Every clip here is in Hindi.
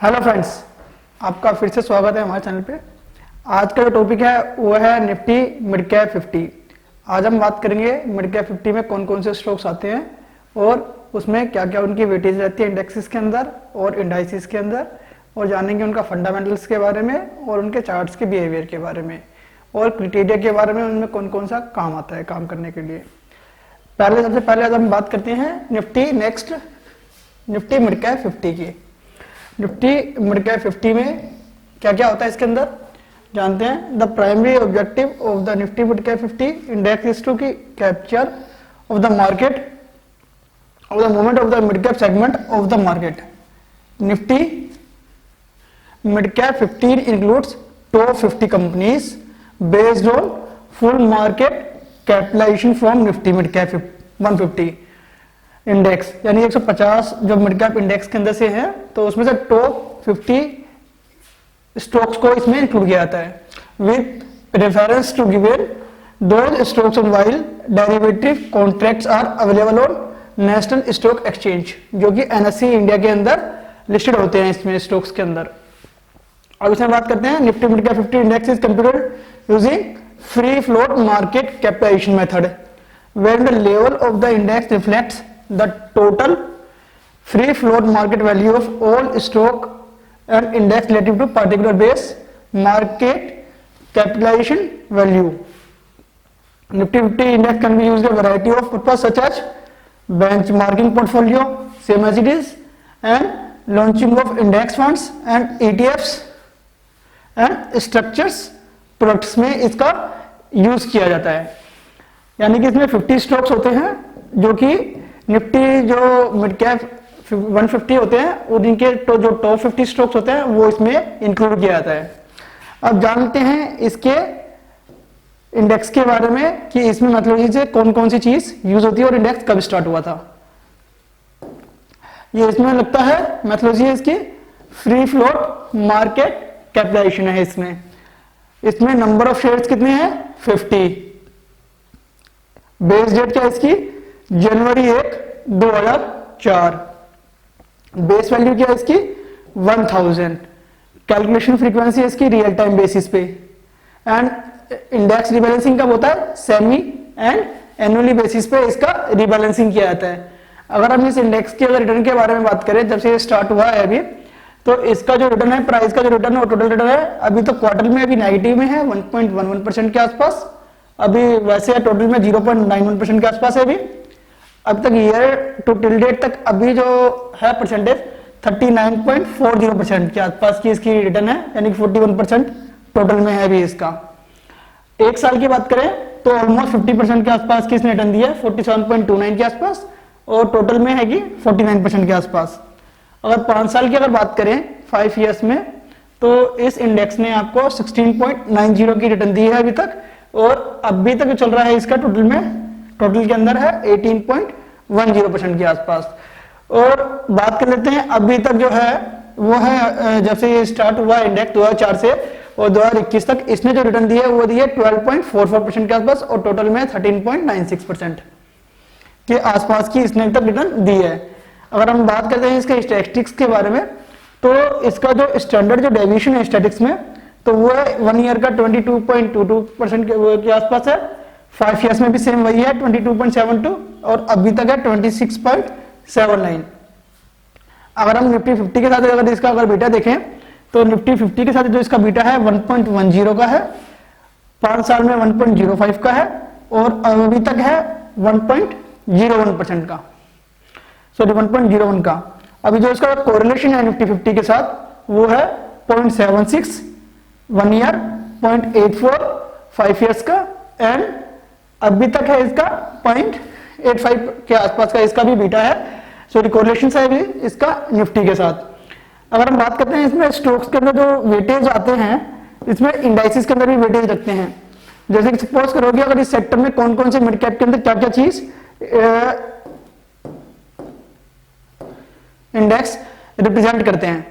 हेलो फ्रेंड्स, आपका फिर से स्वागत है हमारे चैनल पे। आज का जो टॉपिक है वो है निफ्टी मिड कैप 50। आज हम बात करेंगे मिड कैप 50 में कौन कौन से स्टॉक्स आते हैं और उसमें क्या क्या उनकी वेटेज रहती है इंडेक्सेस के अंदर और इंडाइसिस के अंदर, और जानेंगे उनका फंडामेंटल्स के बारे में और उनके चार्ट्स के बिहेवियर के बारे में और क्राइटेरिया के बारे में, उनमें कौन कौन सा काम आता है काम करने के लिए। सबसे पहले हम बात करते हैं निफ्टी मिड कैप 50 की। निफ्टी मिड कैप 50 में क्या क्या होता है इसके अंदर जानते हैं। The primary objective of the Nifty mid cap 50 index is to की capture of the market of the movement of the mid cap segment of the market. Nifty mid cap 50 includes top 50 companies based on full market capitalisation from Nifty mid cap 150 index, यानी 150 जो मिड कैप इंडेक्स के अंदर से है, तो उसमें से टॉप 50 स्टॉक्स को इसमें इंक्लूड किया जाता है with reference to given those stocks on while derivative contracts are available on National Stock Exchange, जो कि एनएसई इंडिया के अंदर लिस्टेड होते हैं इसमें स्टॉक्स के अंदर। अब इसमें बात करते हैं Nifty mid cap 50 index is computed using free float market capitalization method when the level of the index reflects the total free float market value of all stock and index relative to particular base market capitalization value. Nifty 50 index can be used a variety of purpose such as benchmarking portfolio, same as it is, and launching of index funds and ETFs and structures products में इसका यूज किया जाता है। यानी कि इसमें 50 स्टॉक्स होते हैं जो कि निफ्टी जो मिड कैप 150 होते हैं और इनके तो जो टॉप 50 स्टॉक्स होते हैं वो इसमें इंक्लूड किया जाता है। अब जानते हैं इसके इंडेक्स के बारे में कि इसमें मेथोडोलॉजी से कौन कौन सी चीज यूज होती है और इंडेक्स कब स्टार्ट हुआ था। ये इसमें लगता है मेथोडोलॉजी इसकी फ्री फ्लोट मार्केट कैपिटलाइजेशन है। इसमें नंबर ऑफ शेयर्स कितने हैं 50। बेस डेट क्या है इसकी जनवरी 1, 2004। बेस वैल्यू क्या है इसकी 1000। कैलकुलेशन फ्रीक्वेंसी है इसकी रियल टाइम बेसिस पे। एंड इंडेक्स रिबैलेंसिंग कब होता है सेमी एंड एनुअली बेसिस पे इसका रिबैलेंसिंग किया जाता है। अगर हम इस इंडेक्स के अगर रिटर्न के बारे में बात करें, जब से ये स्टार्ट हुआ है अभी, तो इसका जो रिटर्न है प्राइस का जो रिटर्न है वो टोटल रिटर्न है अभी तो क्वार्टर में अभी नेगेटिव में है 1.11% के आसपास। अभी वैसे टोटल में 0.91% के आसपास है अभी तक ईयर टू टिल डेट तक अभी जो है परसेंटेज 39.40% के आसपास की इसकी रिटर्न है, यानी कि 41% टोटल में है अभी इसका। एक साल की बात करें तो ऑलमोस्ट 50% के आसपास की इसने रिटर्न दिया है 47.29 के आसपास, और टोटल में है कि 49% के आसपास। अगर 5 साल की अगर बात करें 5 ईयर्स में, तो इस इंडेक्स ने आपको 16.90 की रिटर्न दी है अभी तक, और अभी तक चल रहा है इसका टोटल के अंदर है 18.10% के आसपास। और बात कर लेते हैं अभी तक जो है वो है जब से ये स्टार्ट हुआ इंडेक्स 2004 से और 2021 तक इसने जो रिटर्न दी है वो दी है 12.44% के आसपास, और टोटल में 13.96% के आसपास की इसने तक रिटर्न दी है। अगर हम बात करते हैं इसके स्टैटिस्टिक्स के बारे में, तो इसका जो स्टैंडर्ड जो डेविएशन है स्टैटिस्टिक्स में, तो वो है 1 ईयर का 22.22% के आसपास है। 5 ईयर्स में भी सेम वही है 22.72, और अभी तक है 26.79। अगर हम निफ्टी 50 के साथ अगर इसका अगर बीटा देखें, तो निफ्टी 50 के साथ जो इसका बीटा है 1.10 का है, 5 साल में 1.05 का है, और अभी तक है 1.01% का, सॉरी 1.01 का। अभी जो इसका कोरिलेशन है निफ्टी 50 के साथ वो है 0.76 1 ईयर, 0.84 5 ईयर्स का, एंड अभी तक है इसका 0.85 के आसपास का इसका भी बीटा है, सॉरी कोरिलेशन है भी इसका निफ्टी के साथ। अगर हम बात करते हैं इसमें स्टॉक्स के अंदर जो वेटेज आते हैं, इसमें इंडाइसिस के अंदर भी वेटेज रखते हैं। जैसे कि सपोज करोगे अगर इस सेक्टर में कौन कौन से मिड कैप के अंदर क्या क्या चीज इंडेक्स रिप्रेजेंट करते हैं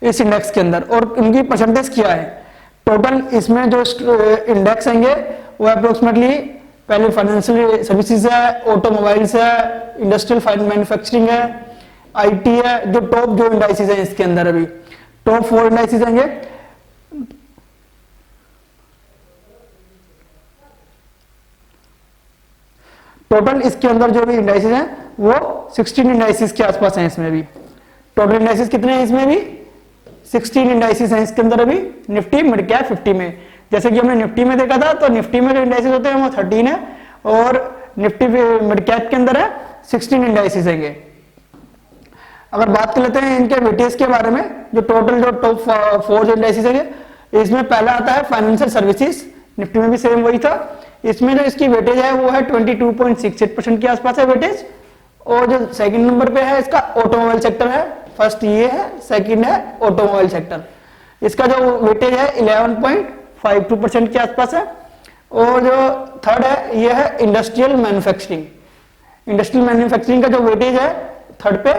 इस इंडेक्स के अंदर, और इनकी परसेंटेज क्या है। टोटल इसमें जो इंडेक्स आएंगे वो अप्रोक्सीमेटली पहले फाइनेंशियल सर्विसेज है, ऑटोमोबाइल्स है, इंडस्ट्रियल मैन्युफैक्चरिंग है, आईटी है, जो टॉप जो इंडाइसिस है इसके अंदर अभी टॉप 4 इंडाइसिस होंगे। टोटल इसके अंदर जो भी इंडाइसिस हैं वो 16 इंडाइसिस के आसपास हैं। इसमें भी टोटल इंडाइसिस कितने हैं? इसमें भी 16 इंडाइसिस हैं इसके अंदर अभी निफ्टी मिड कैप 50 में। जैसे कि हमने निफ्टी में देखा था, तो निफ्टी में जो इंडाइसिस होते हैं वो 13 है और निफ्टी मिड कैप के अंदर है 16 इंडाइसिस हैं। अगर बात कर लेते हैं इनके वेटेज के बारे में, जो टोटल जो टॉप 4 जो इंडाइसिस है, इसमें पहला आता है फाइनेंशियल सर्विसेज, निफ्टी में भी सेम वही था। इसमें जो इसकी वेटेज है वो है 22.68% के आसपास है वेटेज। और जो सेकंड नंबर पे है इसका ऑटोमोबाइल सेक्टर है, फर्स्ट ये है, सेकंड है ऑटोमोबाइल सेक्टर। इसका जो वेटेज है 11.52% के आसपास है। और जो थर्ड है ये है इंडस्ट्रियल मैन्युफैक्चरिंग। इंडस्ट्रियल मैन्युफैक्चरिंग का जो वेटेज है थर्ड पे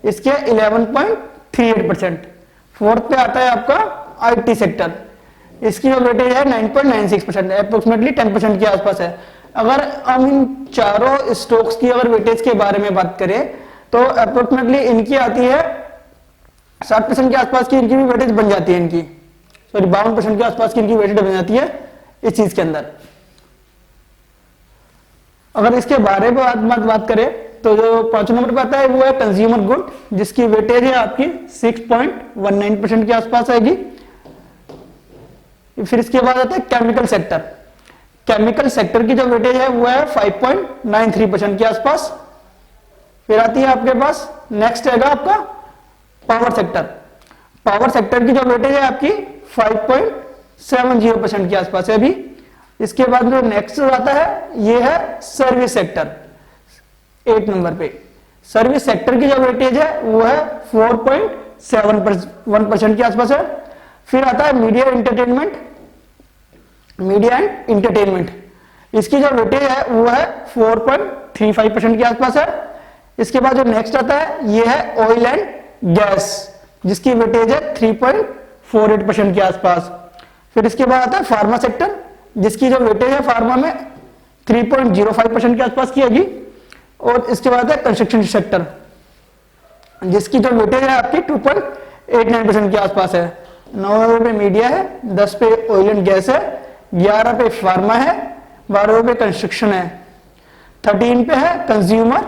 इसके 11.38%। फोर्थ पे आता है आपका आईटी सेक्टर, इसकी जो वेटेज है 9.96%, अप्रोक्सीमेटली 10% के आसपास है। अगर हम इन चारों स्टॉक्स की अगर वेटेज के बारे में बात करें तो अप्रोक्सीमेटली इनकी आती है 60% के आसपास की इनकी भी वेटेज बन जाती है, इनकी सॉरी 52% के आसपास की इनकी वेटेज बन जाती है इस चीज के अंदर। अगर इसके बारे में बात करें तो जो 5 नंबर पर आता है वो है कंज्यूमर गुड, जिसकी वेटेज है आपकी 6.19% के आसपास आएगी। फिर इसके बाद आता है केमिकल सेक्टर। केमिकल सेक्टर की जो वेटेज है वो है 5.93% के आसपास। फिर आती है आपके पास नेक्स्ट है आपका पावर सेक्टर। पावर सेक्टर की जो वेटेज है आपकी 5.70% के आसपास है अभी। इसके बाद जो नेक्स्ट आता है ये है सर्विस सेक्टर, 8 नंबर पे। सर्विस सेक्टर की जो वेटेज है वो है 4.71% के आसपास है। फिर आता है media entertainment, media and entertainment, इसकी जो वेटेज है वो है 4.35% के आसपास है। इसके बाद जो नेक्स्ट आता है ये है ऑयल एंड गैस, जिसकी वेटेज है 3.48% के आसपास। फिर इसके बाद आता है फार्मा सेक्टर, जिसकी जो वेटेज है फार्मा में 3.05% के आसपास की आएगी। और इसके बाद है कंस्ट्रक्शन सेक्टर, जिसकी जो वेटेज है आपकी 2.89% के आसपास है। 9 नंबर पे मीडिया है, 10 पे ऑयल एंड गैस है, 11 पे फार्मा है, 12 पे कंस्ट्रक्शन है, 13 पे है कंज्यूमर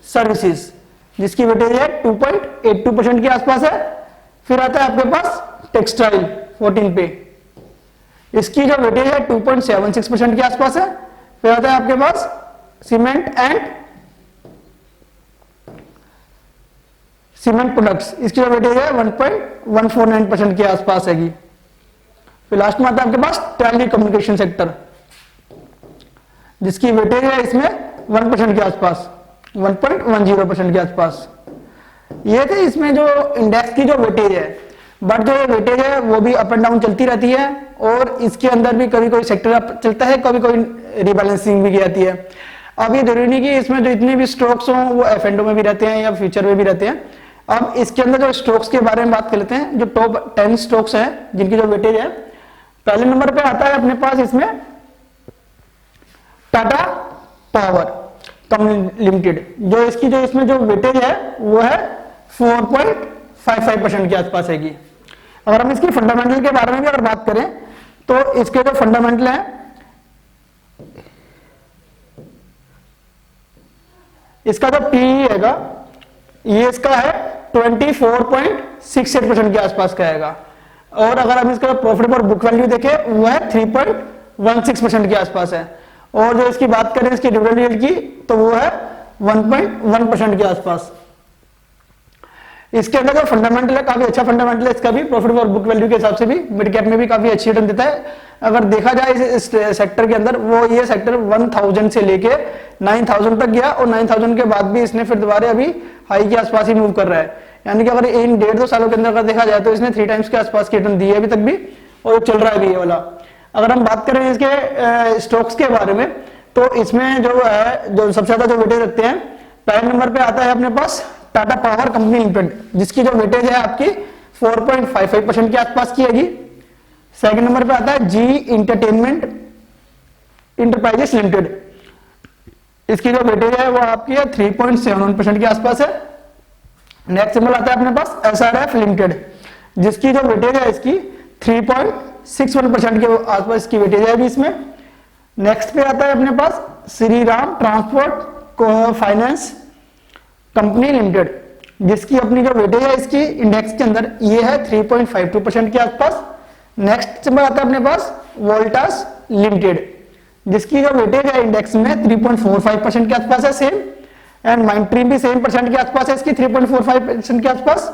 सर्विसेज, जिसकी वेटेज है 2.82% के आसपास है। फिर आता है आपके पास टेक्सटाइल 14 पे, इसकी जो वेटेज है 2.76% के आसपास है। फिर आता है आपके पास सीमेंट एंड सीमेंट प्रोडक्ट्स, इसकी जो वेटेज है 1.149% के आसपास है। फिर लास्ट में आता है आपके पास टेली कम्युनिकेशन सेक्टर, जिसकी वेटेज है इसमें 1% के आसपास, 1.10% के आसपास। ये थे इसमें जो इंडेक्स की जो वेटेज है, बट जो वेटेज है वो भी अप एंड डाउन चलती रहती है। और इसके अंदर भी कभी कोई सेक्टर चलता है, कभी कोई रिबैलेंसिंग भी की जाती है। अब ये जरूरी नहीं कि इसमें जो इतने भी स्टॉक्स हों वो एफ में भी रहते हैं या फ्यूचर में भी रहते हैं। अब इसके अंदर जो स्टॉक्स के बारे में बात कर लेते हैं, जो टॉप 10 स्टॉक्स हैं जिनकी जो वेटेज है। पहले नंबर पे आता है अपने पास इसमें टाटा पावर कंपनी लिमिटेड, जो इसकी जो इसमें जो वेटेज है वो है 4.55% के आसपास है। अगर हम इसकी फंडामेंटल के बारे में भी अगर बात करें तो इसके जो फंडामेंटल है, इसका जो पीई हैगा ये इसका है 24.68% के आसपास का आएगा। और अगर हम इसका प्रॉफिट और बुक वैल्यू देखें वो है 3.16% के आसपास है। और जो इसकी बात करें इसकी डिविडेंड यील्ड की तो वो है 1.1% के आसपास। इसके अंदर जो फंडामेंटल है काफी अच्छा फंडामेंटल है, इसका भी प्रॉफिट और बुक वैल्यू के हिसाब से भी मिड कैप में भी काफी अच्छी रिटर्न देता है। अगर देखा जाए इस सेक्टर के अंदर, वो ये सेक्टर 1000 से लेके 9000 तक गया और 9000 के बाद भी इसने फिर दोबारा अभी हाई के आसपास ही मूव कर रहा है। यानी कि अगर इन 1.5-2 सालों के अंदर अगर देखा जाए तो इसने 3 टाइम्स के आसपास की रिटर्न दी है अभी तक भी, और चल रहा है भी ये वाला। अगर हम बात करें इसके स्टॉक्स के बारे में तो इसमें जो है जो सबसे ज्यादा जो वेटेज रखते हैं, पहले नंबर पे आता है अपने पास टाटा पावर कंपनी लिमिटेड, जिसकी जो वेटेज है आपकी 4.55% के आसपास की है। सेकंड नंबर पे आता है जी इंटरटेनमेंट इंटरप्राइजेस लिमिटेड, इसकी जो वेटेज है वो आपकी है 3.71% के आसपास है। नेक्स्ट सिंबल आता है अपने पास SRF लिमिटेड, जिसकी जो वेटेज है इसकी 3.61% के आसपास इसकी वेटेज है अभी इसमें। नेक्स्ट पे आता है अपने पास Shri Ram transport finance company limited, जिसकी अपनी जो वेटेज है इसकी इंडेक्स के अंदर ये है 3.52% के आसपास। नेक्स्ट सिंबल आता है अपने पास वोल्टास लिमिटेड, जिसकी जो वेटेज है इंडेक्स में 3.45% के आसपास है सेम। एंड माइंट्रीम भी सेम परसेंट के आसपास है इसकी 3.45% के आसपास।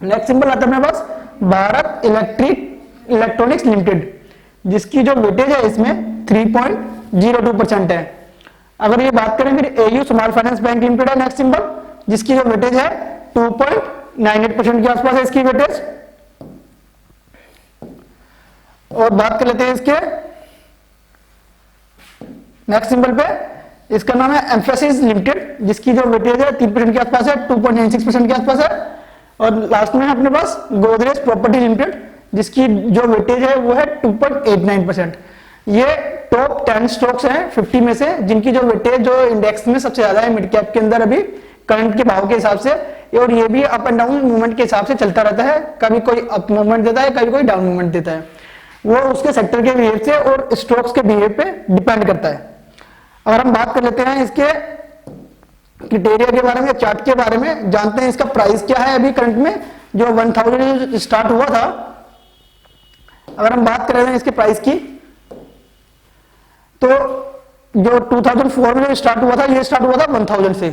नेक्स्ट सिंबल आता है अपने पास भारत इलेक्ट्रॉनिक्स लिमिटेड, जिसकी जो वेटेज है इसमें 3.02% है। अगर ये बात करें फिर AU small finance bank limited है नेक्स्ट सिंबल, जिसकी जो वेटेज है 2.98% के आसपास है इसकी वेटेज। और बात कर लेते हैं इसके नेक्स्ट सिंबल पे, इसका नाम है एम्फेसिस लिमिटेड, जिसकी जो वेटेज है 3% के आसपास है, 2.96% के आसपास है। और लास्ट में अपने पास गोदरेज प्रॉपर्टी लिमिटेड, जिसकी जो वेटेज है वो है 2.89%। ये टॉप 10 स्टॉक्स हैं 50 में से, जिनकी जो वेटेज जो इंडेक्स में सबसे ज्यादा है मिड कैप के अंदर अभी करंट के भाव के हिसाब से। और ये भी अप एंड डाउन मूवमेंट के हिसाब से चलता रहता है, कभी कोई अप मूवमेंट देता है, कभी कोई डाउन मूवमेंट देता है। वो उसके सेक्टर के बिहेव से और स्टॉक्स के बिहेव पे डिपेंड करता है। अगर हम बात कर लेते हैं इसके क्राइटेरिया के बारे में, चार्ट के बारे में, जानते हैं इसका प्राइस क्या है अभी करंट में, जो 1000 स्टार्ट हुआ था। अगर हम बात कर रहे हैं इसके प्राइस की, तो जो 2004 में स्टार्ट हुआ था, ये स्टार्ट हुआ था 1000 से।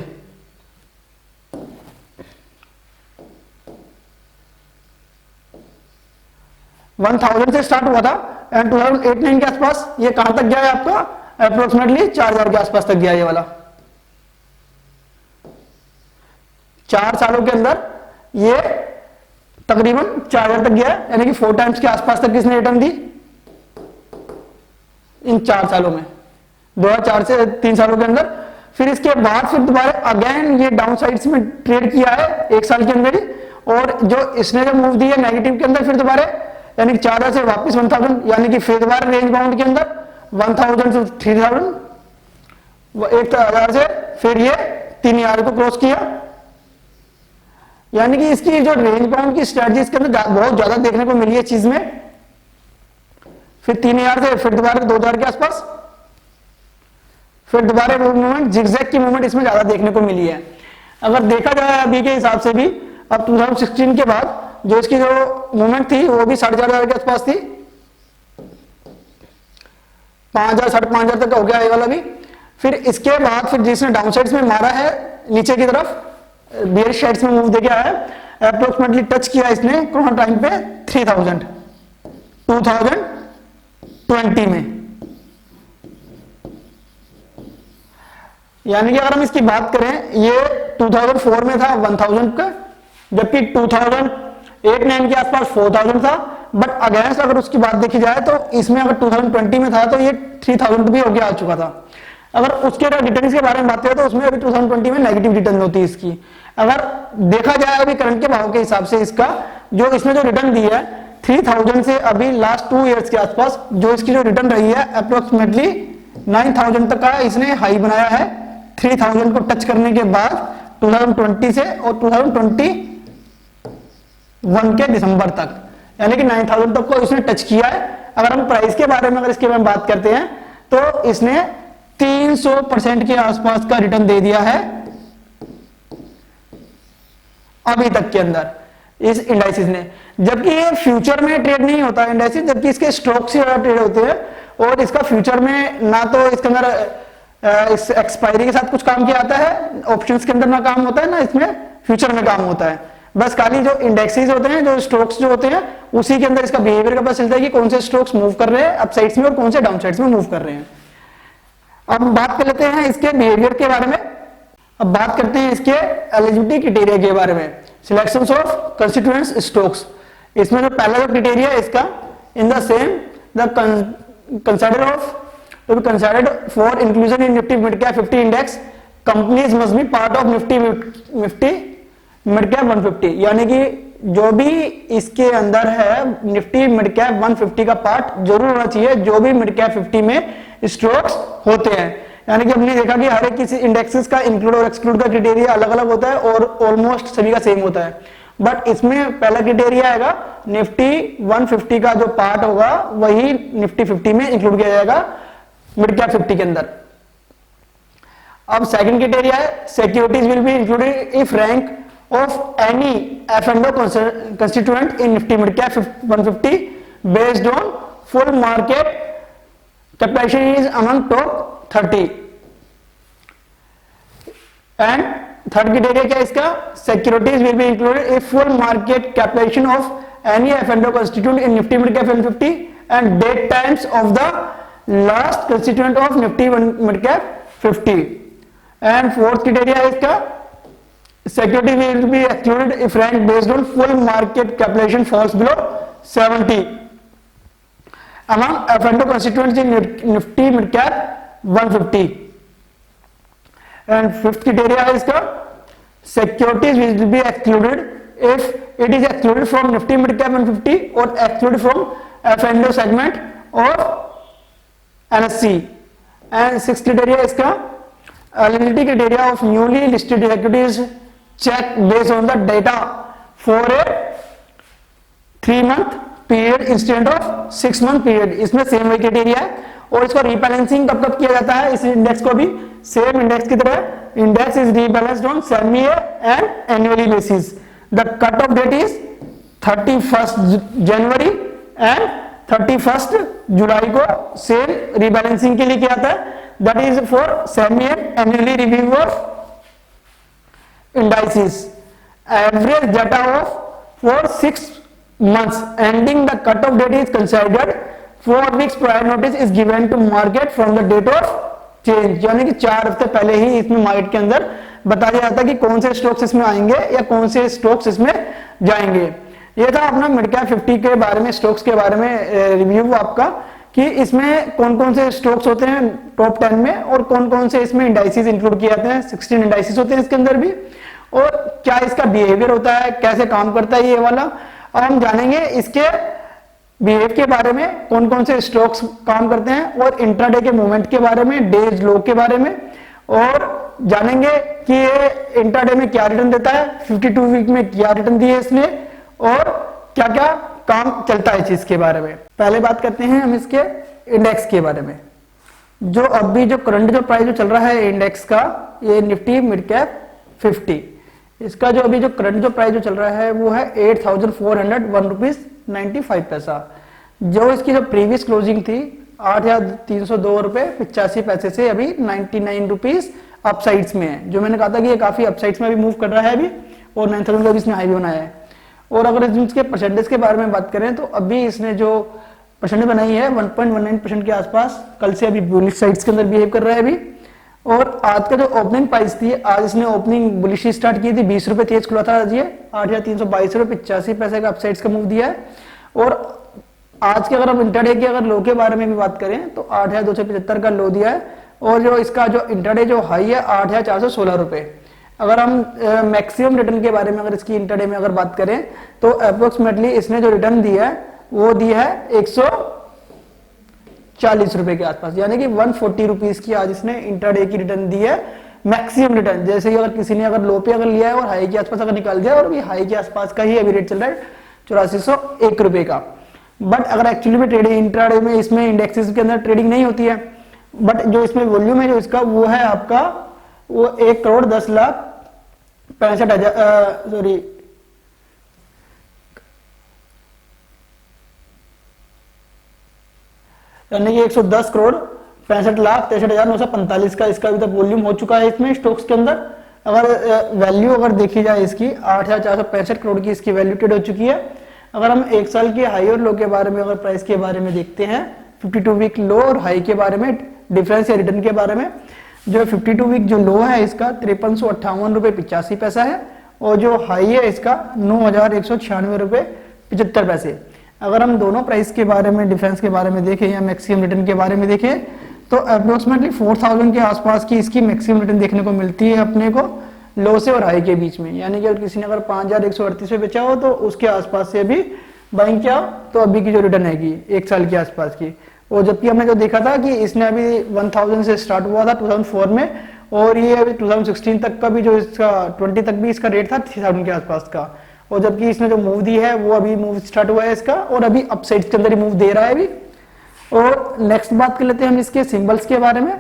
से स्टार्ट हुआ था एंड 2008-9 के आसपास ये कहां तक गया है आपका, अप्रोक्सीमेटली 4000 के आसपास तक गया ये वाला। 4 सालों के अंदर ये तकरीबन 4000 तक गया है, यानी कि 4 टाइम्स के आसपास तक इसने रिटर्न दी इन 4 सालों में, 2004 से 3 सालों के अंदर। फिर इसके बाद फिर दोबारा अगेन ये डाउन साइड्स में ट्रेड किया है 1 साल के अंदर ही, और जो इसने जो मूव दी है नेगेटिव के अंदर, फिर दोबारा यानी कि 4000 से वापस 1000, यानी कि फिर दोबारा रेंज बाउंड के अंदर 1000 से 3000, 1000 से फिर ये 3000 को क्रॉस किया। यानी कि इसकी जो रेंज बाउंड की स्ट्रेटजी इसके अंदर बहुत ज्यादा देखने को मिली है चीज में। फिर 3000 से फिर दोबारा 2000 के आसपास, फिर दोबारा मूवमेंट जिगजैग की मूवमेंट इसमें ज्यादा देखने को मिली है। अगर देखा जाए अभी के हिसाब से भी, अब 2016 के बाद जो इसकी जो मूवमेंट थी वो भी 4500 के आसपास थी, 5000 5500 तक हो गया ये वाला भी। फिर इसके बाद फिर जिसने डाउन साइड्स में मारा है नीचे की तरफ, बियर साइड्स में मूव देके आया, अप्रोक्सीमेटली टच किया इसने कोरोना टाइम पे 3000 2020 में। यानी कि अगर हम इसकी बात करें, ये 2004 में था 1000 का, जबकि 2008-9 के आसपास 4000 था। बट अगेंस्ट अगर उसकी बात देखी जाए तो इसमें अगर 2020 में था तो ये 3000 भी होके आ चुका था। अगर उसके रिटर्न के बारे में बात करें तो उसमें अभी 2020 में नेगेटिव रिटर्न होती है इसकी। अगर देखा जाए अभी करंट के भाव के हिसाब से इसका जो इसने जो रिटर्न दी है 3000 से अभी लास्ट 2 इयर्स के आसपास जो इसकी जो रिटर्न रही है अप्रोक्सीमेटली 9000 तक का इसने हाई बनाया है 3000 को टच करने के बाद 2020 से और 2021 के दिसंबर तक, यानी कि 9000 तक को इसने टच किया है। अगर हम प्राइस के बारे में अगर इसके बारे में बात करते हैं तो इसने 300% के आसपास का रिटर्न दे दिया है अभी तक के अंदर इस इंडाइसिस ने। जबकि ये फ्यूचर में ट्रेड नहीं होता इंडाइसिस, जबकि इसके स्टॉक से ट्रेड होते हैं और इसका फ्यूचर में ना तो इसके अंदर इस एक्सपायरी के साथ कुछ काम किया जाता है, ऑप्शंस के अंदर ना काम होता है, ना इसमें फ्यूचर में काम होता है। बस खाली जो इंडेक्सेस होते हैं, जो स्टॉक्स जो होते हैं, उसी के अंदर इसका बिहेवियर का पता चलता है कि कौन से स्टॉक्स मूव कर रहे हैं अपसाइड्स में और कौन से डाउनसाइड्स में मूव कर रहे हैं। अब हम बात कर लेते हैं इसके बिहेवियर के बारे में। अब बात करते हैं इसके एलिजिबिलिटी क्राइटेरिया के बारे में, सिलेक्शंस ऑफ कंस्टिट्यूएंट्स स्टॉक्स। इसमें जो पहला जो क्राइटेरिया है इसका, इन the same the considered for inclusion in Nifty Mid Cap 50 index, companies must be part of Nifty Mid Cap 150। यानी कि जो भी इसके अंदर है निफ्टी मिड कैप 150 का पार्ट जरूर होना चाहिए, जो भी मिड कैप 50 में स्टॉक्स होते हैं। यानी कि हमने देखा कि हर एक किसी इंडेक्सेस का इंक्लूड और एक्सक्लूड का क्राइटेरिया अलग अलग होता है और ऑलमोस्ट सभी का सेम होता है, बट इसमें पहला क्राइटेरिया आएगा निफ्टी 150 का जो पार्ट होगा वही निफ्टी 50 में इंक्लूड किया जाएगा मिड कैप 50 के अंदर। अब सेकंड क्राइटेरिया है securities will be included if rank of any F&O constituent in Nifty Mid Cap 150 based on full market capitalization is among top 30 and third criteria क्या है इसका, securities will be included if full market capitalization of any F&O constituent in Nifty Mid Cap 150 and date times of the last constituent of Nifty Mid Cap 50 and fourth criteria है इसका security will be excluded if rank based on full market capitalization falls below 70 among F&O constituents in Nifty Mid Cap 150 and fifth criteria है इसका securities will be excluded if it is excluded from Nifty Mid Cap 150 or excluded from F&O segment of NSE and sixth criteria इसका eligibility criteria of newly listed equities check based on the data for a 3-month period instead of 6-month period। इसमें सेम वही क्राइटेरिया है और इसको रीबैलेंसिंग कब कब किया जाता है, इस इंडेक्स को भी सेम इंडेक्स की तरह index is rebalanced on semi and annually basis. The cut off date is 31st January and 31st July को सेम रीबैलेंसिंग के लिए किया जाता है, that is for semi and annually review of indices। Average data of for 6 months ending the cut-off date is considered। 4 weeks prior notice is given to market from the date of change। यानी कि 4 हफ्ते पहले ही इसमें मार्केट के अंदर बताया जाता है कि कौन से स्टॉक्स इसमें आएंगे या कौन से स्टॉक्स इसमें जाएंगे। ये था अपना मिड कैप 50 के बारे में, स्टॉक्स के बारे में रिव्यू आपका कि इसमें कौन कौन से स्टॉक्स होते हैं टॉप 10 में और कौन कौन से इसमें इंडाइसेस इंक्लूड किए जाते हैं। 16 इंडाइसेस होते हैं इसके अंदर भी, और क्या इसका बिहेवियर होता है, कैसे काम करता है ये वाला। अब हम जानेंगे इसके बिहेव के बारे में, कौन कौन से स्टॉक्स काम करते हैं और इंट्राडे के मूवमेंट के बारे में, डेज लो के बारे में, और जानेंगे कि ये इंट्राडे में क्या रिटर्न देता है, 52 वीक में क्या रिटर्न दिए इसने और क्या क्या काम चलता है इस चीज के बारे में। पहले बात करते हैं हम इसके इंडेक्स के बारे में। जो अभी जो करंट जो प्राइस जो चल रहा है इंडेक्स का, ये निफ्टी मिड कैप 50, इसका जो अभी जो करंट जो प्राइस जो चल रहा है वो है 8,401 रुपीज 95 पैसा। जो इसकी जो प्रीवियस क्लोजिंग थी 8,302 रुपए 85 पैसे से अभी 99 रुपीज अपसाइड्स में है। जो मैंने कहा था कि ये काफी अपसाइड्स में अभी मूव कर रहा है अभी, और 9,000 का भी इसने हाई भी बनाया है। और अगर इसके परसेंटेज के बारे में बात करें तो अभी इसने जो परसेंटेज बनाई है 1.19% के आसपास, कल से अभी बुलिश साइड्स के अंदर बिहेव कर रहा है अभी। और आज का जो ओपनिंग प्राइस थी, आज इसने ओपनिंग बुलिश स्टार्ट की थी, 20 रुपए तेज खुला था आज ये, 8,322 रुपए 85 पैसे का अपसाइड्स का मूव दिया है। और आज के अगर हम इंटरडे के अगर लो के बारे में भी बात करें तो 8,275 का लो दिया है, और जो इसका जो इंटरडे जो हाई है 8,416 रुपए। अगर हम मैक्सिमम रिटर्न के बारे में अगर इसकी इंटरडे में अगर बात करें तो अप्रोक्सीमेटली इसने जो रिटर्न दिया है वो दिया है 140 रुपए के आसपास, यानी कि 140 रुपीज की आज इसने इंटरडे की रिटर्न दी है मैक्सिमम रिटर्न। जैसे कि अगर किसी ने अगर लो पे अगर लिया है और हाई के आसपास अगर निकाल गया, और अभी हाई के आसपास का ही अभी रेट चल रहा है 8401 रुपए का। बट अगर एक्चुअली में ट्रेडिंग इंट्राडे में इसमें इंडेक्सेस के अंदर ट्रेडिंग नहीं होती है, बट जो इसमें वॉल्यूम है जो इसका वो है आपका वो 1,10,65,000 सॉरी यानी कि 110 करोड़ 65,63,945 का इसका अभी तक वॉल्यूम हो चुका है इसमें स्टॉक्स के अंदर। अगर वैल्यू अगर देखी जाए इसकी 8,465 करोड़ की इसकी वैल्यू ट्रेड हो चुकी है। अगर हम एक साल की हाई और लो के बारे में अगर प्राइस के बारे में देखते हैं, 52 वीक लो और हाई के बारे में, डिफरेंस या रिटर्न के बारे में, जो 52 वीक जो लो है इसका 5358 रुपए 85 पैसा है, और जो हाई है इसका 9,196 रुपए 75 पैसे। अगर हम दोनों प्राइस के बारे में, डिफरेंस के बारे में देखें या मैक्सिमम रिटर्न के बारे में देखें तो अप्रोक्सीमेटली 4,000 के आसपास की इसकी मैक्सिमम रिटर्न देखने को मिलती है अपने को लो से और हाई के बीच में। यानी कि अगर किसी ने अगर 5,138 पे बेचा हो तो उसके आसपास से अभी बाइंग किया तो अभी की जो रिटर्न आएगी एक साल के आसपास की और जबकि हमने जो देखा था कि इसने अभी 1000 से स्टार्ट हुआ था 2004 में, और ये अभी 2016 तक का भी जो इसका 20 तक भी इसका रेट था 3000 के आसपास का। और जबकि इसने जो मूव दी है वो अभी मूव स्टार्ट हुआ है इसका, और अभी अपसाइड्स के अंदर ही मूव दे रहा है अभी। और नेक्स्ट बात कर लेते हैं हम इसके सिंबल्स के बारे में।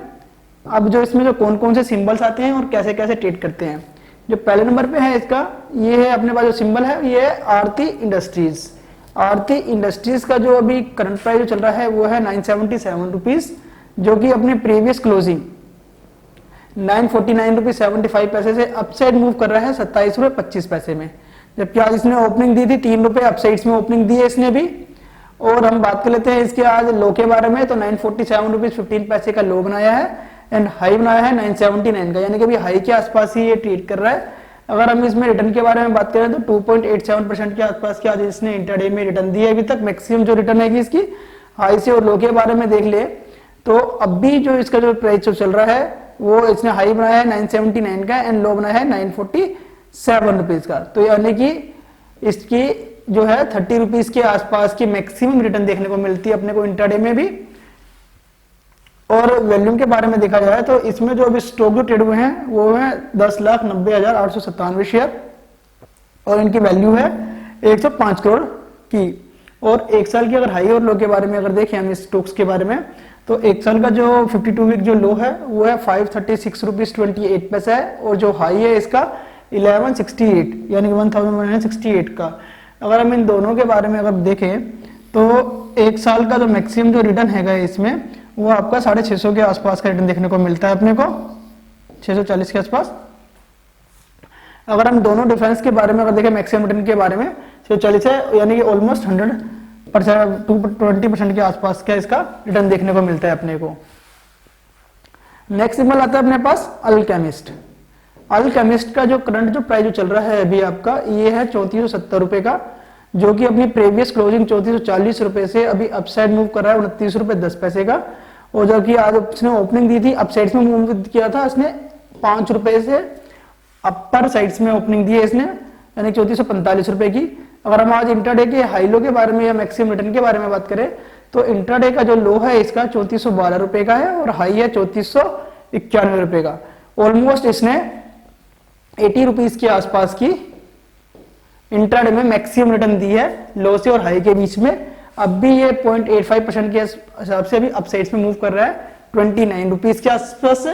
अब जो इसमें जो कौन कौन से सिंबल्स आते हैं और कैसे कैसे ट्रेड करते हैं। जो पहले नंबर पे है इसका, ये है अपने पास जो सिंबल है ये है आरती इंडस्ट्रीज। आरती इंडस्ट्रीज का जो अभी करंट प्राइस जो चल रहा है वो है 977 रुपीज, जो कि अपने प्रीवियस क्लोजिंग 949 रुपीज 75 पैसे से अपसाइड मूव कर रहा है 27 रुपए 25 पैसे में। जबकि आज इसने ओपनिंग दी थी 3 रुपए अपसाइड्स में ओपनिंग दी है इसने भी। और हम बात कर लेते हैं इसके आज लो के बारे में, तो 947 रुपीज 15 पैसे का लो बनाया है एंड हाई बनाया है 979 का, यानी कि अभी हाई के आसपास ही ये ट्रेड कर रहा है। अगर हम इसमें रिटर्न के बारे में बात करें तो 2.87% के आसपास की आज इसने इंटरडे में रिटर्न दी है अभी तक। मैक्सिमम जो रिटर्न है इसकी हाई से और लो के बारे में देख ले तो अभी जो इसका जो प्राइस चल रहा है वो इसने हाई बनाया है 979 का एंड लो बनाया है 947 रुपीज का। तो यानी कि इसकी जो है 30 रुपीज के आसपास की मैक्सिमम रिटर्न देखने को मिलती है अपने को इंटरडे में भी। और वॉल्यूम के बारे में देखा जाए तो इसमें जो अभी स्टॉक जो ट्रेड हुए हैं वो है 10,90,897 शेयर, और इनकी वैल्यू है 105 करोड़ की। और एक साल की अगर हाई और लो के बारे में अगर देखें हम इस स्टॉक्स के बारे में, तो एक साल का जो 52 वीक जो लो है वो है 536 रुपीज 28 पैसा है, और जो हाई है इसका 1168 यानी 1168 का। अगर हम इन दोनों के बारे में अगर देखें तो एक साल का जो मैक्सिमम जो रिटर्न है इसमें वो आपका 650 के आसपास का रिटर्न देखने को मिलता है अपने को, 640 के आसपास। अगर हम दोनों डिफरेंस के बारे में अगर देखें मैक्सिमम रिटर्न के बारे में 640 है, यानी कि ऑलमोस्ट 20% के आसपास का इसका रिटर्न देखने को मिलता है अपने को। नेक्स्ट सिंबल आता है अपने पास अल्केमिस्ट। अल्केमिस्ट का जो करंट जो प्राइस जो चल रहा है अभी आपका ये है 3470 रुपए का, जो कि अपनी प्रीवियस क्लोजिंग 3440 रुपए से अभी अपसाइड मूव कर रहा है 29 रुपए 10 पैसे का। और जबकि आज इसने ओपनिंग दी थी अपसाइड्स में मूव किया था इसने 5 रुपए से अपर साइड्स में ओपनिंग दी है इसने, यानी 3445 रुपए की। अगर हम आज इंटरडे के हाई लो के बारे में या मैक्सिमम रिटर्न के बारे में बात करें तो इंटरडे का जो लो है इसका 3412 रुपए का है और हाई है 3491 रुपए का। ऑलमोस्ट इसने 80 रुपीज के आसपास की इंटरडे में मैक्सिमम रिटर्न दी है लो से और हाई के बीच में। अब भी ये 0.85% के हिसाब से अभी अपसाइड्स में मूव कर रहा है 29 रुपीज के आसपास से।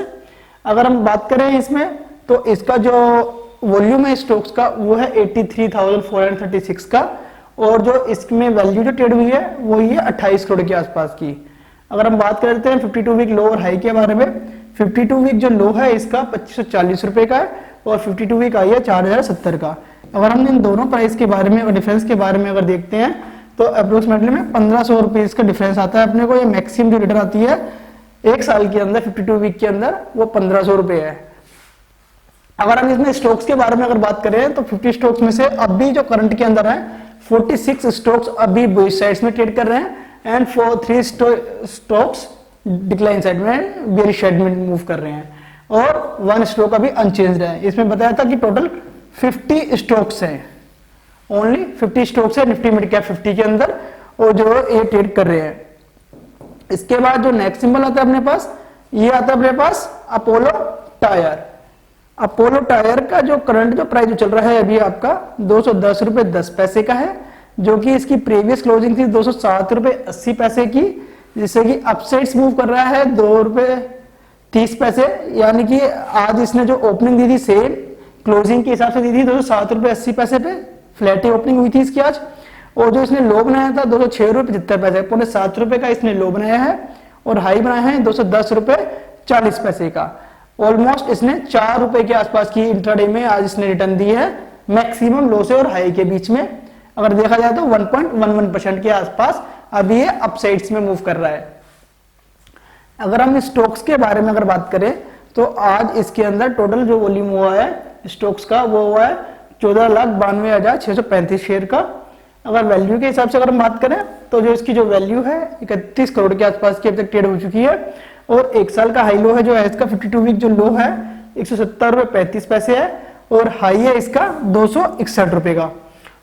अगर हम बात करें इसमें तो इसका जो वॉल्यूम है स्टॉक्स का वो है 83,436 का, और जो इसमें वैल्यू जो ट्रेड हुई है वो ये 28 करोड़ के आसपास की। अगर हम बात करते हैं 52 वीक लो और हाई के बारे में, 52 वीक जो लो है इसका 2540 रुपए का है और 52 वीक आई है 4070 का। अगर हम इन दोनों प्राइस के बारे में और डिफरेंस के बारे में अगर देखते हैं तो अप्रोक्सीमेटली में 1500 रुपीज का डिफरेंस आता है अपने को। ये मैक्सिमम जो रिटर्न आती है एक साल के अंदर 52 वीक के अंदर वो 1500 रुपए है। अगर हम इसमें स्टॉक्स के बारे में अगर बात करें तो 50 स्टॉक्स में से अभी जो करंट के अंदर है 46 स्टॉक्स अभी बुलिश साइड्स में ट्रेड कर रहे हैं एंड 3 स्टॉक्स डिक्लाइन साइड में बेयरिश साइड में मूव कर रहे हैं, और 1 स्टॉक अभी अनचेंज्ड है। इसमें बताया था कि टोटल 50 स्टॉक्स हैं, ओनली 50 स्टॉक्स है निफ्टी मिड कैप 50 के अंदर, और जो ये ट्रेड कर रहे हैं। इसके बाद जो नेक्स्ट सिंबल आता है अपने पास, ये आता है अपने पास अपोलो टायर। अपोलो टायर का जो करंट जो प्राइस जो चल रहा है अभी आपका 210 रुपए 10 पैसे का है, जो कि इसकी प्रीवियस क्लोजिंग थी 207 रुपए 80 पैसे की, जिससे कि अपसाइड्स मूव कर रहा है 2 रुपए 30 पैसे। यानी कि आज इसने जो ओपनिंग दी थी सेल क्लोजिंग के हिसाब से दी थी 207 रुपए 80 पैसे पे, फ्लैट ही ओपनिंग हुई थी इसकी आज। और जो इसने लो बनाया था 206 रुपए 75 पैसे, 7.5 रुपए का इसने लो बनाया है, और हाई बनाया है 210 रुपए 40 पैसे का। ऑलमोस्ट इसने 4 रुपए के आसपास की इंट्राडे में आज इसने रिटर्न दी है मैक्सिमम लो से और हाई के बीच में। अगर देखा जाए तो 1.11% के आसपास अभी ये अपसाइड्स में मूव कर रहा है। अगर हम स्टॉक्स के बारे में अगर बात करें तो आज इसके अंदर टोटल जो वॉल्यूम हुआ है स्टॉक्स का वो हुआ है 14,92,635 शेयर का। अगर वैल्यू के हिसाब से अगर हम बात करें तो जो इसकी जो वैल्यू है 31 करोड़ के आसपास की अब तक ट्रेड हो चुकी है, और एक साल का हाई लो है जो है इसका 52 वीक जो लो है 170 रुपए 35 पैसे है, और हाई है इसका 261 रुपए का।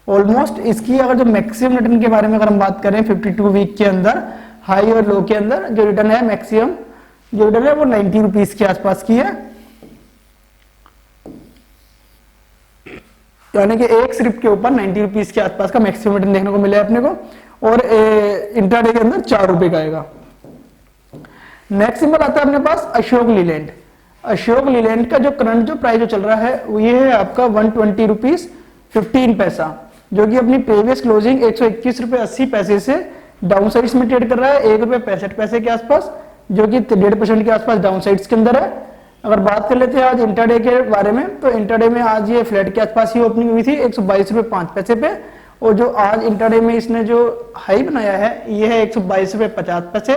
ऑलमोस्ट इसकी अगर जो मैक्सिमम रिटर्न के बारे में अगर हम बात करें 52 वीक के अंदर हाई और लो के अंदर जो रिटर्न है मैक्सिमम जो रिटर्न है वो 90 रुपीज के आसपास की है, यानी कि एक स्क्रिप्ट के ऊपर 90 रुपीज के आसपास का मैक्सिमम रिटर्न देखने को मिला अपने को, और इंट्राडे के अंदर 4 रुपए का आएगा। नेक्स्ट सिंबल आता है अपने पास अशोक लीलैंड। अशोक लीलैंड का जो करंट जो प्राइस जो चल रहा है वो ये है आपका 120 रुपीज 15 पैसा, जो कि अपनी प्रीवियस क्लोजिंग 121 रुपए 80 पैसे से डाउन साइड्स में ट्रेड कर रहा है, 1 रुपए 65 पैसे के आसपास, जो कि 1.5% के आसपास डाउन साइड्स के अंदर है। अगर बात कर लेते हैं आज इंट्राडे के बारे में, तो इंट्राडे में आज ये फ्लैट के आसपास ही ओपनिंग हुई थी 122 रुपए 5 पैसे पे, और जो आज इंट्राडे में इसने जो हाई बनाया है ये है 122 रुपए 50 पैसे,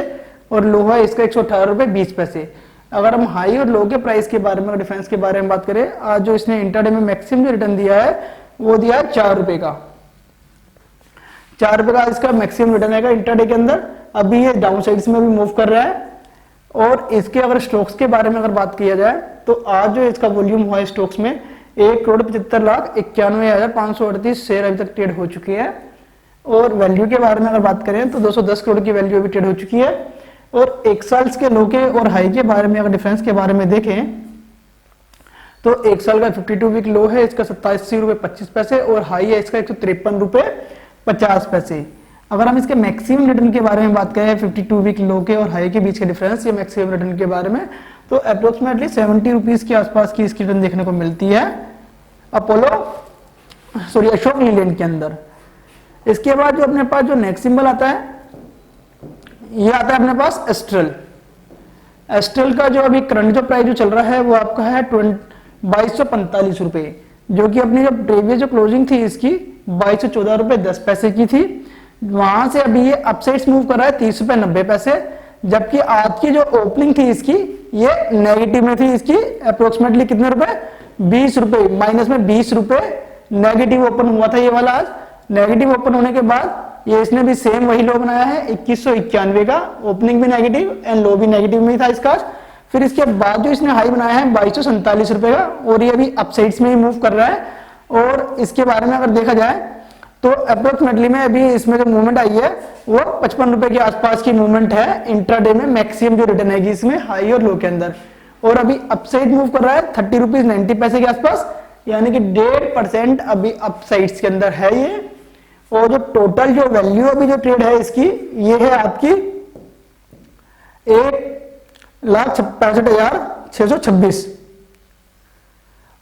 और लो है इसका 118 रुपए 20 पैसे। अगर हम हाई और लो के प्राइस के बारे में, डिफरेंस के बारे में बात करें, आज जो इसने इंट्राडे में मैक्सिमम जो रिटर्न दिया है वो दिया है 4 रुपए का। 4 रुपए का इसका मैक्सिमम रिटर्न है इंट्राडे के अंदर। अभी ये डाउन साइड्स में भी मूव कर रहा है। और इसके अगर स्टॉक्स के बारे में अगर बात किया जाए तो आज जो इसका वॉल्यूम हुआ है स्टॉक्स में 1,75,91,538 शेयर अभी तक ट्रेड हो चुकी है। और वैल्यू के बारे में अगर बात करें तो 210 करोड़ की वैल्यू अभी ट्रेड हो चुकी है। और एक साल के लो के और हाई के बारे में अगर डिफरेंस के बारे में देखें तो एक साल का 52 वीक लो है इसका 87 रुपए 25 पैसे, और हाई है इसका 153 रुपए 50 पैसे। अगर हम इसके मैक्सिमम रिटर्न के बारे में बात करें 52 वीक लो के और हाई के बीच के डिफरेंस, ये मैक्सिमम रिटर्न के बारे में, तो अप्रोक्सीमेटली 70 रुपीज के आसपास की इसकी रिटर्न देखने को मिलती है अशोक लीलैंड के अंदर। इसके बाद जो अपने पास जो नेक्स्ट सिंबल आता है ये आता है अपने पास एस्ट्रल। एस्ट्रल का जो अभी करंट जो प्राइस जो चल रहा है वो आपका है 2245 रुपए, जो कि अपनी जो प्रीवियस जो क्लोजिंग थी इसकी 2214 रुपए 10 पैसे की थी। वहां से अभी ये अपसाइड्स मूव कर रहा है 30 रुपए 90 पैसे, जबकि आज की जो ओपनिंग थी इसकी ये नेगेटिव में थी। इसकी अप्रोक्सीमेटली कितने रुपए 20 रुपए माइनस में 20 रुपए नेगेटिव ओपन हुआ था ये वाला। आज नेगेटिव ओपन होने के बाद ये इसने भी सेम वही लो बनाया है 2191 का, ओपनिंग भी नेगेटिव एंड लो भी नेगेटिव में था इसका। फिर इसके बाद जो इसने हाई बनाया है 2247 रुपए का, और ये अभी अपसाइड्स में ही मूव कर रहा है। और इसके बारे में अगर देखा जाए तो अप्रोक्सीमेटली में अभी इसमें जो मूवमेंट आई है वो 55 रुपए के आसपास की मूवमेंट है इंट्राडे में। मैक्सिमम जो रिटर्न है इसमें हाई और लो के अंदर, और अभी अपसाइड मूव कर रहा है 30 रुपीज 90 पैसे के आसपास, यानी कि 1.5% अभी अपसाइड्स के अंदर है ये। और जो टोटल जो वैल्यू अभी जो ट्रेड है इसकी ये है आपकी 1,65,626,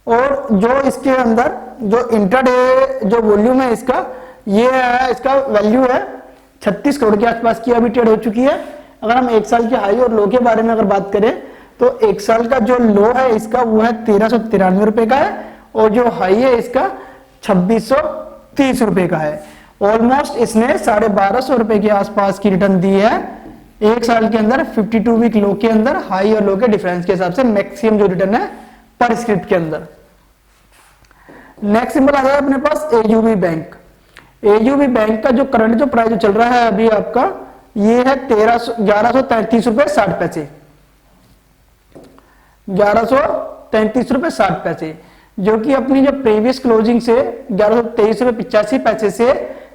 और जो इसके अंदर जो इंट्राडे जो वॉल्यूम है इसका ये है, इसका वैल्यू है 36 करोड़ के आसपास की अभी ट्रेड हो चुकी है। अगर हम एक साल के हाई और लो के बारे में अगर बात करें तो एक साल का जो लो है इसका वो है 1393 रुपए का है, और जो हाई है इसका 2630 रुपए का है। ऑलमोस्ट इसने 1250 रुपए के आसपास की रिटर्न दी है एक साल के अंदर 52 वीक लो के अंदर। हाई और लो के डिफरेंस के हिसाब से मैक्सिमम जो रिटर्न है पर स्क्रिप्ट के अंदर। नेक्स्ट सिंबल आ रहा है अपने पास एयूबी बैंक। एयूबी बैंक का जो करंट जो प्राइस जो चल रहा है अभी आपका ये है 1133 रुपए 60 पैसे, 1133 रुपए 60 पैसे, जो कि अपनी जो प्रीवियस क्लोजिंग से 1123 रुपए 85 पैसे से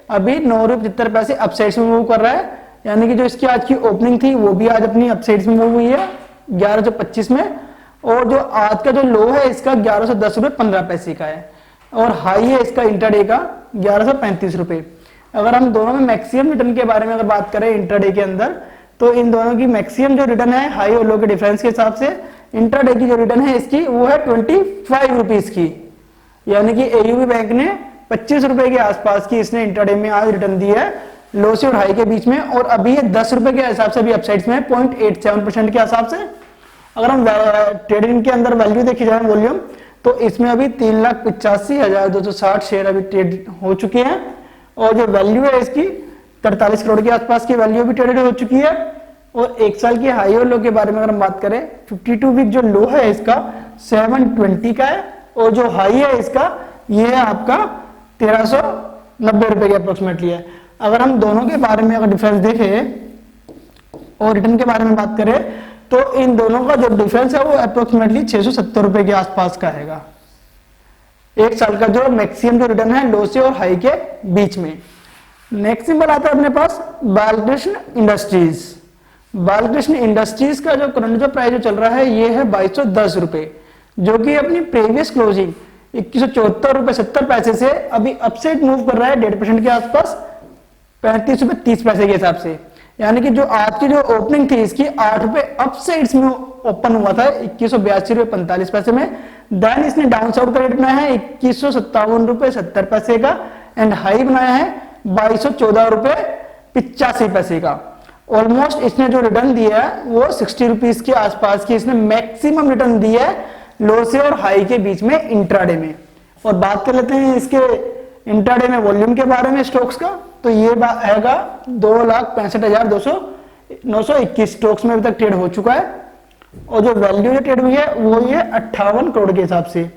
अभी 9 रुपए 75 पैसे अपसाइड्स में मूव कर रहा है। यानी कि जो इसकी आज की ओपनिंग थी वो भी आज अपनी अपसाइड्स में मूव हुई है 1125 में, और जो आज का जो लो है इसका 1110 रुपए 15 पैसे का है, और हाई है इसका इंट्राडे का 1135 रुपए। अगर हम दोनों में मैक्सिमम रिटर्न के बारे में अगर बात करें इंट्राडे के अंदर, तो इन दोनों की मैक्सिमम जो रिटर्न है हाई और लो के डिफरेंस के हिसाब से इंट्राडे की जो रिटर्न है इसकी वो है 25 रुपीज की, यानी कि एयूबी बैंक ने 25 रुपए के आसपास की इसने इंट्राडे में आज रिटर्न दी है लो से और हाई के बीच में। और अभी ये 10 रुपए के हिसाब से भी अपसाइड्स में 0.87% के हिसाब से। अगर हम ट्रेडिंग के अंदर वैल्यू देखी जाए वॉल्यूम, तो इसमें अभी 3,85,260 शेयर अभी ट्रेड हो चुके हैं, और जो वैल्यू है इसकी 43 करोड़ के आसपास की वैल्यू भी ट्रेडेड हो चुकी है। और एक साल की हाई और लो के बारे में अगर हम बात करें 52 वीक जो लो है इसका 720 का है, और जो हाई है इसका ये है आपका 1390 रुपए के अप्रोक्सीमेटली है। अगर हम दोनों के बारे में अगर डिफरेंस देखें और रिटर्न के बारे में बात करें तो इन दोनों का जो डिफरेंस है वो अप्रोक्सीमेटली 670 रुपए के आसपास का हैगा एक साल का जो मैक्सिमम जो रिटर्न है लो से और हाई के बीच में। नेक्स्ट सिंबल आता है अपने पास बालकृष्ण इंडस्ट्रीज। बालकृष्ण इंडस्ट्रीज का जो करंट जो प्राइस जो चल रहा है ये है 2210 रुपए, जो कि अपनी प्रीवियस क्लोजिंग 2174 रुपए 70 पैसे से अभी अपसाइड मूव कर रहा है 1.5% के आसपास 35 रुपए 30 पैसे के हिसाब से। यानी कि जो आज की जो ओपनिंग थी इसकी 8 रुपए अपसाइड्स में ओपन हुआ था 2182 रुपए 45 पैसे में। देन इसने डाउन साइड का रेट बनाया है 2157 रुपए 70 पैसे का एंड हाई बनाया है 2214 रुपए 85 पैसे का। ऑलमोस्ट इसने जो रिटर्न दिया है वो 60 रुपीज के आसपास की इसने मैक्सिमम रिटर्न दिया है लो से और हाई के बीच में इंट्राडे में। और बात कर लेते हैं इसके इंट्राडे में वॉल्यूम के बारे में स्टॉक्स का, तो ये आएगा 2,65,921 स्टॉक्स में अभी तक ट्रेड हो चुका है और जो वैल्यू जो ट्रेड हुई है वो ये 58 करोड़ के हिसाब से।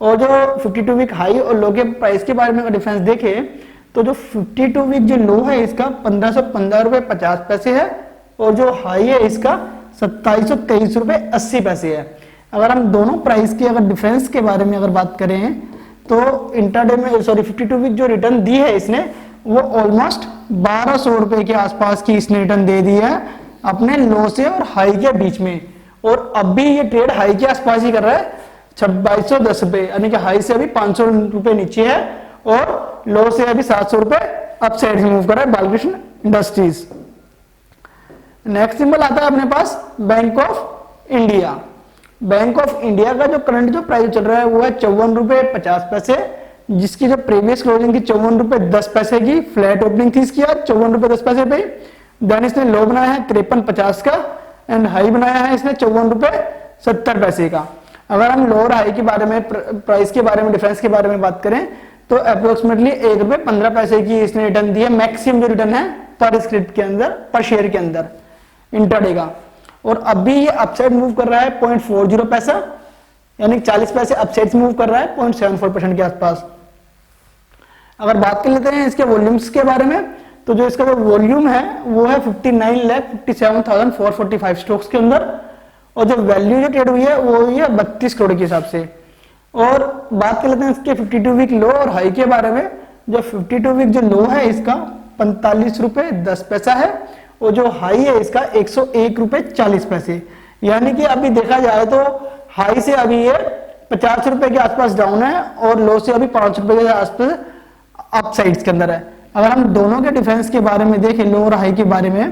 और जो 52 वीक हाई और लो के प्राइस के बारे में अगर डिफरेंस देखे तो जो 52 वीक जो लो है इसका 1515 रुपए 50 पैसे है और जो हाई है इसका 2723 रुपए 80 पैसे है। अगर हम दोनों प्राइस के अगर डिफरेंस के बारे में अगर बात करें तो इंट्राडे में 52 वीक जो रिटर्न दी है इसने वो ऑलमोस्ट 1200 रुपए के आसपास की इसने रिटर्न दे दी है अपने लो से और हाई के बीच में। और अभी ये ट्रेड हाई के आसपास ही कर रहा है 2210 रुपए, यानी कि हाई से अभी 500 रुपए नीचे है और लो से अभी 700 रुपए अपसाइड से मूव कर रहा है बालकृष्ण इंडस्ट्रीज। नेक्स्ट सिंबल आता है अपने पास Bank of India. Bank of India का जो करंट जो प्राइस चल रहा है वो है 54 रुपए 50 पैसे, जिसकी जो प्रीवियस क्लोजिंग थी 54 रुपए 10 पैसे की, फ्लैट ओपनिंग थी इसकी आज 54 रुपए 10 पैसे पे। देन इसने लो बनाया है 53.50 का एंड हाई बनाया है इसने 54 रुपए 70 पैसे का। अगर हम लो और हाई के बारे में प्राइस के बारे में डिफरेंस के बारे में बात करें तो अप्रोक्सीमेटली 1 रुपए 15 पैसे की इसने रिटर्न दी है, मैक्सिमम जो रिटर्न है पर स्क्रिप्ट के अंदर पर शेयर के अंदर इंट्राडे का। और अभी ये अपसाइड मूव कर रहा है 0.40 पैसा, यानी 40 पैसे अपसाइड मूव कर रहा है 0.74% के आसपास। अगर बात कर लेते हैं इसके वॉल्यूम्स के बारे में तो जो इसका जो वॉल्यूम है वो है 59,57,445 स्टॉक्स के अंदर और जो वैल्यू जो ट्रेड हुई है वो हुई है 32 करोड़ के हिसाब से। और बात कर लेते हैं इसके 52 वीक लो और हाई के बारे में। जो 52 वीक जो लो है इसका 45 रुपए 10 पैसा है और जो हाई है इसका 101 रुपए 40 पैसे। यानी कि अभी देखा जाए तो हाई से अभी ये 50 रुपए के आसपास डाउन है और लो से अभी 5 रुपए के आसपास अपसाइड्स के अंदर है। अगर हम दोनों के डिफरेंस के बारे में देखें लो और हाई के बारे में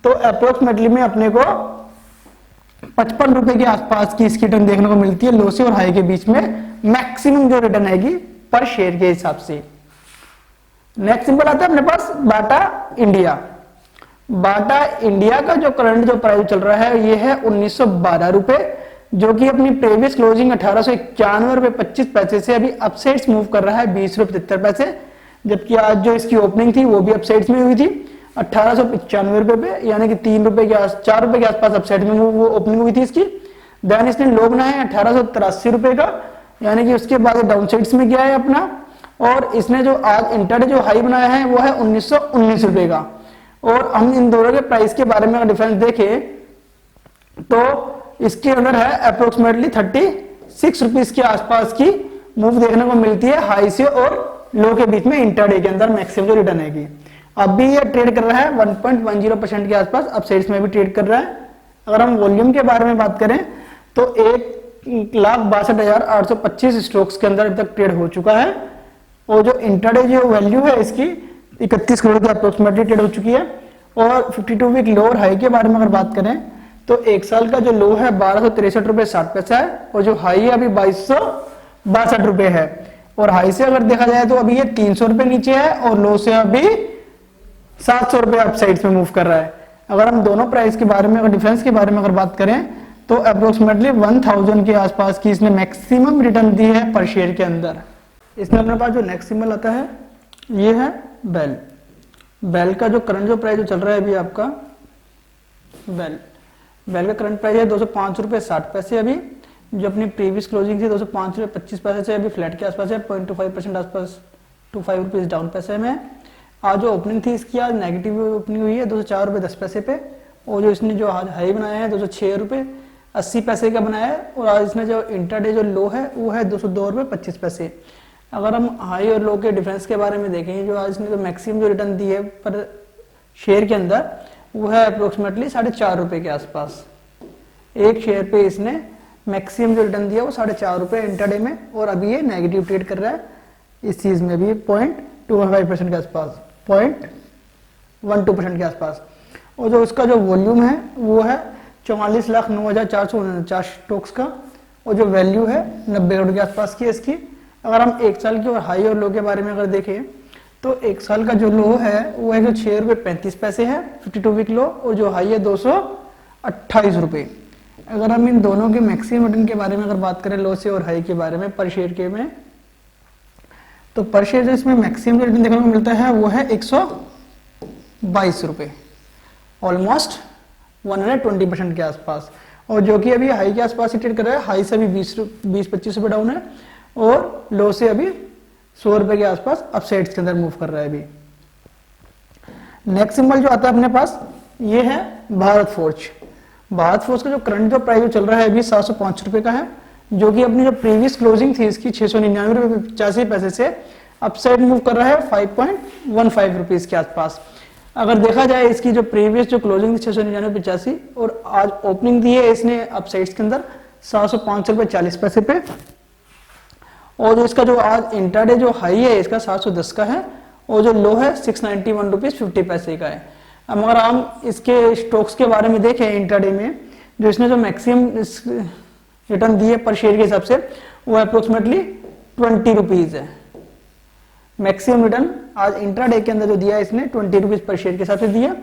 तो अप्रोक्सीमेटली में अपने को 55 रुपए के आसपास की इसकी रिटर्न देखने को मिलती है लो से और हाई के बीच में, मैक्सिमम जो रिटर्न आएगी पर शेयर के हिसाब से। नेक्स्ट सिंबल आता है अपने पास बाटा इंडिया। बाटा इंडिया का जो करंट जो प्राइस चल रहा है ये है 1912 रुपए, जो कि अपनी प्रीवियस क्लोजिंग 1891 रुपए 25 पैसे से अभी अपसाइड्स मूव कर रहा है 20 रुपए 73 पैसे, जबकि आज जो इसकी ओपनिंग थी वो भी अपसाइड्स में हुई थी 1895 रुपए पे, यानी कि 4 रुपए के आसपास अपसाइड में वो ओपनिंग हुई थी इसकी। देन इसने लो बनाया है 1883 रुपए का, यानी कि उसके बाद डाउन साइड्स में गया है अपना। और इसने जो आज इंट्राडे जो हाई बनाया है वो है 1919 रुपए का। और हम इन दोनों के प्राइस के बारे में डिफरेंस देखें तो इसके अंदर है अप्रोक्सीमेटली 36 रुपीज के आसपास की मूव देखने को मिलती है हाई से और लो के बीच में इंट्राडे के अंदर मैक्सिमम जो रिटर्न आएगी। अभी ये ट्रेड कर रहा है 1.10% के आसपास अपसाइड्स में भी ट्रेड कर रहा है। अगर हम वॉल्यूम के बारे में बात करें तो 1,62,825 स्टॉक्स के अंदर अभी तक ट्रेड हो चुका है और जो इंट्राडे जो वैल्यू है इसकी 31 करोड़ की अप्रोक्सीमेटली ट्रेड हो चुकी है। और 52 वीक लो और हाई के बारे में अगर बात करें तो एक साल का जो लो है 1263 रुपए 60 पैसा है और जो हाई है अभी 2262 रुपए है। और हाई से अगर देखा जाए तो अभी ये 300 रुपए नीचे है और लो से अभी 700 रुपए अपसाइड में मूव कर रहा है। अगर हम दोनों प्राइस के बारे में अगर डिफरेंस के बारे में अगर बात करें तो अप्रोक्सीमेटली 1000 के आसपास की इसने मैक्सिमम रिटर्न दी है पर शेयर के अंदर। इसमें अपने पास जो नेक्स्ट सिंबल आता है ये है बेल। बेल का जो करंट जो प्राइस जो चल रहा है अभी आपका बेल का करंट प्राइस है 205 रुपए 60 पैसे अभी, जो अपनी प्रीवियस क्लोजिंग थी 205 रुपए 25 पैसे से अभी फ्लैट के आसपास है 0.25% आसपास 25 रुपीज डाउन पैसे में। आज जो ओपनिंग थी इसकी आज नेगेटिव ओपनिंग हुई है 204 रुपए 10 पैसे पे और जो इसने जो आज हाई बनाया है 206 रुपए 80 पैसे का बनाया है और आज इसने जो इंट्राडे जो लो है वो है 202 रुपए 25 पैसे। अगर हम हाई और लो के डिफरेंस के बारे में देखें, जो आज इसने जो मैक्सिमम जो रिटर्न दी है पर शेयर के अंदर वो है अप्रोक्सीमेटली 4.5 रुपए के आसपास। एक शेयर पे इसने मैक्सिमम जो रिटर्न दिया वो 4.5 रुपए इंटरडे में, और अभी ये नेगेटिव ट्रेड कर रहा है इस चीज में भी 0.25% के आसपास, 0.12% के आसपास। और जो उसका जो वॉल्यूम है वो है 44,09,449 स्टॉक्स का, और जो वैल्यू है 90 करोड़ के आसपास की है इसकी। अगर हम एक साल की और हाई और लो के बारे में अगर देखें तो एक साल का जो लो है वो है 6.35 है 52 वीक लो, और जो हाई है 228 रुपए। अगर हम इन दोनों के मैक्सिमम रिटर्न के बारे में अगर बात करें लो से और हाई के बारे में पर शेयर के में, तो पर शेयर जो इसमें मैक्सिमम रिटर्न देखने को मिलता है वो है 122 रुपए, ऑलमोस्ट 120% के आसपास। और जो कि अभी हाई के आसपास ही ट्रेड कर रहा है, हाई से अभी 20-25 रुपए डाउन है, और लो से अभी 100 रुपए के आसपास अपसाइड्स के अंदर मूव कर रहा है अभी। नेक्स्ट सिंबल जो आता है अपने पास ये है भारत फोर्ज। भारत फोर्ज का जो करंट जो प्राइस चल रहा है अभी 705 रुपए का है, जो कि अपनी जो प्रीवियस क्लोजिंग थी इसकी 699 रुपए 85 पैसे से अपसाइड मूव कर रहा है 5.15 रुपीज के आसपास। अगर देखा जाए इसकी जो प्रीवियस जो क्लोजिंग थी 699.85 और आज ओपनिंग दी है इसने अपसाइड्स के अंदर 705 रुपए 40 पैसे पे, और जो इसका जो आज इंट्राडे जो हाई है इसका 710 का है, और जो लो है 691 रुपीज 50 पैसे का है। अब अगर हम इसके स्टॉक्स के बारे में देखें इंट्राडे में, जो इसने जो मैक्सिमम रिटर्न दिए पर शेयर के हिसाब से वो अप्रोक्सीमेटली 20 रुपीज है। मैक्सिमम रिटर्न आज इंट्राडे के अंदर जो दिया इसने 20 रुपीज पर शेयर के हिसाब से दिया।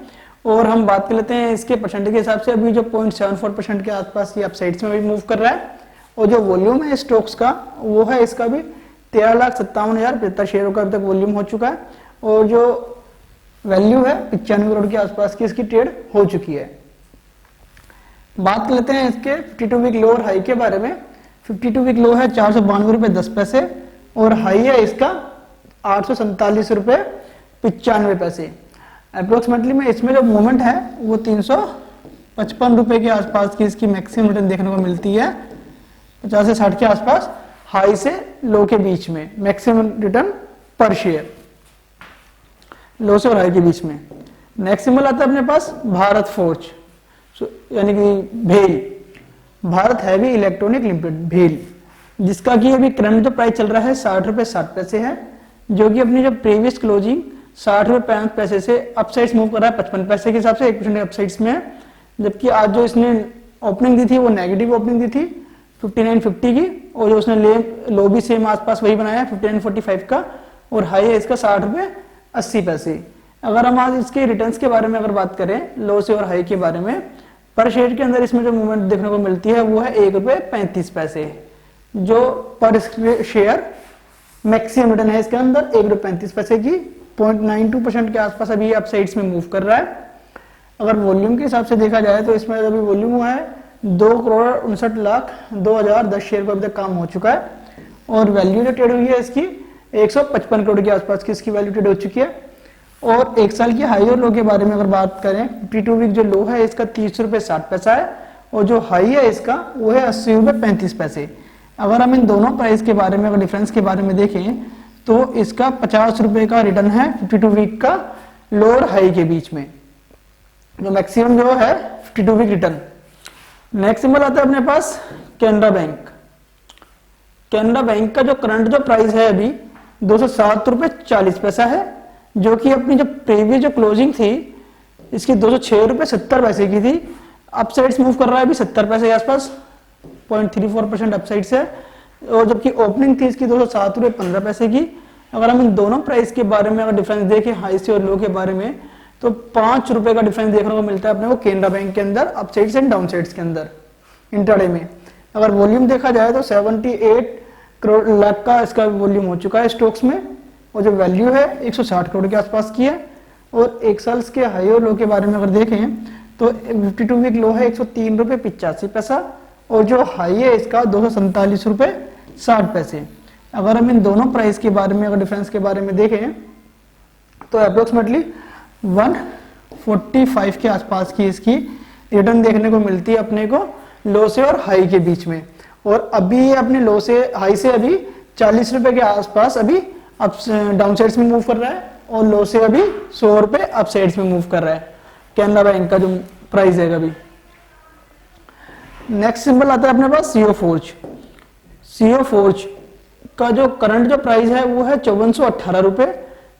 और हम बात कर लेते हैं इसके परसेंटेज के हिसाब से, अभी जो 0.74% के आसपास ये अपसाइड्स में भी मूव कर रहा है, और जो वॉल्यूम है स्टॉक्स का वो है इसका भी 13,57,075 शेयरों का अभी तक वॉल्यूम हो चुका है, और जो वैल्यू है 95 करोड़ के आसपास की इसकी ट्रेड हो चुकी है। बात कर लेते हैं इसके 52 वीक लो और हाई के बारे में। 52 वीक लो है 492 रुपए 10 पैसे, और हाई है इसका 847 रुपए 95 पैसे। अप्रोक्सीमेटली में इसमें जो मूवमेंट है वो 355 रुपए के आसपास की इसकी मैक्सिमम रिटर्न देखने को मिलती है, 50 से 60 के आसपास हाई से लो के बीच में मैक्सिमम रिटर्न पर शेयर, लो से और हाई के बीच में। नेक्स्ट सिंबल आता है अपने पास भारत फोर्ज, यानी कि भेल, भारत हैवी इलेक्ट्रॉनिक लिमिटेड भेल, जिसका कि अभी करंट जो प्राइस चल रहा है 60 रुपए 60 पैसे है, जो कि अपनी जो प्रीवियस क्लोजिंग 60 रुपए 5 पैसे से अपसाइड्स मूव कर रहा है 55 पैसे के हिसाब से 1% अपसाइड्स में है। जबकि आज जो इसने ओपनिंग दी थी वो नेगेटिव ओपनिंग दी थी 59.50 की, और जो उसने लो भी सेम आसपास वही बनाया है 59.45 का, और हाई है इसका 60 रुपए 80 पैसे। अगर हम आज इसके रिटर्न्स के बारे में अगर बात करें लो से और हाई के बारे में, पर शेयर के अंदर इसमें जो मूवमेंट देखने को मिलती है वो है 1 रुपए 35 पैसे, जो पर शेयर मैक्सिमम रिटर्न है इसके अंदर 1 रुपए 35 पैसे की, 0.92% के आसपास अभी अपसाइड्स में मूव कर रहा है। अगर वॉल्यूम के हिसाब से देखा जाए तो इसमें अभी वॉल्यूम हुआ है 2,59,02,010 शेयर पर अभी तक काम हो चुका है, और वैल्यू जो ट्रेड हुई है इसकी 155 करोड़ के आसपास की इसकी वैल्यू ट्रेड हो चुकी है। और एक साल की हाई और लो के बारे में अगर बात करें, 52 वीक जो लो है इसका 30 रुपए 60 पैसा है, और जो हाई है इसका वो है 80 रुपए 35 पैसे। अगर हम इन दोनों प्राइस के बारे में अगर डिफरेंस के बारे में देखें तो इसका 50 रुपए का रिटर्न है 52 वीक का लो और हाई के बीच में, जो मैक्सिमम जो है 52 वीक रिटर्न। नेक्स्ट सिंबल आता है अपने पास कैनरा बैंक। कैनरा बैंक का जो करंट जो प्राइस है अभी 207 रुपए 40 पैसा है, जो कि अपनी जो प्रीवियस जो क्लोजिंग थी इसकी 206 रुपए 70 पैसे की थी, अपसाइड्स मूव कर रहा है अभी 70 पैसे के आसपास, 0.34% अपसाइड्स है, और जबकि ओपनिंग थी इसकी 207 रुपए 15 पैसे की। अगर हम इन दोनों प्राइस के बारे में अगर डिफरेंस देखें हाई से और लो के बारे में, तो 5 रुपए का डिफरेंस देखने को मिलता है अपने को कैनरा बैंक के अंदर अपसाइड्स एंड डाउनसाइड्स के अंदर इंट्राडे में। अगर वॉल्यूम देखा जाए तो 78 करोड़ लाख का इसका वॉल्यूम हो चुका है स्टॉक्स में, और जो वैल्यू है 160 करोड़ के आसपास की है। और एक साल के हाई और लो के बारे में अगर देखें तो 52 वीक लो है 103 रुपए 85 पैसा, और जो हाई है इसका 247 रुपए 60 पैसे। अगर हम इन दोनों प्राइस के बारे में अगर डिफरेंस के बारे में देखें तो अप्रोक्सीमेटली 145 के आसपास की इसकी रिटर्न देखने को मिलती है अपने को लो से और हाई के बीच में। और अभी ये अपने लो से हाई से अभी 40 रुपए के आसपास अभी अप डाउन साइड्स में मूव कर रहा है और लो से अभी 100 रुपए अप साइड्स में मूव कर रहा है कैनरा बैंक का जो प्राइस है अभी। नेक्स्ट सिंबल आता है अपने पास सीओ फोर्ज। सीओ फोर्ज का जो करंट जो प्राइस है वो है 5418 रुपए,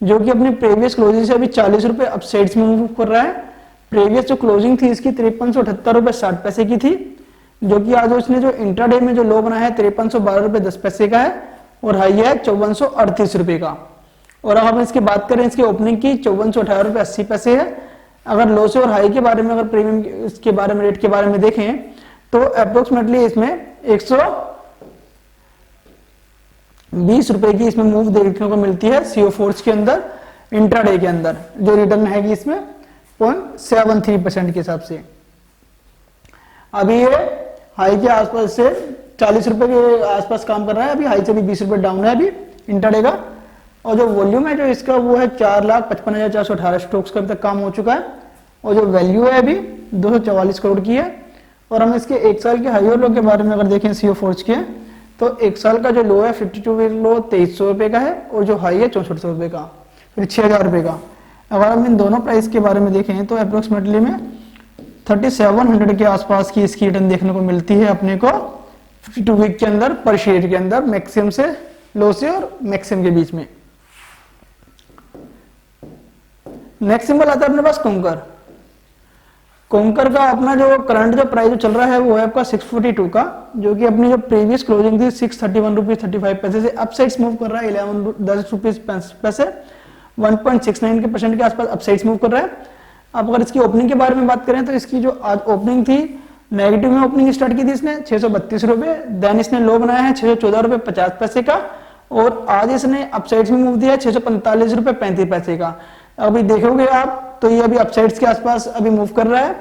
जो कि अपनी प्रीवियस क्लोजिंग से अभी 40 रुपए अप साइड्स में मूव कर रहा है। प्रीवियस जो क्लोजिंग थी इसकी 5378 रुपए 60 पैसे की थी, जो कि आज उसने जो इंट्राडे में जो लो बनाया है 5312 रुपए 10 पैसे का है और हाई है 5438 रुपए का। और अब हम इसकी बात करें इसकी ओपनिंग की 5418 रुपए 80 पैसे है। अगर लो से और हाई के बारे में अगर प्रीमियम इसके बारे में रेट के बारे में देखें तो अप्रोक्सीमेटली इसमें 120 रुपए की इसमें मूव देखने को मिलती है सीओ फोर्स के अंदर इंट्राडे के अंदर, जो रिटर्न है कि इसमें 0.73% के हिसाब से। अभी ये हाई के आसपास से 40 रुपए के आसपास काम कर रहा है, अभी हाई से भी 20 रुपए डाउन है अभी इंट्राडे का। और जो वॉल्यूम है जो इसका वो है 4,55,418 स्टॉक्स का अभी तक काम हो चुका है और जो वैल्यू है अभी 244 करोड़ की है। और हम इसके एक साल के हाई और लो के बारे में अगर देखें सीओ फोर्स के तो एक साल का जो लो है 52 वीक लो 2300 रुपए का है और जो हाई है 6400 रुपए का, फिर 6000 रुपए का। अगर हम इन दोनों प्राइस के बारे में देखें तो अप्रोक्सीमेटली में 3700 के आसपास की इसकी रिटर्न देखने को मिलती है अपने को 52 वीक के अंदर पर शेयर के अंदर, मैक्सिमम से लो से और मैक्सिमम के बीच में। नेक्स्ट सिंबल आता है अपने पास कोंकर। कोंकर का अपना जो करंट जो प्राइस जो चल रहा है वो है आपका 642 का, जो कि अपनी जो प्रीवियस क्लोजिंग थी 631 रुपीज 35 पैसे से अपसाइड्स मूव कर रहा है 10 रुपीज 5 पैसे 1.69% के आसपास अपसाइड्स मूव कर रहा है। अब अगर इसकी ओपनिंग के बारे में बात करें तो इसकी जो आज ओपनिंग थी नेगेटिव में ओपनिंग स्टार्ट की थी इसने 632 रुपए, देन इसने लो बनाया है 614 रुपए 50 पैसे का और आज इसने अपसाइड्स में मूव दिया है 645 रुपए 35 पैसे का। अभी देखोगे आप तो ये अभी अपसाइड्स के आसपास अभी मूव कर रहा है।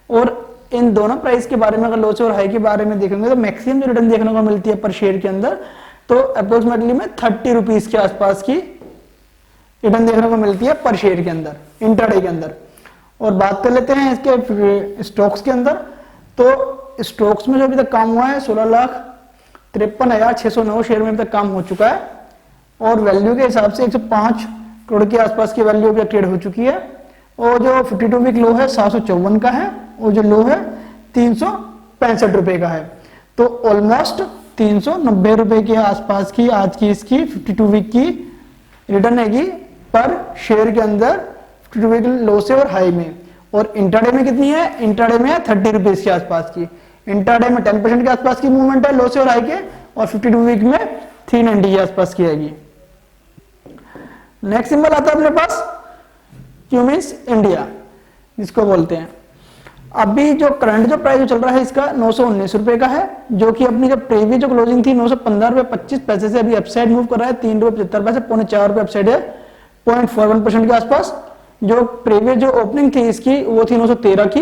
और इन दोनों प्राइस के बारे में अगर लो से और हाई के बारे में देखेंगे तो मैक्सिमम जो रिटर्न देखने को मिलती है पर शेयर के अंदर तो अप्रोक्सीमेटली में 30 रुपीज के आसपास की रिटर्न देखने को मिलती है पर शेयर के अंदर इंट्राडे के अंदर। और बात कर लेते हैं इसके स्टॉक्स के अंदर, तो स्टॉक्स में जो अभी तक काम हुआ है 16,53,609 शेयर में अभी तक काम हो चुका है और वैल्यू के हिसाब से 105 करोड़ के आसपास की वैल्यू अभी ट्रेड हो चुकी है। और जो 52 वीक लो है 754 का है और जो लो है 365 रुपए का है, तो ऑलमोस्ट 390 रुपए के आसपास की आज की इसकी 52 वीक की रिटर्न हैगी पर शेयर के अंदर 52 वीक लो से और हाई में। और इंट्राडे में कितनी है? इंट्राडे में है 30 रुपीज के आसपास की। इंट्राडे में 10% के आसपास की मूवमेंट है लो से और हाई के और 52 वीक में 390 के आसपास की आएगी। नेक्स्ट सिंबल आता है अपने पास क्यू मींस इंडिया जिसको बोलते हैं। अभी जो करंट जो प्राइस चल रहा है इसका 919 रुपए का है, जो कि अपनी जो प्रीवियस जो क्लोजिंग थी 915 रुपए 25 पैसे से अभी अपसाइड मूव कर रहा है 3 रुपए 75 पैसे, 4.5 रुपए अपसाइड है 0.41% के आसपास। जो प्रीवियस जो ओपनिंग थी इसकी वो थी 913 की।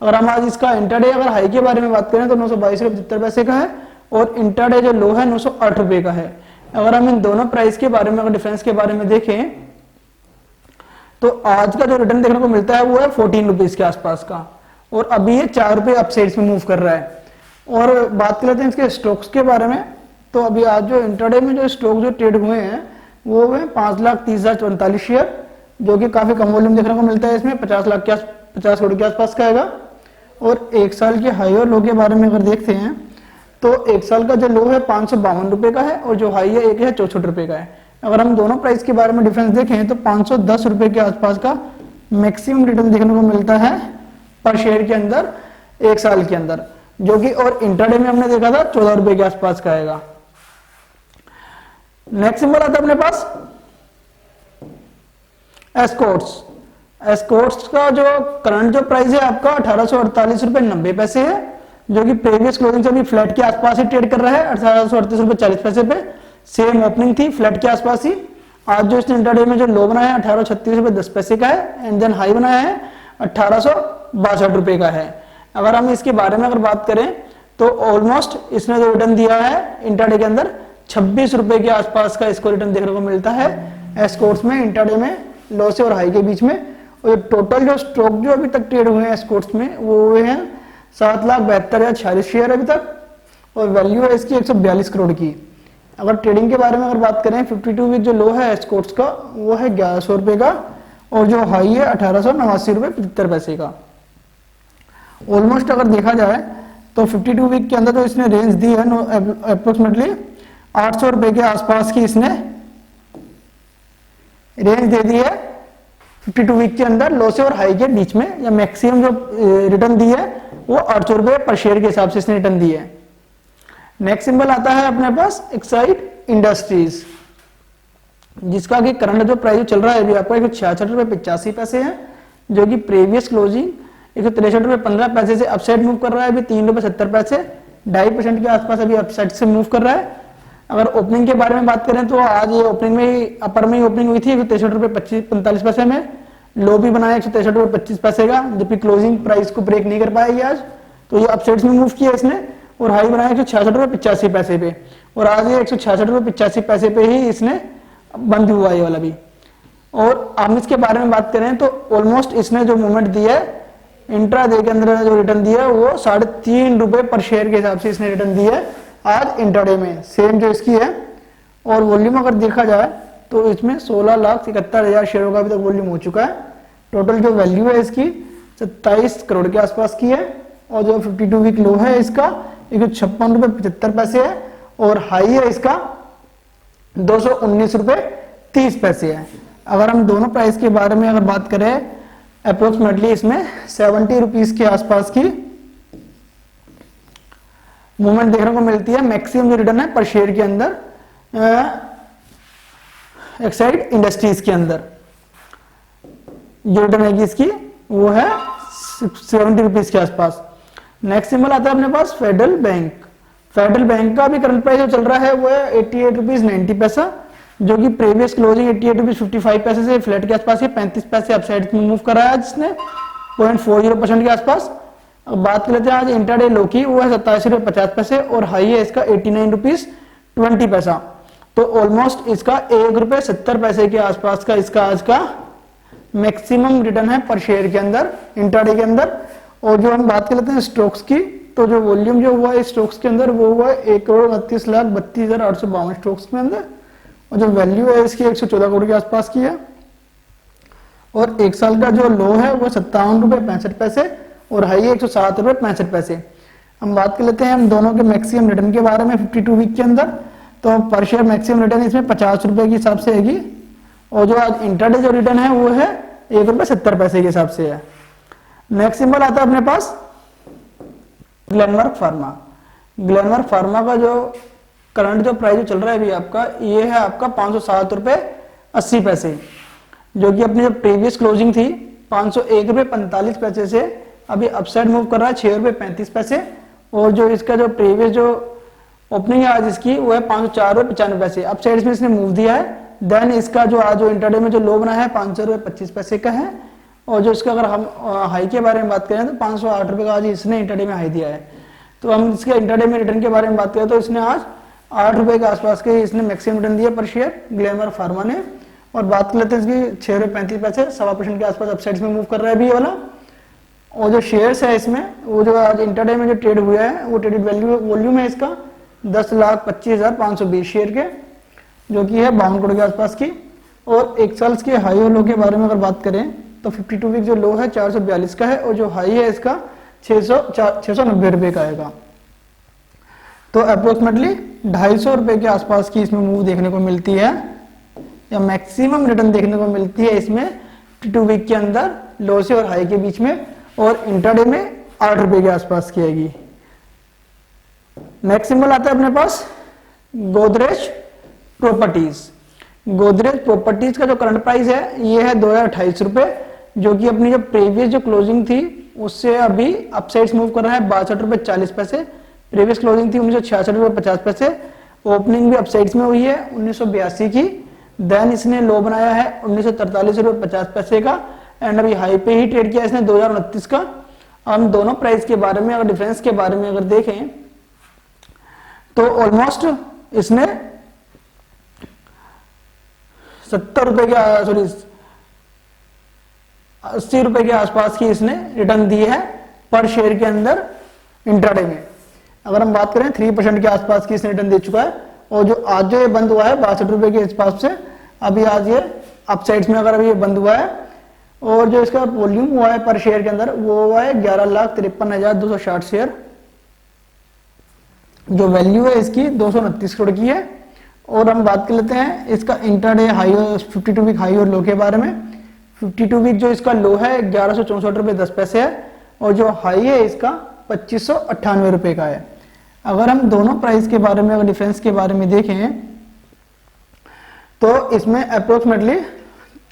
अगर हम आज इसका इंट्राडे अगर हाई के बारे में बात करें तो 922 रुपए 75 पैसे का है और इंट्राडे जो लो है 908 रुपए का है। अगर हम इन दोनों प्राइस के बारे में अगर डिफरेंस के बारे में देखें तो आज का जो रिटर्न देखने को मिलता है वो है 14 रुपीज के आसपास का और अभी ये 4 रुपए अपसाइड्स में मूव कर रहा है। और बात कर लेते हैं इसके स्टॉक्स के बारे में, तो अभी आज जो इंट्राडे में जो स्टॉक जो ट्रेड हुए हैं वो है 5,30,044 शेयर, जो कि काफी कम वॉल्यूम देखने को मिलता है इसमें 50 करोड़ के आसपास का आएगा। और एक साल के हाई और लो के बारे में अगर देखते हैं तो एक साल का जो लो है 552 रुपए का है और जो हाई है एक है 64 रुपए का है। अगर हम दोनों प्राइस के बारे में डिफरेंस देखें तो 510 रुपए के आसपास का मैक्सिमम रिटर्न देखने को मिलता है पर शेयर के अंदर एक साल के अंदर, जो कि और इंट्राडे में हमने देखा था 14 रुपए के आसपास का आएगा। नेक्स्ट सिंबल आता है अपने पास एस्कॉर्ट्स। एस्कॉर्ट्स का जो करंट जो प्राइस है आपका 1848 रुपए 90 पैसे है, जो कि प्रीवियस क्लोजिंग से भी फ्लैट के आसपास ही ट्रेड कर रहा है 1838 रुपए 40 पैसे पे। सेम ओपनिंग थी फ्लैट के आसपास ही। आज जो इसने इंट्राडे में जो लो बनाया है 1836 रुपए 10 पैसे का है एंड देन हाई बनाया है 1862 रुपए का है। अगर हम इसके बारे में अगर बात करें तो ऑलमोस्ट इसने जो रिटर्न दिया है इंट्राडे के अंदर 26 रुपए के आसपास का इसको रिटर्न देखने को मिलता है एस्कॉर्ट्स में इंट्राडे में लो से और हाई के बीच में। और टोटल जो स्टॉक जो अभी तक ट्रेड हुए हैं एस्कॉर्ट्स में वो है 7,72,046 शेयर अभी तक और वैल्यू है इसकी 142 करोड़ की। अगर ट्रेडिंग के बारे में अगर बात करें 52 वीक जो लो है एस्कॉर्ट्स का वो है 1100 रुपए का और जो हाई है 1889 रुपए 75 पैसे का। ऑलमोस्ट अगर देखा जाए तो 52 वीक के अंदर तो इसने रेंज दी है अप्रोक्सीमेटली 800 रुपए के आसपास की इसने रेंज दे दी है 52 वीक के अंदर लो से और हाई के बीच में, या मैक्सिमम जो रिटर्न दी है वो 800 रुपए पर शेयर के हिसाब से इसने रिटर्न दी है। नेक्स्ट सिंबल आता है अपने पास एक्साइड इंडस्ट्रीज, जिसका कि करंट जो प्राइस चल रहा है अभी आपका 166 रुपए 85 पैसे है, जो कि प्रीवियस क्लोजिंग 163 रुपए 15 पैसे से अपसाइड मूव कर रहा है अभी 3 रुपए 70 पैसे, 2.5% के आसपास अभी अपसाइड से मूव कर रहा है। अगर ओपनिंग के बारे में बात करें तो आज ये ओपनिंग में ही अपर में ही ओपनिंग हुई थी 163 रुपए 45 पैसे में, लो भी बनाया 163 रुपए 25 पैसे का, जबकि क्लोजिंग प्राइस को ब्रेक नहीं कर पाएगी आज, तो ये अपसाइड में मूव किया इसने और हाई बनाया 166 रुपए 85 पैसे पे, और आज ये 166 रुपए 85 पैसे पे ही इसने बंद हुआ ये वाला भी। और आर्मिस के बारे में बात करें तो ऑलमोस्ट इसने जो मूवमेंट दिया है इंट्राडे के अंदर जो रिटर्न दिया है वो 3.5 रुपए पर शेयर के हिसाब से इसने रिटर्न दिया है आज इंट्राडे में, सेम जो इसकी है। और वॉल्यूम अगर देखा जाए तो इसमें 16,71,000 शेयरों का अभी तक वॉल्यूम हो चुका है। टोटल जो वैल्यू है इसकी 27 करोड़ के आसपास की है, और जो 52 वीक लो है इसका 156 रुपए 75 पैसे है, और हाई है इसका 219 रुपए 30 पैसे है। अगर हम दोनों प्राइस के बारे में अगर बात करें अप्रोक्सीमेटली इसमें 70 रुपीज के आसपास की मूवमेंट देखने को मिलती है। मैक्सिमम जो रिटर्न है पर शेयर के अंदर एक्साइड इंडस्ट्रीज के अंदर जो रिटर्न है इसकी वो है 70 रुपीज के आसपास। नेक्स्ट सिंबल आता है अपने पास फेडरल बैंक। फेडरल बैंक का भी करंट प्राइस जो चल रहा है वो है 88 रुपीज 90 पैसा, जो कि प्रीवियस क्लोजिंग 88 रुपीज 55 पैसे से फ्लैट के आसपास है, 35 पैसे अपसाइड में मूव कर रहा है जिसने 0.40% के आसपास। अब बात कर लेते हैं आज इंट्राडे लो की, वो है 87 रुपए 50 पैसे और हाई है इसका 89 रुपीज 20 पैसा। तो ऑलमोस्ट इसका 1 रुपए 70 पैसे के आसपास का इसका आज का मैक्सिमम रिटर्न है पर शेयर के अंदर इंट्राडे के अंदर। और जो हम बात कर लेते हैं स्टॉक्स की, तो जो वॉल्यूम जो हुआ है स्टॉक्स के अंदर वो हुआ है 1,29,32,852 स्टॉक्स के अंदर, और जो वैल्यू है इसकी 114 करोड़ के आसपास की है। और एक साल का जो लो है वो 57 रुपए 65 पैसे और हाई है 107 रुपए 65 पैसे। हम बात कर लेते हैं हम दोनों के मैक्सिमम रिटर्न के बारे में 52 वीक के अंदर, तो पर शेयर मैक्सिमम रिटर्न इसमें 50 रुपए के हिसाब से हैगी, और जो आज इंट्राडे जो रिटर्न है वो है 1 रुपए 70 पैसे के हिसाब से है। नेक्स्ट सिंबल आता है अपने पास ग्लेनमार्क फार्मा। ग्लेनमार्क फार्मा का जो करंट जो प्राइस जो चल रहा है अभी आपका ये है आपका 507 रुपए 80 पैसे, जो कि अपनी जो प्रीवियस क्लोजिंग थी 501 रुपए 45 पैसे से अभी अपसाइड मूव कर रहा है 6 रुपए 35 पैसे, और जो इसका जो प्रीवियस जो ओपनिंग है आज इसकी वो है 504 रुपए 95 पैसे, अपसाइड में इसने मूव दिया है। देन इसका जो आज जो इंट्राडे में जो लो बना है 500 रुपए 25 पैसे का है, और जो इसका अगर हम हाई के बारे में बात करें तो 508 रुपए का आज इसने इंट्राडे में हाई दिया है। तो हम इसके इंट्राडे में रिटर्न के बारे में बात करें तो इसने आज 8 रुपए के आसपास के इसने मैक्सिमम रिटर्न दिया पर शेयर ग्लेनमार्क फार्मा ने। और बात कर लेते हैं इसकी 6 रुपए 35 पैसे 1.25% के आसपास अपसाइड में मूव कर रहा है अभी ये वाला। और जो शेयर्स है इसमें वो जो आज इंट्राडे में जो ट्रेड हुआ है वो ट्रेडेड वैल्यू वॉल्यूम है इसका 10,25,520 शेयर के, जो कि है 52 करोड़ के आसपास की। और एक साल के हाई और लो के बारे में अगर बात करें तो 52 वीक जो लो है 442 का है और जो हाई है इसका 690 रुपए का आएगा। तो अप्रोक्सीमेटली 250 रुपए के आसपास की इसमें मूव देखने को मिलती है, या मैक्सिमम रिटर्न देखने को मिलती है इसमें 52 वीक के अंदर लो से और हाई के बीच में, और इंट्राडे में 8 रुपए के आसपास की आएगी। नेक्स्ट सिंबल आता है अपने पास गोदरेज प्रॉपर्टीज। गोदरेज प्रॉपर्टीज का जो करंट प्राइस है ये है 2028 रुपए, जो कि अपनी जो प्रीवियस जो क्लोजिंग थी उससे अभी अपसाइड मूव कर रहा है 62 रुपए 40 पैसे। प्रीवियस क्लोजिंग थी 1966 रुपए 50 पैसे, ओपनिंग भी अपसाइड्स में हुई है 1982 की। देन इसने लो बनाया है 1943 रुपए 50 पैसे का, एंड अभी हाई पे ही ट्रेड किया इसने 2029 का। हम दोनों प्राइस के बारे में अगर डिफरेंस के बारे में अगर देखें तो ऑलमोस्ट इसने 70 रुपए के सॉरी 80 रुपए के आसपास की इसने रिटर्न दी है पर शेयर के अंदर इंट्राडे में। अगर हम बात करें 3% के आसपास की इसने रिटर्न दे चुका है, और जो आज जो ये बंद हुआ है 62 रुपए के आसपास से, अभी आज ये अपसाइड्स में अगर अभी ये बंद हुआ है, और जो इसका वॉल्यूम हुआ है पर शेयर के अंदर वो हुआ है 11,53,260 शेयर। जो वैल्यू है इसकी 229 करोड़ की है। और हम बात कर लेते हैं इसका इंटरडे हाई और 52 वीक हाई और लो के बारे में। 52 वीक जो इसका लो है 1164 रुपये 10 पैसे है, और जो हाई है इसका 2598 रुपये का है। अगर हम दोनों प्राइस के बारे में, अगर डिफरेंस के बारे में देखें तो इसमें अप्रोक्सीमेटली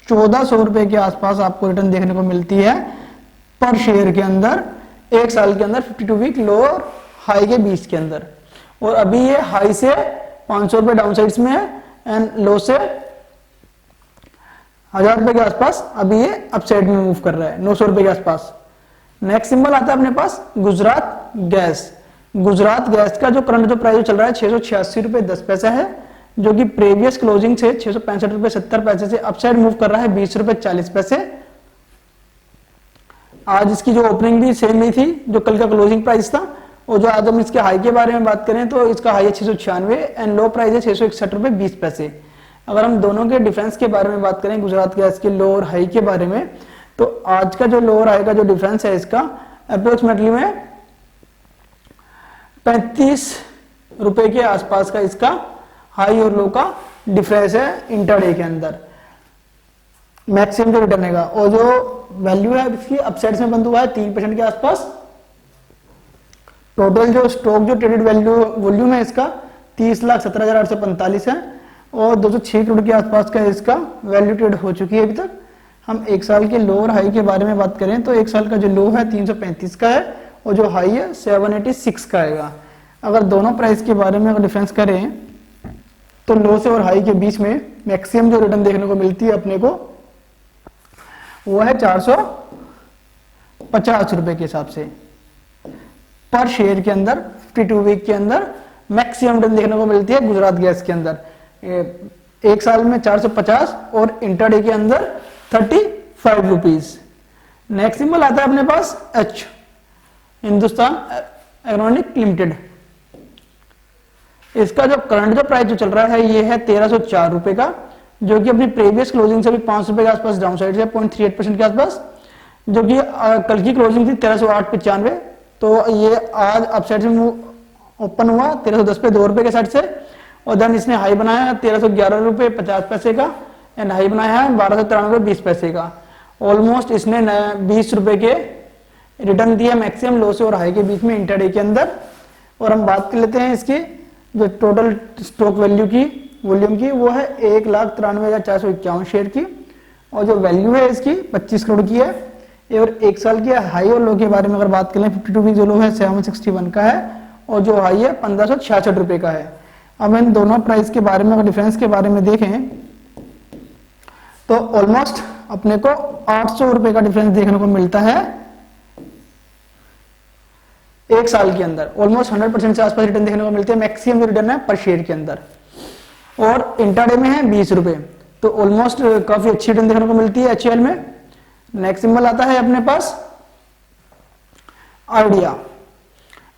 1400 रुपये के आसपास आपको रिटर्न देखने को मिलती है पर शेयर के अंदर, एक साल के अंदर 52 वीक लो और हाई के बीच के अंदर। और अभी ये हाई से 500 रुपये डाउन साइड्स में है एंड लो से 1000 रुपये के आसपास अभी ये अपसाइड में मूव कर रहा है, 900 रुपये के आसपास। नेक्स्ट सिंबल आता है अपने पास गुजरात गैस। गुजरात गैस का जो करंट जो प्राइस चल रहा है 686 रुपये 10 पैसा है, जो कि प्रीवियस क्लोजिंग से 665 रुपये 70 पैसे से अपसाइड मूव कर रहा है 20 रुपये 40 पैसे। आज इसकी जो ओपनिंग भी सेम ही थी जो कल का क्लोजिंग प्राइस था। और जो आज हम इसके हाई के बारे में बात करें तो इसका हाई है 696 एंड लो प्राइस है 661 रुपये 20 पैसे। अगर हम दोनों के डिफरेंस के बारे में बात करें गुजरात गैस के लो और हाई के बारे में, तो आज का जो लो और हाई का जो डिफरेंस है इसका अप्रोक्सीमेटली में 35 रुपए के आसपास का इसका हाई और लो का डिफरेंस है इंटरडे के अंदर। मैक्सिमम जो रिटर्न है और जो वैल्यू है इसकी अपसाइड में बंद हुआ है 3% के आसपास। टोटल जो स्टॉक जो ट्रेडेड वैल्यू वॉल्यूम है इसका 30,17,845 है और 206 करोड़ के आसपास का इसका वैल्यू ट्रेड हो चुकी है अभी तक। हम एक साल के लो और हाई के बारे में बात करें तो एक साल का जो लो है 335 का है और जो हाई है 786 का आएगा। अगर दोनों प्राइस के बारे में अगर डिफरेंस करें तो लो से और हाई के बीच में मैक्सिमम जो रिटर्न देखने को मिलती है अपने को वो है 450 रुपए के हिसाब से पर शेयर के अंदर 52 वीक के अंदर मैक्सिमम रिटर्न देखने को मिलती है गुजरात गैस के अंदर। एक साल में 450 और इंटरडे के अंदर 35 रुपीज। नेक्स्ट सिंबल आता है अपने पास एच, हिंदुस्तान एग्रोनॉमिक लिमिटेड। इसका जो करंट जो प्राइस जो चल रहा है ये है 1304 रुपए का, जो कि अपनी प्रीवियस क्लोजिंग से भी 5 रुपए के आसपास डाउन साइड है 0.38% के आसपास, जो कि कल की क्लोजिंग थी 1308.95। तो ये आज अपसाइड से ओपन हुआ 1310 पे 2 रुपए के साइड से और देन इसने हाई बनाया 1311 रुपए 50 पैसे का एंड हाई बनाया है 1293 20 पैसे का। ऑलमोस्ट इसने 20 रुपए के रिटर्न दिया मैक्सिमम लो से और हाई के बीच में इंटरडे के अंदर। और हम बात कर लेते हैं इसकी जो टोटल स्टॉक वैल्यू की वॉल्यूम की वो है 1,93,451 शेयर की और जो वैल्यू है इसकी 25 करोड़ की है। और एक साल की हाई और लो के बारे में अगर बात करें 52 वीक जो लो है 761 का है और जो हाई है 1566 रुपए का है। अब इन दोनों प्राइस के बारे में अगर डिफरेंस के बारे में देखें तो ऑलमोस्ट अपने को 800 रुपए का डिफरेंस देखने को मिलता है एक साल के अंदर। ऑलमोस्ट 100% से आसपास रिटर्न देखने को मिलते हैं मैक्सिमम रिटर्न है पर शेयर के अंदर। और इंटरडे में है 20 रुपए, तो ऑलमोस्ट काफी अच्छी रिटर्न देखने को मिलती है एचएल में। नेक्स्ट सिंबल आता है अपने पास आइडिया।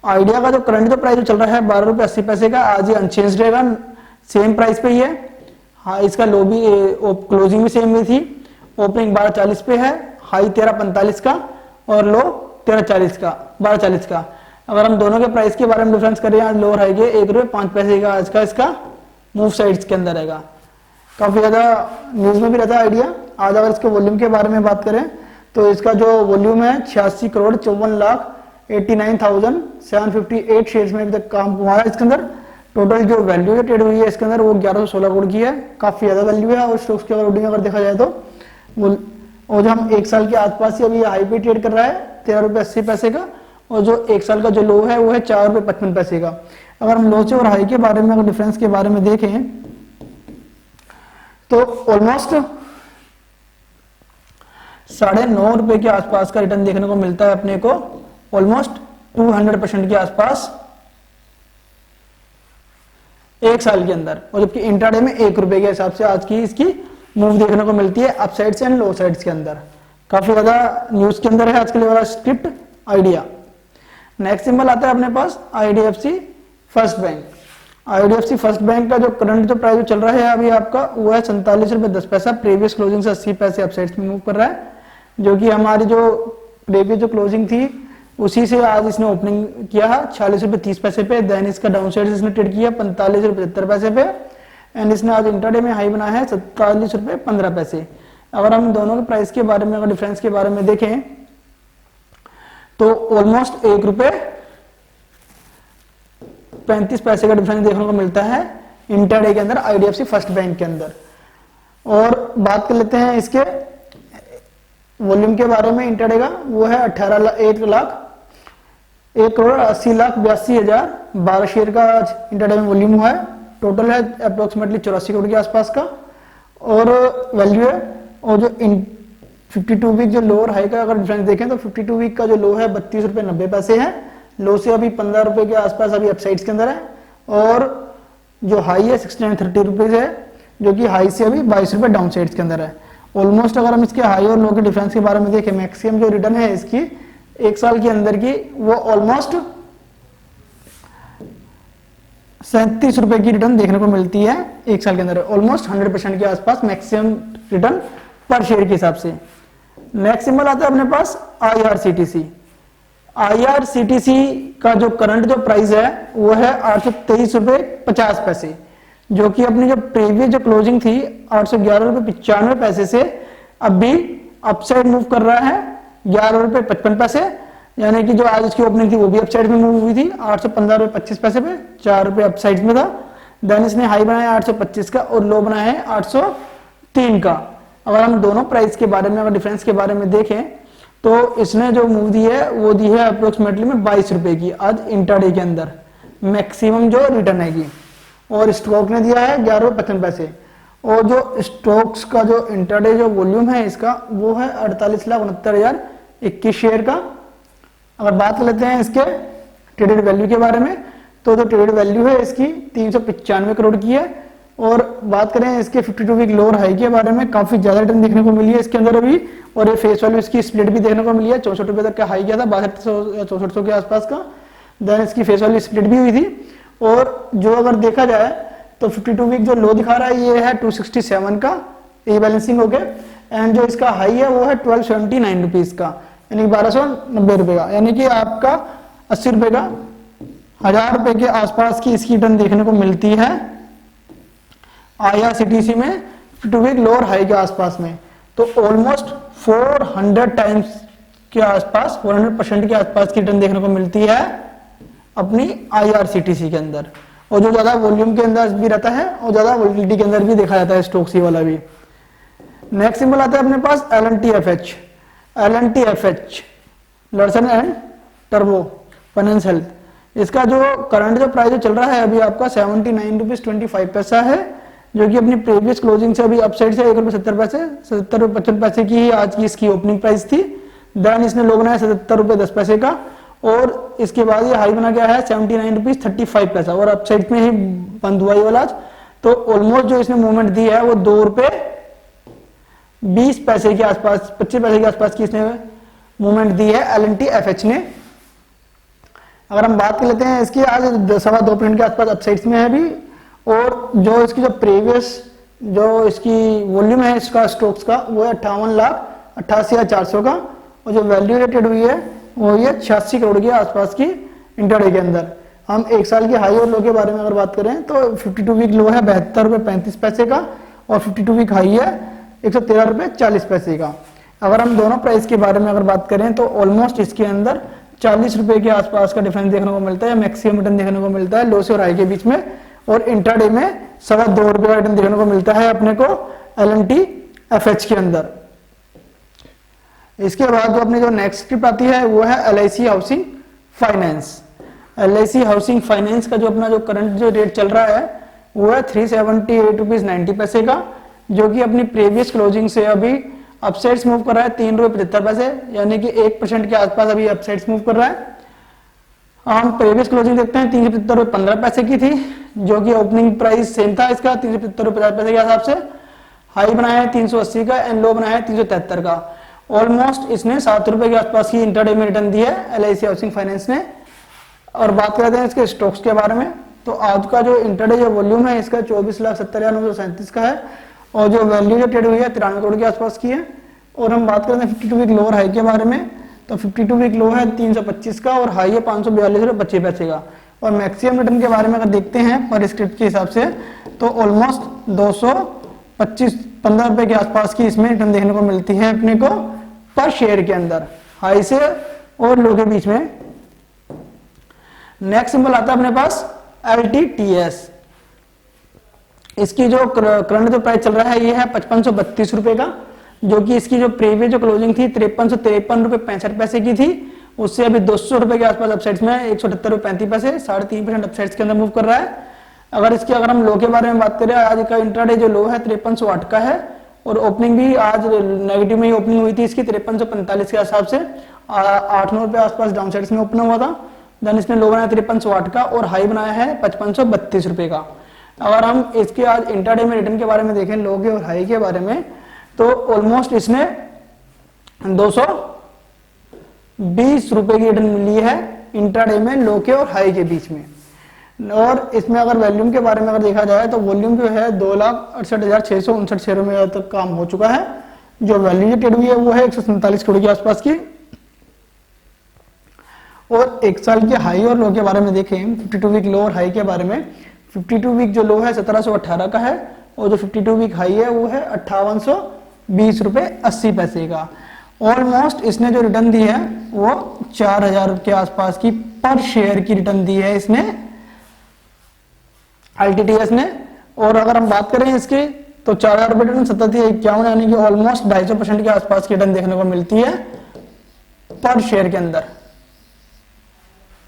आइडिया का जो करंट जो प्राइस चल रहा है 12 रुपए 80 पैसे का, आज ये अनचेंज्ड रहेगा, सेम प्राइस पे ही है। हाँ, इसका लो भी क्लोजिंग भी सेम ही थी, ओपनिंग 12.40 पे है, हाई 13.45 का और लो 13.40 का 12.40 का। अगर हम दोनों के प्राइस के बारे में डिफरेंस करें आज लो और हाई के 1 रुपए 5 पैसे का आज का इसका मूव साइड्स के अंदर रहेगा। काफी ज्यादा न्यूज में भी रहता है आइडिया। आज अगर इसके वॉल्यूम के बारे में बात करें तो इसका जो वॉल्यूम है 86,54,89,758 शेयर्स में अभी तक काम हुआ है इसके अंदर। टोटल जो वैल्यू जो ट्रेड हुई है इसके अंदर वो 1116 करोड़ की है, काफी ज्यादा वैल्यू है। और स्टॉक्स की अगर होल्डिंग अगर देखा जाए तो और जो हम एक साल के आसपास ही अभी हाई पे ट्रेड कर रहा है 13 रुपए 80 पैसे का और जो एक साल का जो लो है वो है 4 रुपए 55 पैसे का। अगर हम लो से और हाई के बारे में अगर डिफरेंस के बारे में देखें तो ऑलमोस्ट 9.5 रुपए के आसपास का रिटर्न देखने को मिलता है अपने को, ऑलमोस्ट 200% के आसपास एक साल के अंदर। और जबकि इंट्राडे में 1 रुपए के हिसाब से आज की इसकी मूव देखने को मिलती है up sides and low sides के अंदर। काफी ज्यादा न्यूज के अंदर है आज के लिए वाला स्क्रिप्ट आइडिया। नेक्स्ट सिंबल आता है अपने पास IDFC First Bank. IDFC First Bank का जो करंट जो प्राइस चल रहा है अभी आपका वो है 47 रुपये 10 पैसा, प्रीवियस क्लोजिंग से 80 पैसे अपसाइड्स में मूव कर रहा है, जो कि हमारी जो प्रीवियस जो क्लोजिंग थी उसी से आज इसने ओपनिंग किया है 46 रुपये 30 पैसे पे। देन इसका डाउन साइड इसने ट्रेड किया 45 रुपये 75 पैसे पे, एंड इसने आज इंटरडे में हाई बनाया है 47 रुपये 15 पैसे। अगर हम दोनों के प्राइस के बारे में, अगर डिफरेंस के बारे में देखें तो ऑलमोस्ट 1 रुपये 35 पैसे का डिफरेंस देखने को मिलता है इंटरडे के अंदर आईडीएफसी फर्स्ट बैंक के अंदर। और बात कर लेते हैं इसके वॉल्यूम के बारे में इंटरडे का, वो है 1,80,82,12 शेयर का आज इंटरडे में वॉल्यूम हुआ है। टोटल है अप्रोक्सीमेटली 84 करोड़ के आसपास का और वैल्यू है। और जो 52 वीक जो लोअर हाई का अगर डिफरेंस देखें तो 52 वीक का जो लो है 32 रुपये 90 पैसे है, लो से अभी 15 रुपए के आसपास अभी अपसाइड्स के अंदर है, और जो हाई है 6930 रुपीज है, जो कि हाई से अभी 22 रुपए डाउन साइड्स के अंदर है। ऑलमोस्ट अगर हम इसके हाई और लो के डिफरेंस के बारे में देखें, मैक्सिमम जो रिटर्न है इसकी 1 साल के अंदर की वो ऑलमोस्ट 37 रुपए की रिटर्न देखने को मिलती है 1 साल के अंदर, ऑलमोस्ट 100% के आसपास मैक्सिमम रिटर्न पर शेयर के हिसाब से। नेक्स्ट सिंबल आता है अपने पास आईआरसीटीसी। आईआरसीटीसी का जो करंट जो प्राइस है वो है 823 रुपये 50 पैसे, जो कि अपनी जो प्रीवियस जो क्लोजिंग थी 811 रुपये 95 पैसे से अभी अपसाइड मूव कर रहा है 11 रुपये 55 पैसे, यानी कि जो आज इसकी ओपनिंग थी वो भी अपसाइड में मूव हुई थी 815 रुपये 25 पैसे पे, 4 रुपये अपसाइड में था। देन इसने हाई बनाया 825 का और लो बनाया है 803 का। अगर हम दोनों प्राइस के बारे में, अगर डिफरेंस के बारे में देखें तो इसने जो मूव दी है वो दी है अप्रोक्सीमेटली में 22 रुपए की आज इंटरडे के अंदर मैक्सिमम जो रिटर्न है, और स्टॉक ने दिया है 11 रुपये 55 पैसे। और जो स्टॉक्स का जो इंटरडे जो वॉल्यूम है इसका वो है 48,69,021 शेयर का। अगर बात कर लेते हैं इसके ट्रेडेड वैल्यू के बारे में तो जो ट्रेडेड वैल्यू है इसकी 395 करोड़ की है। और बात करें इसके 52 वीक लोअर हाई के बारे में, काफी ज्यादा रिटर्न देखने को मिली है इसके अंदर अभी, और ये फेस वैल्यू इसकी स्प्लिट भी देखने को मिली है, 64 रुपए तक का हाई किया था 6200 या 6400 के आसपास का। देन इसकी फेस वैल्यू स्प्लिट भी हुई थी। और जो अगर देखा जाए तो 52 वीक जो लो दिखा रहा है ये है 267 का ए बैलेंसिंग हो गया, एंड जो इसका हाई है वो है 1279 रुपीज का, यानी 1290 रुपए का, यानी कि आपका 80 रुपए का 1000 रुपए के आसपास की इसकी रिटर्न देखने को मिलती है आईआरसीटीसी में 52 वीक लोअर हाई के आसपास में। तो ऑलमोस्ट 400 टाइम्स के आसपास 400% के आसपास की रिटर्न देखने को मिलती है अपनी आईआरसीटीसी के अंदर। और जो ज्यादा वॉल्यूम के अंदर भी रहता है और ज्यादा वोलेटिलिटी के अंदर भी देखा जाता है स्टॉक्सी वाला भी। नेक्स्ट सिंबल आता है अपने पास LNTFH। LNTFH लर्सन एंड टर्बो फाइनेंस हेल्थ। इसका जो करंट जो प्राइस चल रहा है अभी आपका 79 रुपीज 25 पैसा है, जो कि अपनी प्रीवियस क्लोजिंग से अभी अपसाइड से 1 रुपये 70 पैसे 77 रुपये 55 पैसे की आज की इसकी ओपनिंग प्राइस थी। देन इसने लो बनाया 77 रुपये 10 पैसे का, और इसके बाद ये हाई बना गया है 79 रुपीज 35 पैसा, और अपसाइड में ही बंद हुआ ये वाला आज। तो ऑलमोस्ट जो इसने मूवमेंट दी है वो 2 रुपये 20 पैसे के आसपास 25 पैसे के आसपास की इसने मूवमेंट दी है LNTFH ने। अगर हम बात कर लेते हैं इसकी आज 2.25% के आसपास अपसाइड्स में है अभी, और जो इसकी जो प्रीवियस जो इसकी वॉल्यूम है इसका स्टॉक्स का वो है 58,88,400 का, और जो वैल्यू रेटेड हुई है वो ये 86 करोड़ के आसपास की इंटरडे के अंदर। हम 1 साल के हाई और लो के बारे में अगर बात करें तो 52 वीक लो है 72 रुपये 35 पैसे का, और 52 वीक हाई है 113 रुपये 40 पैसे का। अगर हम दोनों प्राइस के बारे में अगर बात करें तो ऑलमोस्ट इसके अंदर 40 रुपए के आसपास का डिफरेंस देखने को मिलता है, मैक्सिमम रिटर्न देखने को मिलता है लो से और हाई के बीच में, और इंट्राडे में 2.25 रुपए का रिटर्न देखने को मिलता है अपने को LNTFH के अंदर। इसके बाद जो अपनी जो नेक्स्ट स्क्रिप्ट आती है वो है LIC housing finance. LIC housing finance का जो अपना जो करंट जो रेट चल रहा है वो है 378 रुपीज 90 पैसे का, जो कि अपनी प्रीवियस क्लोजिंग से अभी अपसाइड्स मूव कर रहा है 3 रुपये 75 पैसे, यानी कि 1% के आसपास अभी अपसाइड्स मूव कर रहा है। हम प्रीवियस क्लोजिंग देखते हैं 375 रुपये 15 पैसे की थी, जो कि ओपनिंग प्राइस सेम था इसका 375 रुपये 50 पैसे के हिसाब से। हाई बनाया है 380 का एंड लो बनाया है 373 का। ऑलमोस्ट इसने 7 रुपए के आसपास की इंटरडे में रिटर्न दी है LIC हाउसिंग फाइनेंस ने। और बात करते हैं इसके स्टॉक्स के बारे में तो आज का जो इंटरडे जो वॉल्यूम है इसका 24,70,937 का है और जो वैल्यू जो ट्रेड हुई है 93 करोड़ के आसपास की है। और हम बात करते हैं 52 वीक लो और हाई के बारे में, तो 52 वीक लो है 325 का और हाई है 542.25 का। और मैक्सिमम रिटर्न के बारे में अगर देखते हैं पर स्क्रिप्ट के हिसाब से तो ऑलमोस्ट 215 रुपए के आसपास की इसमें रिटर्न देखने को मिलती है अपने को पर शेयर के अंदर, हाई से और लो के बीच में। नेक्स्ट सिंबल आता है अपने पास LTTS। इसकी जो करंट जो प्राइस चल रहा है ये है 5532 रुपए का, जो कि इसकी जो प्रीवियस जो क्लोजिंग थी 5353 रुपए 65 पैसे की थी, उससे अभी 200 रुपए के आसपास अपसाइड्स में 178 रुपए 35 पैसे 3.5% अपसाइड्स के अंदर मूव कर रहा है। अगर हम लो के बारे में बात करें, आज का इंट्राडे जो लो है 5308 का है और ओपनिंग भी आज नेगेटिव में ही ओपनिंग हुई थी इसकी 5345 के हिसाब से 8-9 रुपए आसपास डाउन साइड्स में ओपन हुआ था। देन इसने लो बनाया 5308 का और हाई बनाया है 5532 रुपए का। अगर हम इसके आज इंट्राडे में रिटर्न के बारे में देखें, लो के और हाई के बारे में, तो ऑलमोस्ट इसने 220 रुपए की रिटर्न मिली है इंट्राडे में लो के और हाई के बीच में। और इसमें अगर वॉल्यूम के बारे में अगर देखा जाए तो वॉल्यूम जो है 2,68,659 शेयरों में तक काम हो चुका है। जो वैल्यू ट्रेड हुई है वो है 147 करोड़ के आसपास की। और एक साल के हाई और लो के बारे में देखें, 52 वीक लो और हाई के बारे में, 52 वीक जो लो है 1718 का है और जो 52 वीक हाई है वो है 5820 रुपए 80 पैसे का। ऑलमोस्ट इसने जो रिटर्न दी है वो 4000 के आसपास की पर शेयर की रिटर्न दी है इसने LTTS ने। और अगर हम बात करें इसकी तो 4000 रुपए रिटर्न 7751 यानी कि ऑलमोस्ट 250% के आसपास की रिटर्न देखने को मिलती है पर शेयर के अंदर,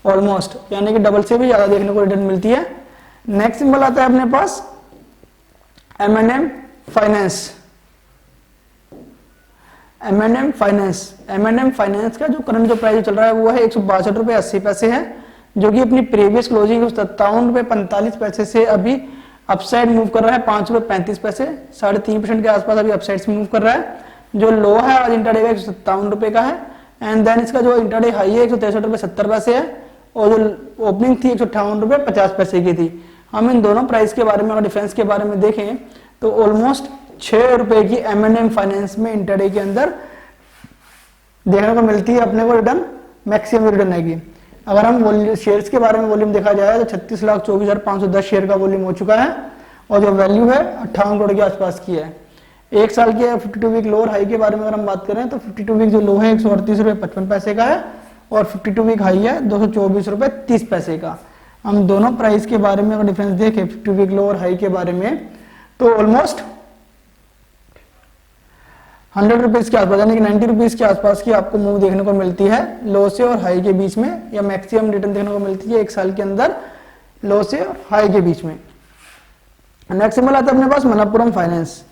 ऑलमोस्ट यानी कि डबल से भी ज्यादा देखने को रिटर्न मिलती है। नेक्स्ट सिंबल आता है अपने पास M&M फाइनेंस। M&M फाइनेंस का जो करंट जो प्राइस चल रहा है वो है 162 रुपए 80 पैसे है, जो कि अपनी प्रीवियस क्लोजिंग 57 रुपए 45 पैसे से अभी अपसाइड मूव कर रहा है 5 रुपए 35 पैसे 3.5% के आसपास अभी अपसाइड से मूव कर रहा है। जो लो है आज इंटरडे का 157 रुपए का है एंड देन इसका जो इंटरडे हाई है 163 रुपए 70 पैसे है और जो ओपनिंग थी 158 रुपए 50 पैसे की थी। हम इन दोनों प्राइस के बारे में अगर डिफरेंस के बारे में देखें तो ऑलमोस्ट 6 रुपए की M&M फाइनेंस में इंटरडे के अंदर देखने को मिलती है अपने को रिटर्न, मैक्सिमम रिटर्न आएगी। अगर हम शेयर्स के बारे में वॉल्यूम देखा जाए तो 36,24,510 शेयर का वॉल्यूम हो चुका है और जो वैल्यू है 58 करोड़ के आसपास की है। एक साल के 52 वीक लो और हाई के बारे में अगर हम बात करें तो 52 वीक जो लो है 138 रुपए 55 पैसे का है और 52 वीक हाई है 224 रुपए 30 पैसे का। हम दोनों प्राइस के बारे में अगर डिफरेंस देखें 52 वीक लो और हाई के बारे में तो ऑलमोस्ट 100 रुपीज के आसपास यानी कि 90 रुपीज के आसपास की आपको मूव देखने को मिलती है लो से और हाई के बीच में, या मैक्सिमम रिटर्न देखने को मिलती है एक साल के अंदर लो से और हाई के बीच में। नेक्स्ट सिंबल आता है अपने पास मनप्पुरम फाइनेंस।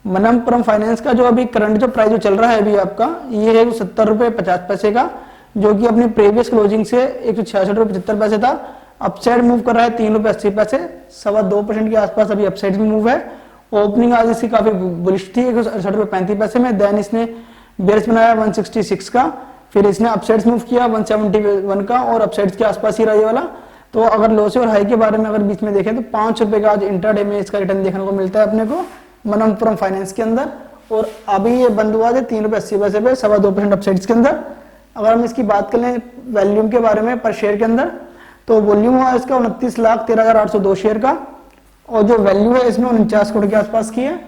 मनप्पुरम फाइनेंस का जो अभी करंट जो प्राइस जो चल रहा है अभी आपका ये है 70 रुपए 50 पैसे का, जो कि अपनी प्रीवियस क्लोजिंग से 166 रुपए 75 पैसे था। अपसाइड मूव कर रहा है 3 रुपए 80 पैसे 2.25% के आसपास अभी अपसाइड में मूव है। ओपनिंग आज इसकी काफी बुलिश थी 168 रुपए 35 पैसे में, देन इसने बेस बनाया 166 का, फिर इसने अपसाइड्स मूव किया 171 का और अपसाइड्स के आसपास ही रहा ये वाला। तो अगर लो से और हाई के बारे में अगर बीच में देखें तो 5 रुपए का आज इंट्राडे में इसका रिटर्न देखने को मिलता है अपने को मनप्पुरम फाइनेंस के अंदर। और अभी ये बंद हुआ है 3 रुपए 80 पैसे पे 2.25% अपसाइड्स के अंदर। अगर हम इसकी बात करें वॉल्यूम के बारे में पर शेयर के अंदर तो वॉल्यूम हुआ इसका 29,13,802 शेयर का और जो वैल्यू है इसमें 49 करोड़ के आसपास की है।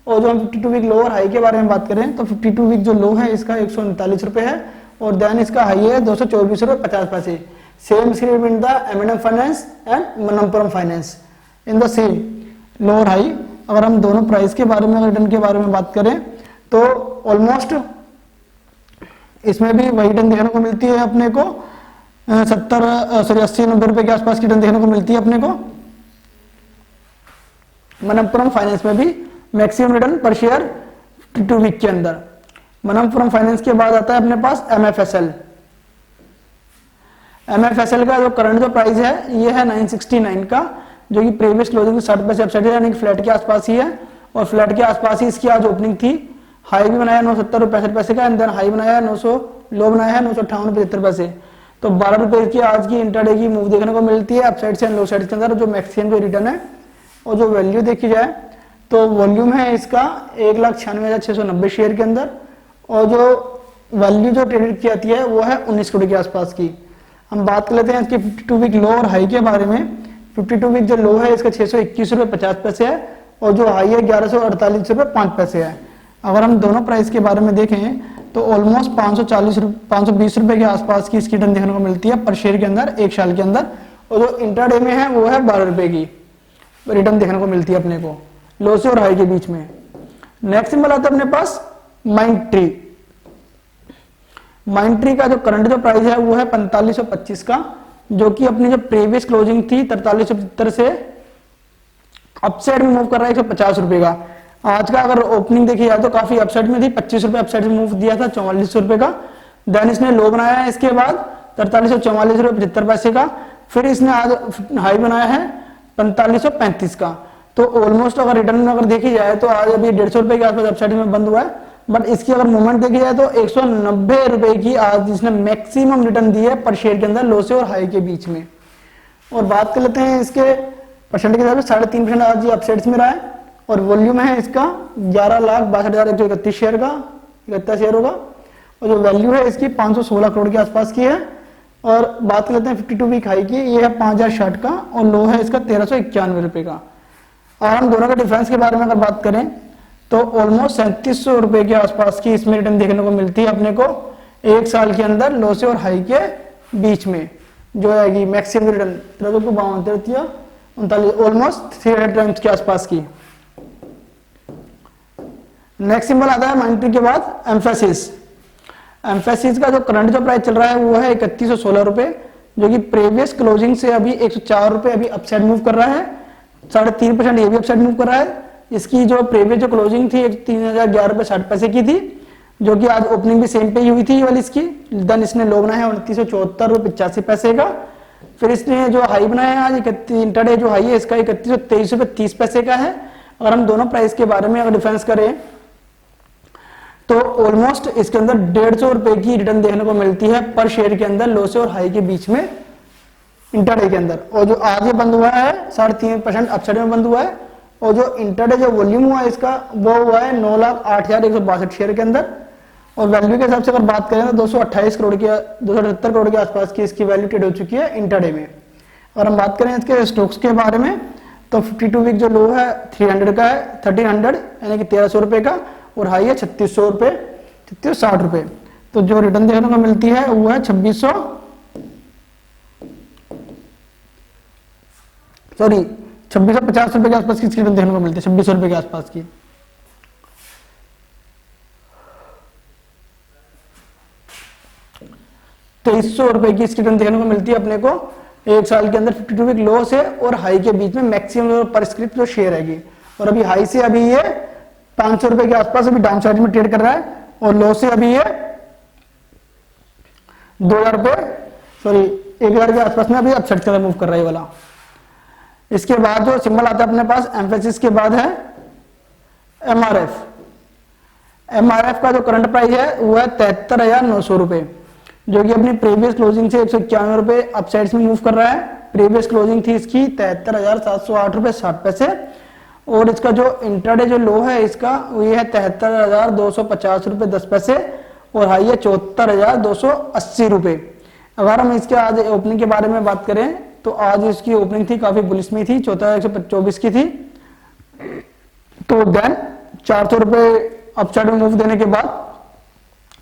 और जो हम 52 वीक लो और हाई के बारे में बात करें तो 52 वीक जो लो है इसका 139 रुपए है और देन इसका हाई है 224 रुपए 50 पैसे। Same between the M&M finance and Manappuram finance in the same low और हाई। अगर हम दोनों प्राइस के बारे में रिटर्न के बारे में बात करें तो ऑलमोस्ट इसमें भी वही रिटर्न देखने को मिलती है अपने को 80-90 रुपए के आसपास की रिटर्न देखने को मिलती है अपने को मनप्पुरम फाइनेंस में भी मैक्सिमम रिटर्न पर शेयर 52 वीक के अंदर। मनप्पुरम फाइनेंस के बाद आता है अपने पास MFSL। MFSL का जो करंट जो प्राइस है ये है 969 का, जो कि प्रीवियस क्लोजिंग 60 पैसे अपसाइड है यानी कि फ्लैट के आसपास ही है और फ्लैट के आसपास ही इसकी आज ओपनिंग थी। हाई भी बनाया 970 रुपए 65 पैसे का एंड देन हाई बनाया 900 लो बनाया है 958 रुपए 73 पैसे। तो 12 रुपए की आज की इंट्राडे की मूव देखने को मिलती है अपसाइड से लो साइड के अंदर, जो मैक्सिमम जो रिटर्न है। और जो वैल्यू देखी जाए तो वॉल्यूम है इसका 1,96,690 शेयर के अंदर, और जो वैल्यू जो ट्रेड की जाती है वो है 19 करोड़ के आसपास की। हम बात कर लेते हैं इसके 52 वीक लो और हाई के बारे में। 52 वीक जो लो है इसका 621 रुपये 50 पैसे है, और जो हाई है 1148 रुपये 5 पैसे है। अगर हम दोनों प्राइस के बारे में देखें तो ऑलमोस्ट 520 रुपए के आसपास की इसकी रिटर्न देखने को मिलती है पर शेयर के अंदर एक साल के अंदर। और जो इंट्राडे में है वो है 12 रुपए की रिटर्न देखने को मिलती है अपने को लो से और हाई के बीच में। नेक्स्ट सिंबल आता है अपने पास माइंडट्री। माइंडट्री का जो करंट जो प्राइस है वो है 4525 का, जो कि अपनी जो प्रीवियस क्लोजिंग थी 4375 से अपसाइड में मूव कर रहा है 150 रुपए का। आज का अगर ओपनिंग देखी जाए तो काफी अपसाइड में थी, 25 रुपए अपसाइड में मूव दिया था 4400 रुपए का। देन इसने लो बनाया है इसके बाद 4344 रुपए 75 पैसे का, फिर इसने आज हाई बनाया है 4535 का। तो ऑलमोस्ट अगर रिटर्न अगर देखी जाए तो आज अभी 150 रुपए के आसपास अपसाइड में बंद हुआ है, बट इसकी अगर मूवमेंट देखी जाए तो 190 रुपए की आज इसने मैक्सिमम रिटर्न दी है पर शेयर के अंदर लो से और हाई के बीच में। और बात कर लेते हैं इसके परसेंट के हिसाब से 3.5% आज ये अपसाइड्स में रहा है, और वॉल्यूम है इसका 11,62,131 शेयर का 31 शेयर होगा, और जो वैल्यू है इसकी 516 करोड़ के आसपास की है। और बात कर लेते हैं 52 वीक हाई की, ये है 5060 का, और लो है इसका 1391 रुपए का। और हम दोनों के डिफरेंस के बारे में अगर बात करें तो ऑलमोस्ट 3700 रुपए के आसपास की इसमें रिटर्न देखने को मिलती है अपने को एक साल के अंदर लो से और हाई के बीच में, जो है मैक्सिमम रिटर्न 39 ऑलमोस्ट 300 टाइम्स के आसपास की। नेक्स्ट सिंबल आता है माइंडट्री के बाद एम्फेसिस। एम्फेसिस का जो करंट जो प्राइस चल रहा है वो है 3116 रुपए, जो कि प्रीवियस क्लोजिंग से अभी 104 रुपए अभी अपसाइड मूव कर रहा है, 3.5% ये भी अपसाइड मूव कर रहा है। इसकी जो प्रीवियस जो क्लोजिंग थी 3011 रुपए 60 पैसे की थी, जो कि आज ओपनिंग भी सेम पे ही हुई थी वाली इसकी। देन इसने लो बनाया है 2974 रुपए 85 पैसे का। फिर इसने जो हाई बनाया है आज इंट्राडे जो हाई है इसका 3123 रुपए 30 पैसे का है। अगर हम दोनों प्राइस के बारे में अगर डिफरेंस करें तो ऑलमोस्ट इसके अंदर 150 रुपए की रिटर्न देखने को मिलती है पर शेयर के अंदर लो से और हाई के बीच में इंट्राडे के अंदर। और जो आज ये बंद हुआ है 3.5% अपसाइड में बंद हुआ है, और जो इंट्राडे जो वॉल्यूम हुआ है इसका वो हुआ है 9,08,162 शेयर के अंदर। और वैल्यू के हिसाब से अगर बात करें तो 278 करोड़ के आसपास की इसकी वैल्यू ट्रेड हो चुकी है इंट्राडे में। अगर हम बात करें इसके स्टॉक्स के बारे में तो 52 वीक जो लो है 300 का है 1300 यानी कि 1300 रुपए का, और हाई है 3600 रुपए 3660 रुपए। तो जो रिटर्न देखने को मिलती है वो है 2650 रुपए के आसपास की रिटर्न देखने को मिलती है, 2600 रुपए के आसपास की। तो 2300 रुपए की इसकी रिटर्न देखने को मिलती है अपने को एक साल के अंदर 52 वीक लो से और हाई के बीच में मैक्सिमम पर स्क्रिप्ट जो शेयर हैगी। और अभी हाई से अभी ये 500 रुपए के आसपास अभी डाउन साइड में ट्रेड कर रहा है, और लो से अभी ये 1,000 के आसपास में अभी अपसाइड की तरफ मूव कर रहा है वाला। इसके बाद जो सिंबल आता है अपने पास एम्फेसिस के बाद है एमआरएफ। एमआरएफ का जो करंट प्राइस है वो है 73,900 रुपए, जो कि अपनी प्रीवियस क्लोजिंग से 191 रुपए अपसाइड्स में मूव कर रहा है। प्रीवियस क्लोजिंग थी इसकी 73,708 रुपए 60 पैसे, और इसका जो इंट्राडे जो लो है इसका ये है 73,250 रुपए 10 पैसे, और हाई है 74,280 रुपए। अगर हम इसके आज ओपनिंग के बारे में बात करें तो आज इसकी ओपनिंग थी काफी बुलिश में थी, 14,124 की थी। तो देन 400 रुपए अपसाइड में मूव देने के बाद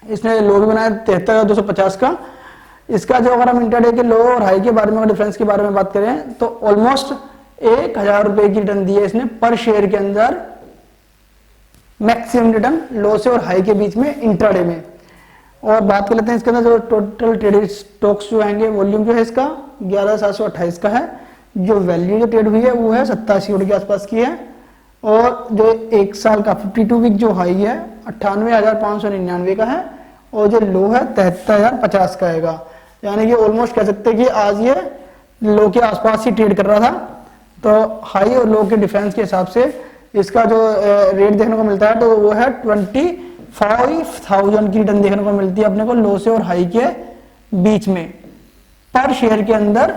इसने लो भी बनाया 73,250 का। इसका जो अगर हम इंट्राडे के लो और हाई के बारे में डिफरेंस के बारे में बात करें तो ऑलमोस्ट 1,000 रुपए की रिटर्न दी है इसने पर शेयर के अंदर, मैक्सिमम रिटर्न लो से और हाई के बीच में इंट्राडे में। और बात कर लेते हैं इसके अंदर जो टोटल ट्रेडेड स्टॉक्स जो आएंगे, वॉल्यूम जो है इसका 11,728 का है, जो वैल्यू जो ट्रेड हुई है वो है 87 करोड़ के आसपास की है, और जो एक साल का 52 वीक जो हाई है 98,599 का है, और जो लो है 73,050 का आएगा। यानी कि ऑलमोस्ट कह सकते हैं कि आज ये लो के आसपास ही ट्रेड कर रहा था। तो हाई और लो के डिफरेंस के हिसाब से इसका जो रेट देखने को मिलता है तो वो है 25,000 की रिटर्न देखने को मिलती है अपने को लो से और हाई के बीच में। पर शेयर के अंदर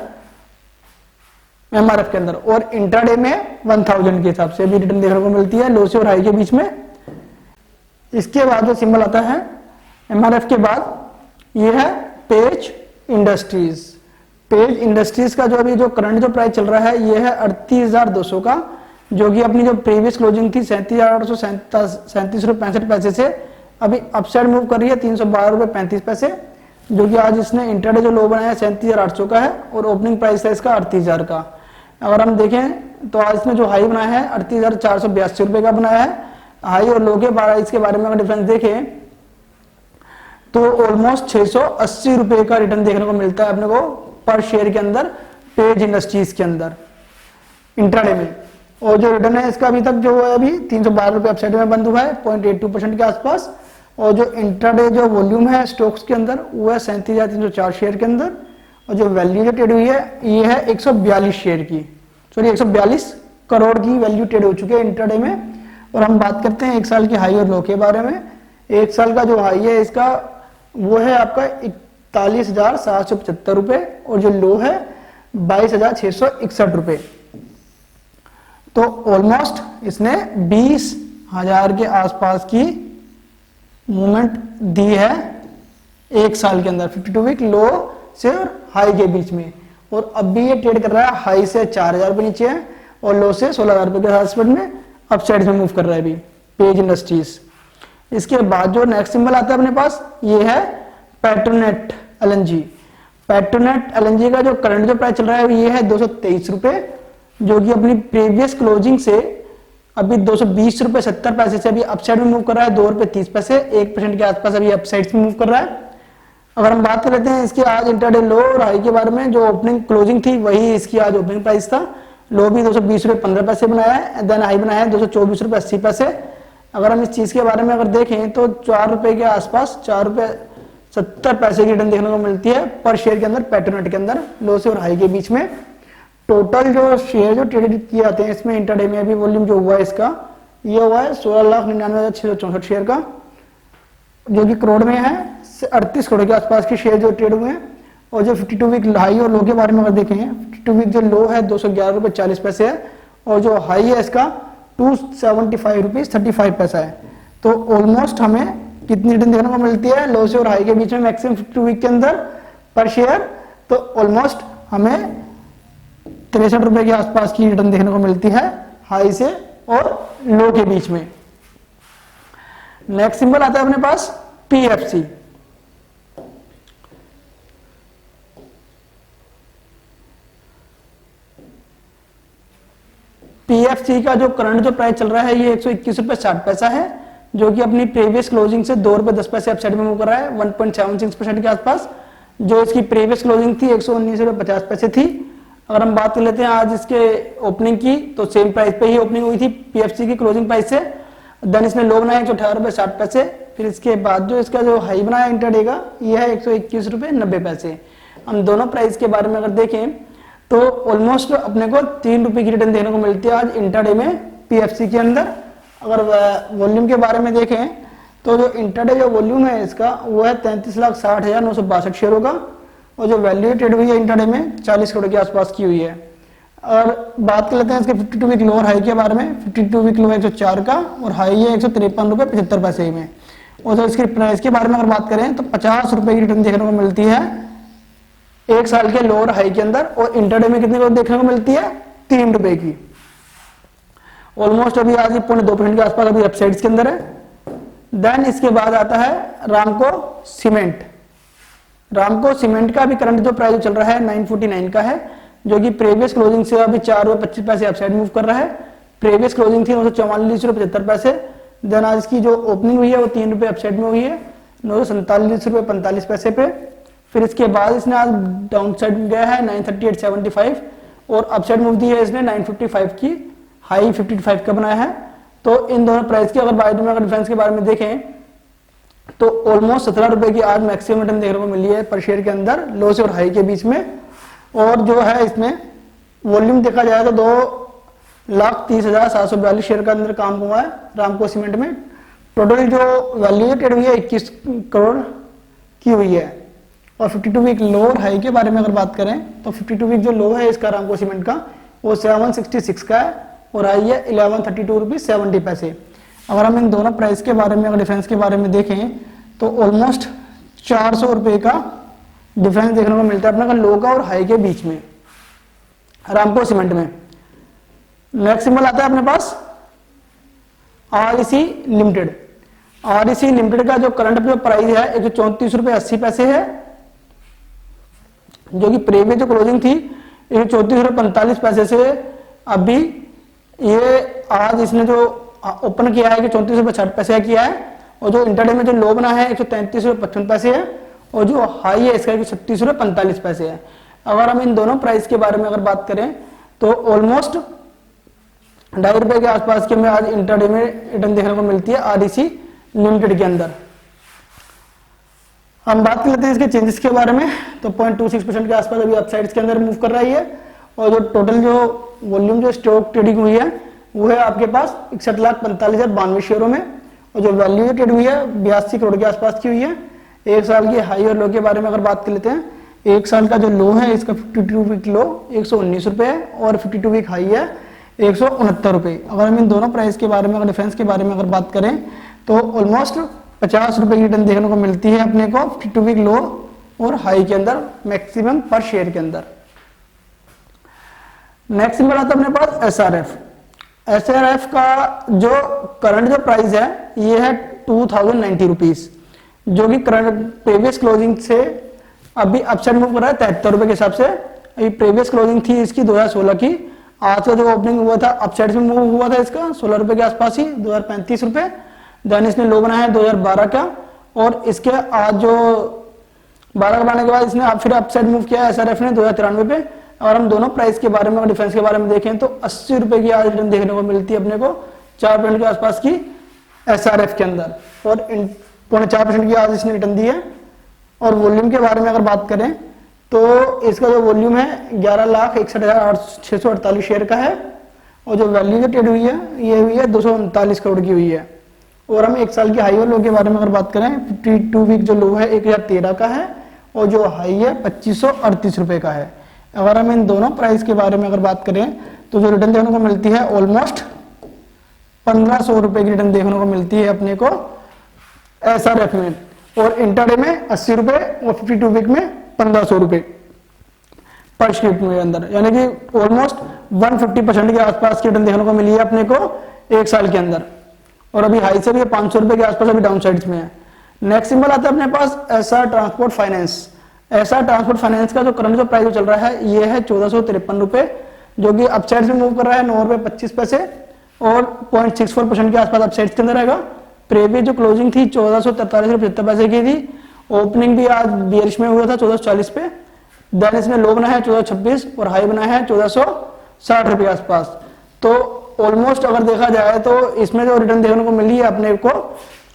एमआरएफ के अंदर, और इंट्राडे में 1000 के हिसाब से भी रिटर्न देखने को मिलती है लो से और हाई के बीच में। इसके बाद जो सिंबल आता है एमआरएफ के बाद ये है पेज इंडस्ट्रीज। पेज इंडस्ट्रीज का जो अभी जो करंट जो प्राइस चल रहा है ये है 38,200 का, जो कि अपनी जो प्रीवियस क्लोजिंग थी 37,837 रुपये 65 पैसे से अभी अपसाइड मूव कर रही है 312 रुपये 35 पैसे, जो कि आज इसने इंट्राडे जो लो बनाया 37,800 का है और ओपनिंग प्राइस है इसका 38,000 का। अगर हम देखें तो आज इसने जो हाई बनाया है 38,482 रुपये का बनाया है, हाई और लो के इसके बारे में अगर डिफरेंस देखें तो ऑलमोस्ट 680 रुपये का रिटर्न देखने को मिलता है अपने को पर शेयर के अंदर पेज इंडस्ट्रीज के अंदर इंट्राडे में। और जो रिटर्न है इसका अभी तक जो है अभी 312 रुपये अपसाइड में बंद हुआ है 0.82% के आसपास, और जो इंट्राडे जो वॉल्यूम है स्टॉक्स के अंदर वो है 37,304 शेयर के अंदर, और जो वैल्यू जो ट्रेड हुई है ये है 142 शेयर की, सॉरी 142 करोड़ की वैल्यू ट्रेड हो चुकी है इंट्राडे में। और हम बात करते हैं एक साल की हाई और लो के बारे में। एक साल का जो हाई है इसका वो है आपका 41,775 रुपये और जो लो है 22,661 रुपये। तो ऑलमोस्ट इसने 20,000 के आसपास की मूवमेंट दी है एक साल के अंदर 52 वीक लो से और हाई के बीच में। और अब भी ये ट्रेड कर रहा है हाई से 4,000 रुपये नीचे है और लो से 16,000 रुपये के आसपास में अपसाइड में मूव कर रहा है अभी पेज इंडस्ट्रीज। इसके बाद जो नेक्स्ट सिंबल आता है अपने पास ये है पेट्रोनेट एलएनजी। पेट्रोनेट एलएनजी का जो करंट जो प्राइस चल रहा है ये है 223 रुपये, जो कि अपनी प्रीवियस क्लोजिंग से अभी 220 रुपये 70 पैसे से अभी अपसाइड में मूव कर रहा है 2 रुपये 30 पैसे 1% के आसपास अभी अपसाइड में मूव कर रहा है। अगर हम बात कर लेते हैं इसकी आज इंट्राडे लो और हाई के बारे में, जो ओपनिंग क्लोजिंग थी वही इसकी आज ओपनिंग प्राइस था। लो भी 220 रुपये 15 पैसे बनाया है, देन हाई बनाया है 224 रुपये 80 पैसे। अगर हम इस चीज के बारे में अगर देखें तो 4 रुपये के आसपास 4 रुपये 70 पैसे की रिटर्न देखने को मिलती है पर शेयर के अंदर पेट्रोनेट के अंदर लो से और हाई के बीच में। टोटल जो शेयर जो ट्रेड किए जाते हैं इसमें इंट्राडे में अभी वॉल्यूम जो हुआ है इसका ये हुआ है 16,99,664 शेयर का, जो कि करोड़ में है 38 करोड़ के आसपास के शेयर जो ट्रेड हुए हैं। और जो 52 वीक हाई और लो के बारे में अगर देखें 52 वीक जो लो है 211 रुपये 40 पैसे है और जो हाई है इसका 275 रुपीज 35 पैसा है। तो ऑलमोस्ट हमें कितनी रिटर्न देखने को मिलती है लो से और हाई के बीच में मैक्सिमम 52 वीक के अंदर पर शेयर, तो ऑलमोस्ट हमें 63 रुपए के आसपास की रिटर्न देखने को मिलती है हाई से और लो के बीच में। नेक्स्ट सिंबल आता है अपने पास पीएफसी। पीएफसी का जो करंट जो प्राइस चल रहा है ये 121 रुपये 60 पैसा है, जो कि अपनी प्रीवियस क्लोजिंग से 2 रुपये 10 पैसे अपसाइड में मूव कर रहा है 1.76% के आसपास। जो इसकी प्रीवियस क्लोजिंग थी 119 रुपये 50 पैसे थी। अगर हम बात कर लेते हैं आज इसके ओपनिंग की तो सेम प्राइस पे ही ओपनिंग हुई थी पीएफसी की क्लोजिंग प्राइस से। देन इसने लो बनाया 118 रुपये 60 पैसे। फिर इसके बाद जो इसका जो हाई बनाया इंट्राडे का ये है 121 रुपये 90 पैसे। हम दोनों प्राइस के बारे में अगर देखें तो ऑलमोस्ट अपने को 3 रुपये की रिटर्न देखने को मिलती है आज इंट्राडे में पीएफसी के अंदर। अगर वॉल्यूम के बारे में देखें तो जो इंट्राडे जो वॉल्यूम है इसका वो है 33,60,962 शेयरों का और जो वैल्यू ट्रेड हुई है इंट्राडे में 40 करोड़ के आसपास की हुई है। और बात कर लेते हैं इसके 52 वीक लो और हाई के बारे में। 52 वीक लो 104 का और हाई है 153 रुपये 75 पैसे में। और जो इसके प्राइस के बारे में अगर बात करें तो 50 रुपये की रिटर्न देखने को मिलती है एक साल के लो और हाई के अंदर। और इंट्राडे में कितने को देखने को मिलती है 3 रुपए की। ऑलमोस्ट अभी आज 2.2% के आसपास अभी अपसाइड्स के अंदर है। देन इसके बाद आता है रामको सीमेंट। रामको सीमेंट का भी करंट जो प्राइस चल रहा है 949 का है, जो कि प्रीवियस क्लोजिंग से अभी 4 रुपये 25 पैसे अपसाइड मूव कर रहा है। प्रीवियस क्लोजिंग थी 944 रुपये 75 पैसे। देन आज इसकी जो ओपनिंग हुई है वो 3 रुपये अपसाइड में हुई है 947 रुपये 45 पैसे पे। फिर इसके बाद इसने आज डाउन साइड गया है 938.75 और अपसाइड मूव दी है इसने 955 की, हाई 55 का बनाया है। तो इन दोनों प्राइस की अगर बाइट में अगर डिफरेंस के बारे में देखें तो ऑलमोस्ट 17 रुपए की आज मैक्सिमम रिटर्न देखने को मिली है पर शेयर के अंदर लो से और हाई के बीच में। और जो है इसमें वॉल्यूम देखा जाए तो 2,30,742 शेयर का अंदर काम हुआ है रामको सीमेंट में। टोटल जो वैल्यू ट्रेड हुई है 21 करोड़ की हुई है। और 52 वीक लो और हाई के बारे में अगर बात करें तो 52 वीक जो लो है इसका रामको सीमेंट का वो 766 का है और हाई है 1132 रुपीज 70 पैसे। अगर हम इन दोनों प्राइस के बारे में अगर डिफरेंस के बारे में देखें तो ऑलमोस्ट 400 रुपए का डिफरेंस देखने को मिलता है अपने का लो का और हाई के बीच में रामको सीमेंट में। नेक्स्ट सिंबल आता है अपने पास आरईसी लिमिटेड। आरईसी लिमिटेड का जो करंट जो प्राइस है 134 रुपए 80 पैसे है, जो कि प्रीवियस जो क्लोजिंग थी 134 रुपए 45 पैसे से अभी ये आज इसने जो ओपन किया है कि 34 रुपए 60 पैसे किया है, और जो इंटरडे में जो लो बना है 133 रुपए 55 पैसे है, और जो हाई है इसका 36 रुपए 45 पैसे है। अगर हम इन दोनों प्राइस के बारे में अगर बात करें तो ऑलमोस्ट 2.5 रुपए के आसपास की हमें आज इंटरडे में रिटर्न देखने को मिलती है आरईसी लिमिटेड के अंदर। हम बात कर लेते हैं इसके चेंजेस के बारे में। तो 0.26% के आसपास अभी अपसाइड्स के अंदर मूव कर रही है, और जो टोटल जो वॉल्यूम जो स्टॉक ट्रेडिंग हुई है वो है आपके पास 61,45,092 शेयरों में, और जो वैल्यू ट्रेड हुई है 82 करोड़ के आसपास की हुई है। एक साल की हाई और लो के बारे में अगर बात कर लेते हैं, एक साल का जो लो है इसका 52 वीक लो 119 रुपए है और 52 वीक हाई है 169 रुपए। अगर हम इन दोनों प्राइस के बारे में अगर डिफरेंस के बारे में अगर बात करें तो ऑलमोस्ट 50 रुपए की रिटर्न देखने को मिलती है अपने को 52 वीक लो और हाई के अंदर मैक्सिमम पर शेयर के अंदर। नेक्स्ट सिंबल आता है अपने पास एसआरएफ। एसआरएफ का जो करंट जो प्राइस है ये है 2090 रुपीज, जो कि करंट प्रीवियस क्लोजिंग से अभी अपसाइड मूव कर रहा है 73 रुपए के हिसाब से। अभी प्रीवियस क्लोजिंग थी इसकी 2016 की, आज का जो ओपनिंग हुआ था अपसाइड में मूव हुआ था इसका 16 रुपए के आसपास ही 2035 रुपए। देन इसने लो बनाया है 2012 का, और इसके आज जो 12 का बनाने के बाद इसने फिर अपसाइड मूव किया एसआरएफ ने 2093 पे। और हम दोनों प्राइस के बारे में डिफरेंस के बारे में देखें तो 80 रुपए की आज रिटर्न देखने को मिलती है अपने को 4% के आसपास की एसआरएफ के अंदर, और 4.5% की आज इसने रिटर्न दी है। और वॉल्यूम के बारे में अगर बात करें तो इसका जो वॉल्यूम है 11,61,648 शेयर का है, और जो वैल्यू जो ट्रेड हुई है ये हुई है 239 करोड़ की हुई है। और हम एक साल की हाई और लो के बारे में अगर बात करें 52 वीक जो लो है 1013 का है, और जो हाई है 2538 रुपए का है। अगर हम इन दोनों प्राइस के बारे में अगर बात करें तो जो रिटर्न देखने को मिलती है ऑलमोस्ट 1500 रुपए की रिटर्न देखने को मिलती है अपने को एसआरएफ में, और इंटरडे में 80 रुपए और 52 वीक में 1500 रुपए पर स्क्रिप्ट में अंदर, यानी कि ऑलमोस्ट 150% के आसपास की रिटर्न देखने को मिली है अपने को एक साल के अंदर। और अभी हाई से भी 500 रुपए के आसपास अभी डाउन साइड्स में है। नेक्स्ट सिंबल आता है अपने पास SR transport finance. SR transport finance का जो करंट जो प्राइस चल रहा है ये है 1453 रुपए, जो कि अपसाइड में मूव कर रहा है 9 रुपए 25 पैसे और 0.64% के आसपास अपसाइड के अंदर रहेगा। प्रीवियस जो क्लोजिंग थी 1443 रुपए 75 पैसे की थी, ओपनिंग भी आज बेरिश में हुआ था 1440 पे। देन इसने लो बना है 1426 और हाई बना है 1460 रुपए के आसपास। तो ऑलमोस्ट अगर देखा जाए तो इसमें जो रिटर्न देखने को मिली है अपने को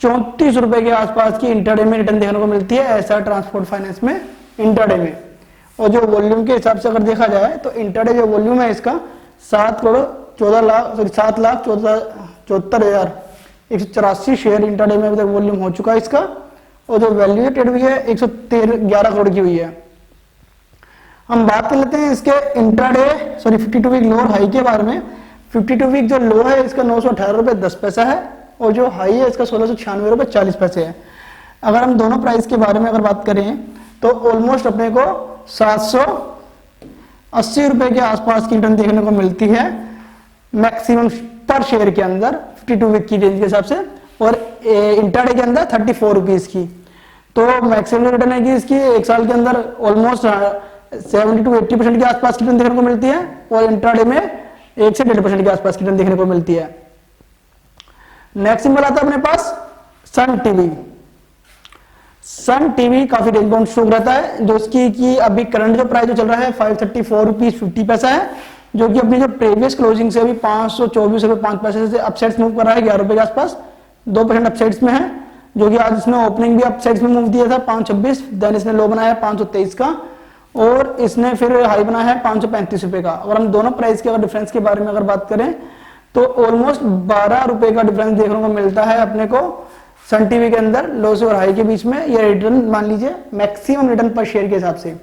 34 रुपए के आसपास की इंटरडे में रिटर्न देखने को मिलती है एसआर ट्रांसपोर्ट फाइनेंस में इंटरडे में। और जो वॉल्यूम के हिसाब से अगर देखा जाए तो इंटरडे जो वॉल्यूम है इसका 7,74,184 शेयर इंटरडे में अभी तक वॉल्यूम हो चुका है इसका, और जो वैल्यू ट्रेड हुई है 111 करोड़ की हुई है। हम बात कर लेते हैं इसके इंटरडे 52 वीक लो और हाई के बारे में। 52 वीक जो लो है इसका 918 रुपए 10 पैसा है, और जो हाई है इसका 1696 रुपए 40 पैसे है। अगर हम दोनों प्राइस के बारे में अगर बात करें तो ऑलमोस्ट अपने को 780 रुपए के आसपास की रिटर्न देखने को मिलती है मैक्सिमम पर शेयर के अंदर 52 वीक की रेंज के हिसाब से, और इंटरडे के अंदर 34 रुपीज की। तो मैक्सिमम रिटर्न है कि इसकी एक साल के अंदर ऑलमोस्ट 70 to 80% के आसपास की रिटर्न देखने को मिलती है, और इंटरडे में 1 से 1.5% के आसपास की रिटर्न देखने को मिलती है। नेक्स्ट सिंबल आता है अपने पास सन टीवी। सन टीवी काफी रेंज बाउंड स्टॉक रहता है, जो इसकी की अभी करंट जो प्राइस जो चल रहा है 534 रुपीज 50 पैसा है, जो कि अपनी जो प्रीवियस क्लोजिंग से अभी 524 रुपए 5 पैसे से अपसाइड्स मूव कर रहा है 11 रुपए के आसपास, 2% अपसाइड्स में है, जो कि आज इसने ओपनिंग भी अपसाइड्स में मूव दिया था 526, देन इसने लो बनाया 523 का, और इसने फिर हाई बनाया है 535 रुपए का। अगर हम दोनों प्राइस के अगर डिफरेंस के बारे में अगर बात करें तो ऑलमोस्ट 12 रुपए का डिफरेंस देखने को मिलता है अपने को सन टीवी के अंदर लो से और हाई के बीच में ये रिटर्न मान लीजिए मैक्सिमम रिटर्न पर शेयर के हिसाब से।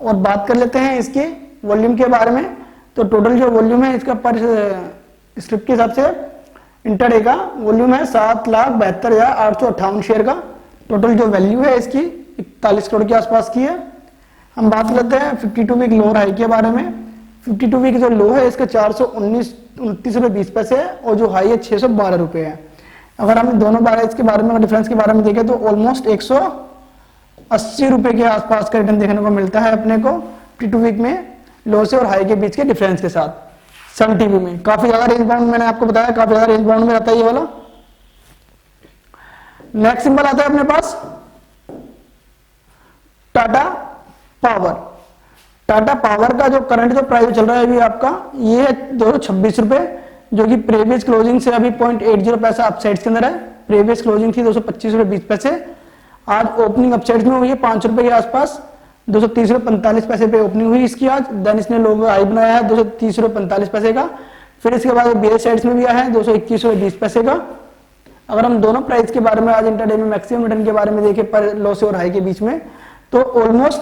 और बात कर लेते हैं इसकी वॉल्यूम के बारे में। तो टोटल जो वॉल्यूम है इसका पर स्क्रिप्ट के हिसाब से इंटरडे का वॉल्यूम है 7,72,858 शेयर का। टोटल जो वैल्यू है इसकी 41 करोड़ के आसपास की है। हम बात करते हैं 52 वीक लो और हाई के बारे में। 52 वीक जो लो है इसका 429 रुपये 20 पैसे है और जो हाई है 612 रुपये है। अगर हम दोनों बारे इसके बारे में डिफरेंस के बारे में देखें तो ऑलमोस्ट 180 रुपये के आसपास का रिटर्न देखने को मिलता है अपने को 52 वीक में लो से और हाई के बीच के डिफरेंस के साथ। सन टीवी में काफी ज्यादा रेंज बाउंड, मैंने आपको बताया काफी ज्यादा रेंज बाउंड में आता है ये वाला। नेक्स्ट सिंबल आता है अपने पास टाटा पावर। टाटा पावर का जो करंट जो प्राइस चल रहा है अभी आपका ये है 226 रुपए, जो कि प्रीवियस क्लोजिंग से अभी 0.80 पैसा अपसाइड के अंदर है। प्रीवियस क्लोजिंग थी 225 रुपए 20 पैसे, आज ओपनिंग अपसाइड में हुई है 5 रुपए के आसपास, 230 रुपए 45 पैसे पे ओपनिंग हुई इसकी आज। देन इसने लोगो हाई बनाया है 230 रुपए 45 पैसे का। फिर इसके बाद बेस साइड्स में भी आया है 221 रुपए 20 पैसे का। अगर हम दोनों प्राइस के बारे में आज इंटरडे में मैक्सिमम रिटर्न के बारे में देखें पर लो से और हाई के बीच में, तो ऑलमोस्ट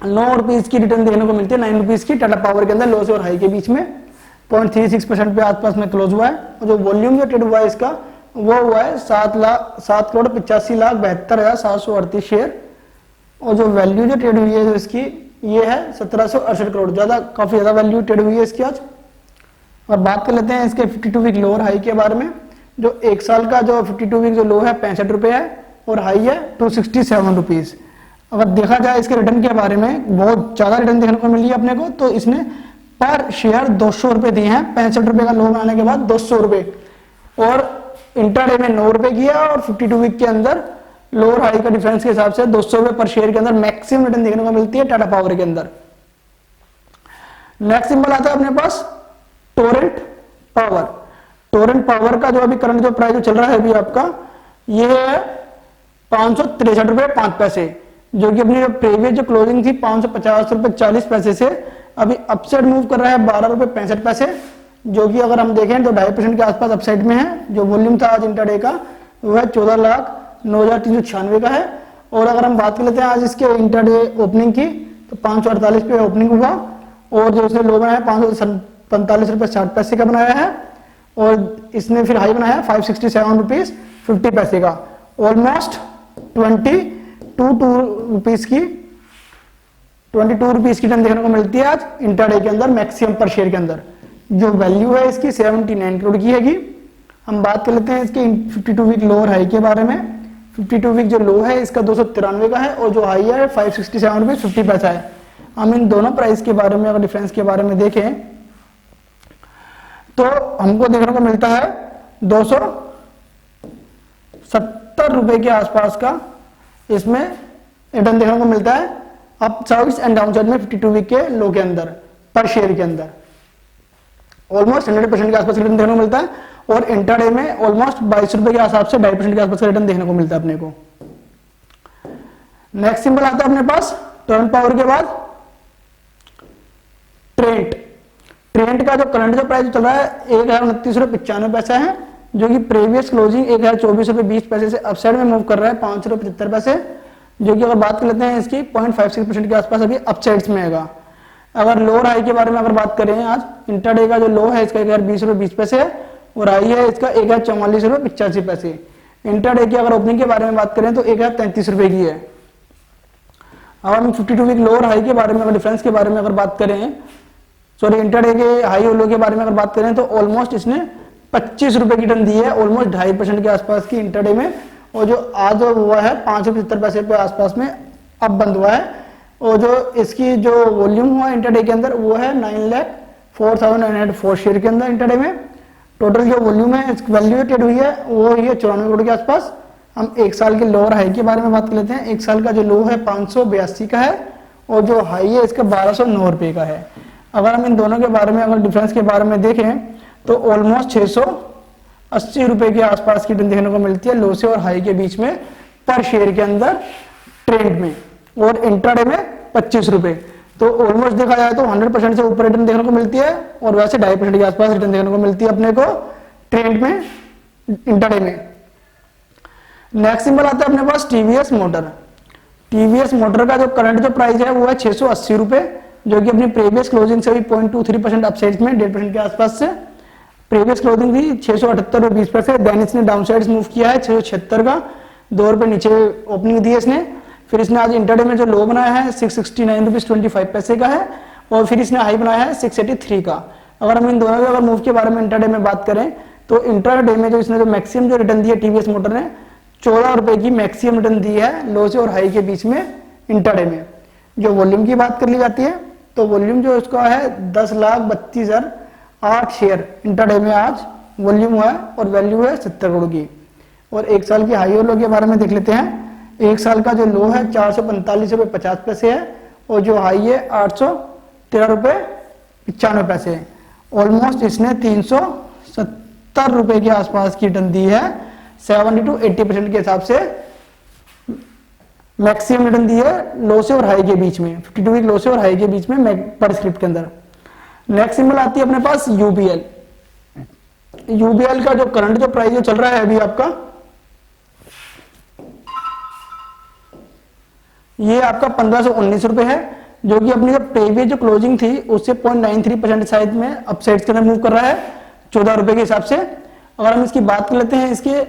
9 रुपीज की रिटर्न देखने को मिलती है, 9 रुपीज की टाटा पावर के अंदर लो से और हाई के बीच में 0.36% पे आसपास में क्लोज हुआ है। और जो वॉल्यूम जो ट्रेड हुआ है इसका वो हुआ है 7,85,72,738 शेयर। और जो वैल्यू जो ट्रेड हुई है जो इसकी ये है 1768 करोड़, ज्यादा काफी ज्यादा वैल्यू ट्रेड हुई है इसकी आज। और बात कर लेते हैं इसके 52 वीक लो और हाई के बारे में। जो एक साल का जो 52 वीक जो लो है 65 रुपए है और हाई है 267 रुपीज। अगर देखा जाए इसके रिटर्न के बारे में बहुत ज्यादा रिटर्न देखने को मिली है अपने को, तो इसने पर शेयर 200 रुपए दिए हैं। 65 रुपए का लो आने के बाद 200 रुपए, और इंटरडे में 9 रुपए किया और 52 वीक के अंदर लो और हाई का डिफरेंस के हिसाब से 200 रुपए पर शेयर के अंदर मैक्सिमम रिटर्न देखने को मिलती है टाटा पावर के अंदर। नेक्स्ट सिंबल आता है अपने पास टोरेंट पावर। टोरेंट पावर का जो अभी करंट जो प्राइस चल रहा है अभी आपका ये है 563 रुपए 5 पैसे, जो कि अपनी जो प्रीवियस जो क्लोजिंग थी 550 रुपए 40 पैसे से अभी अपसाइड मूव कर रहा है 12 रुपए 65 पैसे, जो कि अगर हम देखें तो 2.5% के आसपास अपसाइड में है। जो वॉल्यूम था आज इंटरडे का वो है 14,09,396 का है। और अगर हम बात कर लेते हैं आज इसके इंटरडे ओपनिंग की तो 548 पे ओपनिंग हुआ और जो इसने लो बनाया 545 रुपए 60 पैसे का बनाया है और इसने फिर हाई बनाया 567 रुपीज 50 पैसे का। ऑलमोस्ट 22 रुपीज की टर्न देखने को मिलती है आज इंटरडे के अंदर मैक्सिमम पर शेयर के अंदर। जो वैल्यू है इसकी 79 करोड़ की हैगी। हम बात कर लेते हैं इसके 52 वीक लो और हाई के बारे में। 52 वीक जो लो है इसका 293 का है और जो हाई है 567 रुपीज 50 पैसा है। हम इन दोनों प्राइस के बारे में अगर डिफरेंस के बारे में देखें तो हमको देखने को मिलता है 270 रुपए के आसपास का इसमें रिटर्न देखने को मिलता है up side and down side में 52 वीक के लो के अंदर पर शेयर के अंदर ऑलमोस्ट 100% के आसपास रिटर्न देखने को मिलता है। और इंटरडे में ऑलमोस्ट 22 रुपए के हिसाब से 2.5% के आसपास का रिटर्न देखने को मिलता है अपने को। नेक्स्ट सिंबल आता है अपने पास टोरेंट पावर के बाद ट्रेंट। ट्रेंट का जो करंट जो प्राइस चल रहा है 1,29.95 पैसा है, जो कि प्रीवियस क्लोजिंग 1,024.20 पैसे से अपसाइड में मूव कर रहा है 5.75 पैसे, जो कि अगर बात कर लेते हैं इसकी 0.56% के आसपास अभी अपसाइड्स में आएगा। अगर लो और हाई के बारे में अगर बात करें आज इंटरडे का जो लो है इसका 1,020.20 पैसे है और हाई है इसका 1,044.85 पैसे। इंटरडे की अगर ओपनिंग के बारे में बात करें तो 1,033 रुपए की है। अब हम 52 वीक लो और हाई के बारे में अगर डिफरेंस के बारे में अगर बात करें, सॉरी इंटरडे के हाई और लो के बारे में अगर बात करें तो ऑलमोस्ट इसने 25 रुपए की टर्न दी है, ऑलमोस्ट 2.5% के आसपास की इंटरडे में। और जो आज हुआ है 5.75 पैसे पे आसपास में अब बंद हुआ है। और जो इसकी जो वॉल्यूम हुआ इंटरडे के अंदर वो है 9,04,904 शेयर के अंदर इंटरडे में। टोटल जो वॉल्यूम है वैल्यू ट्रेड हुई है वो हुई है 94 करोड़ के आसपास। हम एक साल के लो और हाई के बारे में बात कर लेते हैं। एक साल का जो लो है 582 का है और जो हाई है इसका 1,209 रुपए का है। अगर हम इन दोनों के बारे में अगर डिफरेंस के बारे में देखें तो ऑलमोस्ट 680 रुपए के आसपास की टर्न देखने को मिलती है लो से और हाई के बीच में पर शेयर के अंदर ट्रेंड में, और इंट्राडे में 25 रुपए। तो ऑलमोस्ट देखा जाए तो 100% से ऊपर रिटर्न देखने को मिलती है और वैसे 2.5% के आसपास रिटर्न देखने को मिलती है अपने को ट्रेंड में इंटरडे में। नेक्स्ट सिंबल आता है अपने पास टीवीएस मोटर। टीवीएस मोटर का जो करंट जो प्राइस है वो है 680 रुपए, जो कि अपनी प्रीवियस क्लोजिंग से भी 0.23% अपसाइड में 1.5% के आसपास से। प्रीवियस क्लोजिंग थी 678 रुपए 20 पैसे, देन इसने डाउन साइड मूव किया है 676 का, 2 रुपए नीचे ओपनिंग दी है इसने। फिर इसने आज इंटरडे में जो लो बनाया है 669 रुपीज 25 पैसे का है, और फिर इसने हाई बनाया है 683 का। अगर हम इन दोनों के अगर मूव के बारे में इंटरडे में बात करें तो इंटरडे में जो इसने जो मैक्सिमम जो रिटर्न दी है टीवीएस मोटर ने 14 रुपए की मैक्सिमम रिटर्न दी है लो से और हाई के बीच में इंटरडे में। जो वॉल्यूम की बात कर ली जाती है तो वॉल्यूम जो इसका है 10,32,008 शेयर इंटरडे में आज वॉल्यूम हुआ है, और वैल्यू है 70 करोड़ की। और एक साल की हाई और लो के बारे में देख लेते हैं। एक साल का जो लो है 445 रुपए 50 पैसे है, और जो हाई है 813 रुपए 95 पैसे है। ऑलमोस्ट इसने 370 रुपए के आसपास की रिटर्न दी है, 70 to 80% के हिसाब से मैक्सिमम रिटर्न दी है लो से और हाई के बीच में, 52 वीक लो से और हाई के बीच में पर स्क्रिप्ट के अंदर। नेक्स्ट सिंबल आती है अपने पास यूबीएल। यूबीएल का जो करंट जो प्राइस जो चल रहा है अभी आपका, ये आपका 1519 रुपए है, जो कि अपनी जो प्रीवियस जो क्लोजिंग थी उससे 0.93% साइड में अपसाइड के अंदर मूव कर रहा है 14 रुपए के हिसाब से। अगर हम इसकी बात कर लेते हैं इसके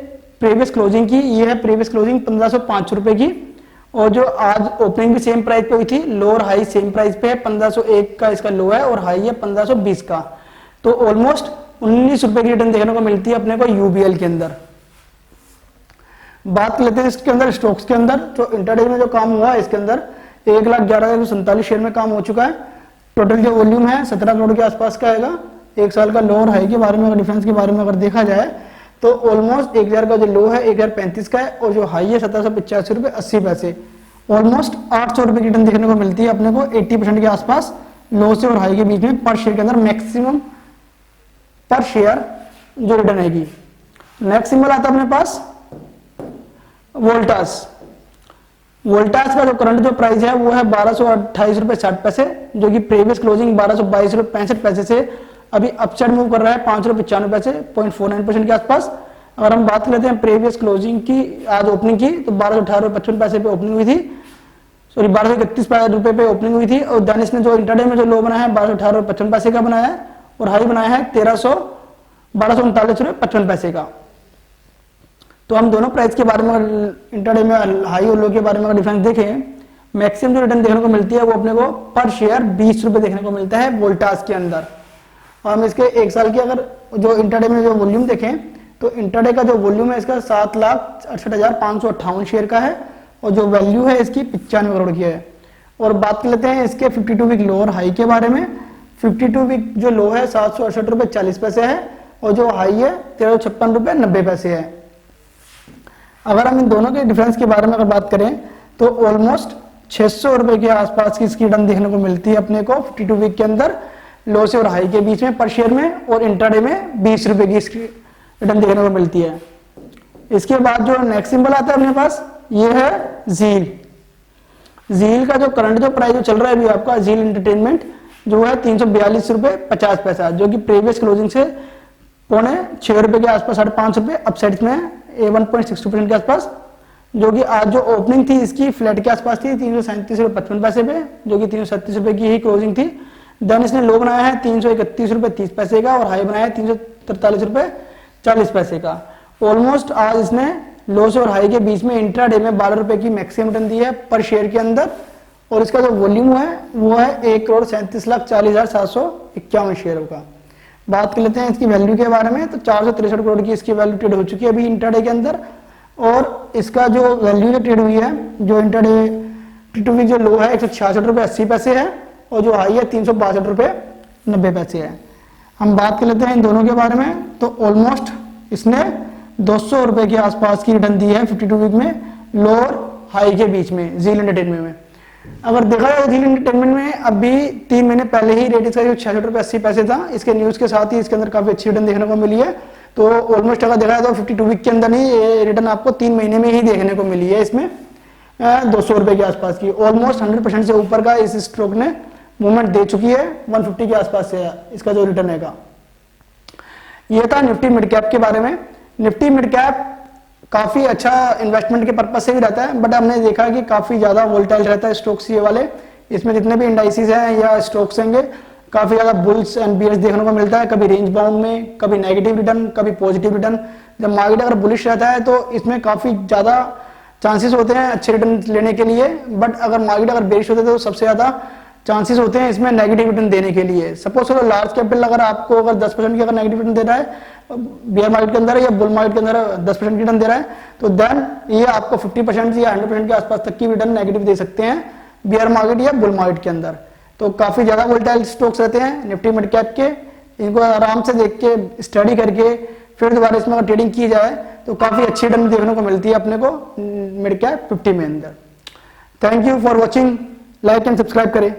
प्रीवियस क्लोजिंग की, ये है प्रीवियस क्लोजिंग 1505 रुपए की, और जो आज ओपनिंग भी सेम प्राइस पे हुई थी, लो और हाई सेम प्राइस पे है। 1501 का इसका लो है और हाई है 1520 का, तो ऑलमोस्ट 19 रुपए की रिटर्न देखने को मिलती है अपने को यूबीएल के अंदर। बात कर लेते हैं इसके अंदर स्टॉक्स के अंदर जो इंटरडे में जो काम हुआ है, इसके अंदर 1,11,47 शेयर में काम हो चुका है। टोटल जो वॉल्यूम है 17 करोड़ के आसपास का आएगा। एक साल का लो और हाई के बारे में अगर डिफरेंस के बारे में अगर देखा जाए तो ऑलमोस्ट 1000 का जो लो है 1035 का है, और जो हाई है 1785 रुपए 80 पैसे। ऑलमोस्ट 800 रुपए की रिटर्न देखने को मिलती है अपने को 80% के आसपास लो से और हाई के बीच में पर शेयर के अंदर मैक्सिमम पर शेयर जो रिटर्न आएगी। नेक्स्ट सिंबल आता है अपने पास वोल्टास। वोल्टास का जो करंट जो प्राइस है वो है 1228 रुपए 60 पैसे, जो कि प्रीवियस क्लोजिंग 1222 रुपए 65 पैसे से अभी अपसाइड मूव कर रहा है 5 रुपए 95 पैसे, 0.49% के आसपास। अगर हम बात करते हैं प्रीवियस क्लोजिंग की, आज ओपनिंग की तो 1218 रुपए 55 पैसे पे ओपनिंग हुई थी, सॉरी 1231 रुपए पे ओपनिंग हुई थी, और देन इसने जो इंटरडे में जो लो बनाया है 1218 रुपए 55 पैसे का बनाया है, और हाई बनाया है 1239 रुपए 55 पैसे का। तो हम दोनों प्राइस के बारे में इंटरडे में हाई और लो के बारे में अगर डिफरेंस देखें, मैक्सिमम जो रिटर्न देखने को मिलती है वो अपने को पर शेयर 20 रुपए देखने को मिलता है वोल्टास के अंदर। और हम इसके एक साल की अगर जो इंटरडे में जो वॉल्यूम देखें तो इंटरडे का जो वॉल्यूम है इसका 7,68,558 शेयर का है, और जो वैल्यू है इसकी 95 करोड़ की है। और बात कर लेते हैं इसके 52 वीक लो और हाई के बारे में। 52 वीक जो लो है 768 रुपए 40 पैसे है, और जो हाई है 1356 रुपए 90 पैसे है। अगर हम इन दोनों के डिफरेंस के बारे में अगर बात करें तो ऑलमोस्ट 600 रुपए के आसपास की इसकी रिटर्न देखने को मिलती है अपने को 52 वीक के अंदर लो से और हाई के बीच में पर शेयर में, और इंटरडे में 20 रुपए की इसकी रिटर्न देखने को मिलती है। इसके बाद जो नेक्स्ट सिंबल आता है अपने पास ये है जील। जील का जो करंट जो प्राइस जो चल रहा है अभी आपका जील एंटरटेनमेंट जो है 342 रुपए 50 पैसा, जो कि प्रीवियस क्लोजिंग से 6.5 रुपए के आसपास 5.5 रुपए अपसाइड में 1.62% के आसपास, जो कि आज जो ओपनिंग थी इसकी फ्लैट के आसपास थी 337 रुपए 55 पैसे पे, जो कि 337 रुपए की ही क्लोजिंग थी। देन इसने लो बनाया है 331 रुपए 30 पैसे का, और हाई बनाया है 343 रुपए 40 पैसे का। ऑलमोस्ट आज इसने लो से और हाई के बीच में इंट्राडे में 12 रुपए की मैक्सिमम रिटर्न दी है पर शेयर के अंदर, और इसका जो वॉल्यूम है वो है 1,37,40,751 शेयरों का। बात कर लेते हैं इसकी वैल्यू के बारे में, तो 463 करोड़ की इसकी वैल्यू ट्रेड हो चुकी है अभी इंट्राडे के अंदर, और इसका जो वैल्यू जो ट्रेड हुई है जो इंट्राडे 52 वीक जो लो है 166 रुपए 80 पैसे है, और जो हाई है 362 रुपए 90 पैसे है। हम बात कर लेते हैं इन दोनों के बारे में, तो ऑलमोस्ट इसने 200 रुपए के आसपास की रिटर्न दी है 52 वीक में लो और हाई के बीच में जील एंटरटेनमेंट में। अगर देखा जाए जील एंटरटेनमेंट में अभी 3 महीने पहले ही रेट इसका 66 रुपए 80 पैसे था, इसके न्यूज के साथ ही इसके अंदर काफी अच्छी रिटर्न देखने को मिली है। तो ऑलमोस्ट अगर देखा जाए तो 52 वीक के अंदर ही रिटर्न आपको 3 महीने में ही देखने को मिली है इसमें 200 रुपए के आसपास की। ऑलमोस्ट 100% से ऊपर का इस स्टॉक ने मूवमेंट दे चुकी है, 150 के आसपास से इसका जो रिटर्न है। ये था निफ्टी मिड कैप के बारे में। निफ्टी मिड कैप काफी अच्छा इन्वेस्टमेंट के पर्पज से भी रहता है, बट हमने देखा कि काफी ज्यादा वोलेटाइल रहता है स्टॉक्स ये वाले। इसमें जितने भी इंडाइसिस हैं या स्टॉक्स होंगे काफी ज्यादा बुल्स एंड बियर्स देखने को मिलता है, कभी रेंज बाउंड में, कभी नेगेटिव रिटर्न, कभी पॉजिटिव रिटर्न। जब मार्केट अगर बुलिश रहता है तो इसमें काफी ज्यादा चांसेस होते हैं अच्छे रिटर्न लेने के लिए, बट अगर मार्केट अगर बेरिश होता है तो सबसे ज्यादा चांसेस होते हैं इसमें नेगेटिव रिटर्न देने के लिए। सपोज करो लार्ज कैपिटल अगर आपको अगर 10% की अगर नेगेटिव रिटर्न दे रहा है बियर मार्केट के अंदर या बुल मार्केट के अंदर 10% की रिटर्न दे रहा है, तो देन ये आपको 50% या 100% के आसपास तक की रिटर्न नेगेटिव दे सकते हैं बियर मार्केट या बुल मार्केट के अंदर। तो काफी ज्यादा वोलेटाइल स्टॉक्स रहते हैं निफ्टी मिड कैप के, इनको आराम से देख के स्टडी करके फिर दोबारा इसमें अगर ट्रेडिंग की जाए तो काफी अच्छी रिटर्न देखने को मिलती है अपने को मिड कैप 50 में अंदर। Thank you for watching, like and subscribe करें।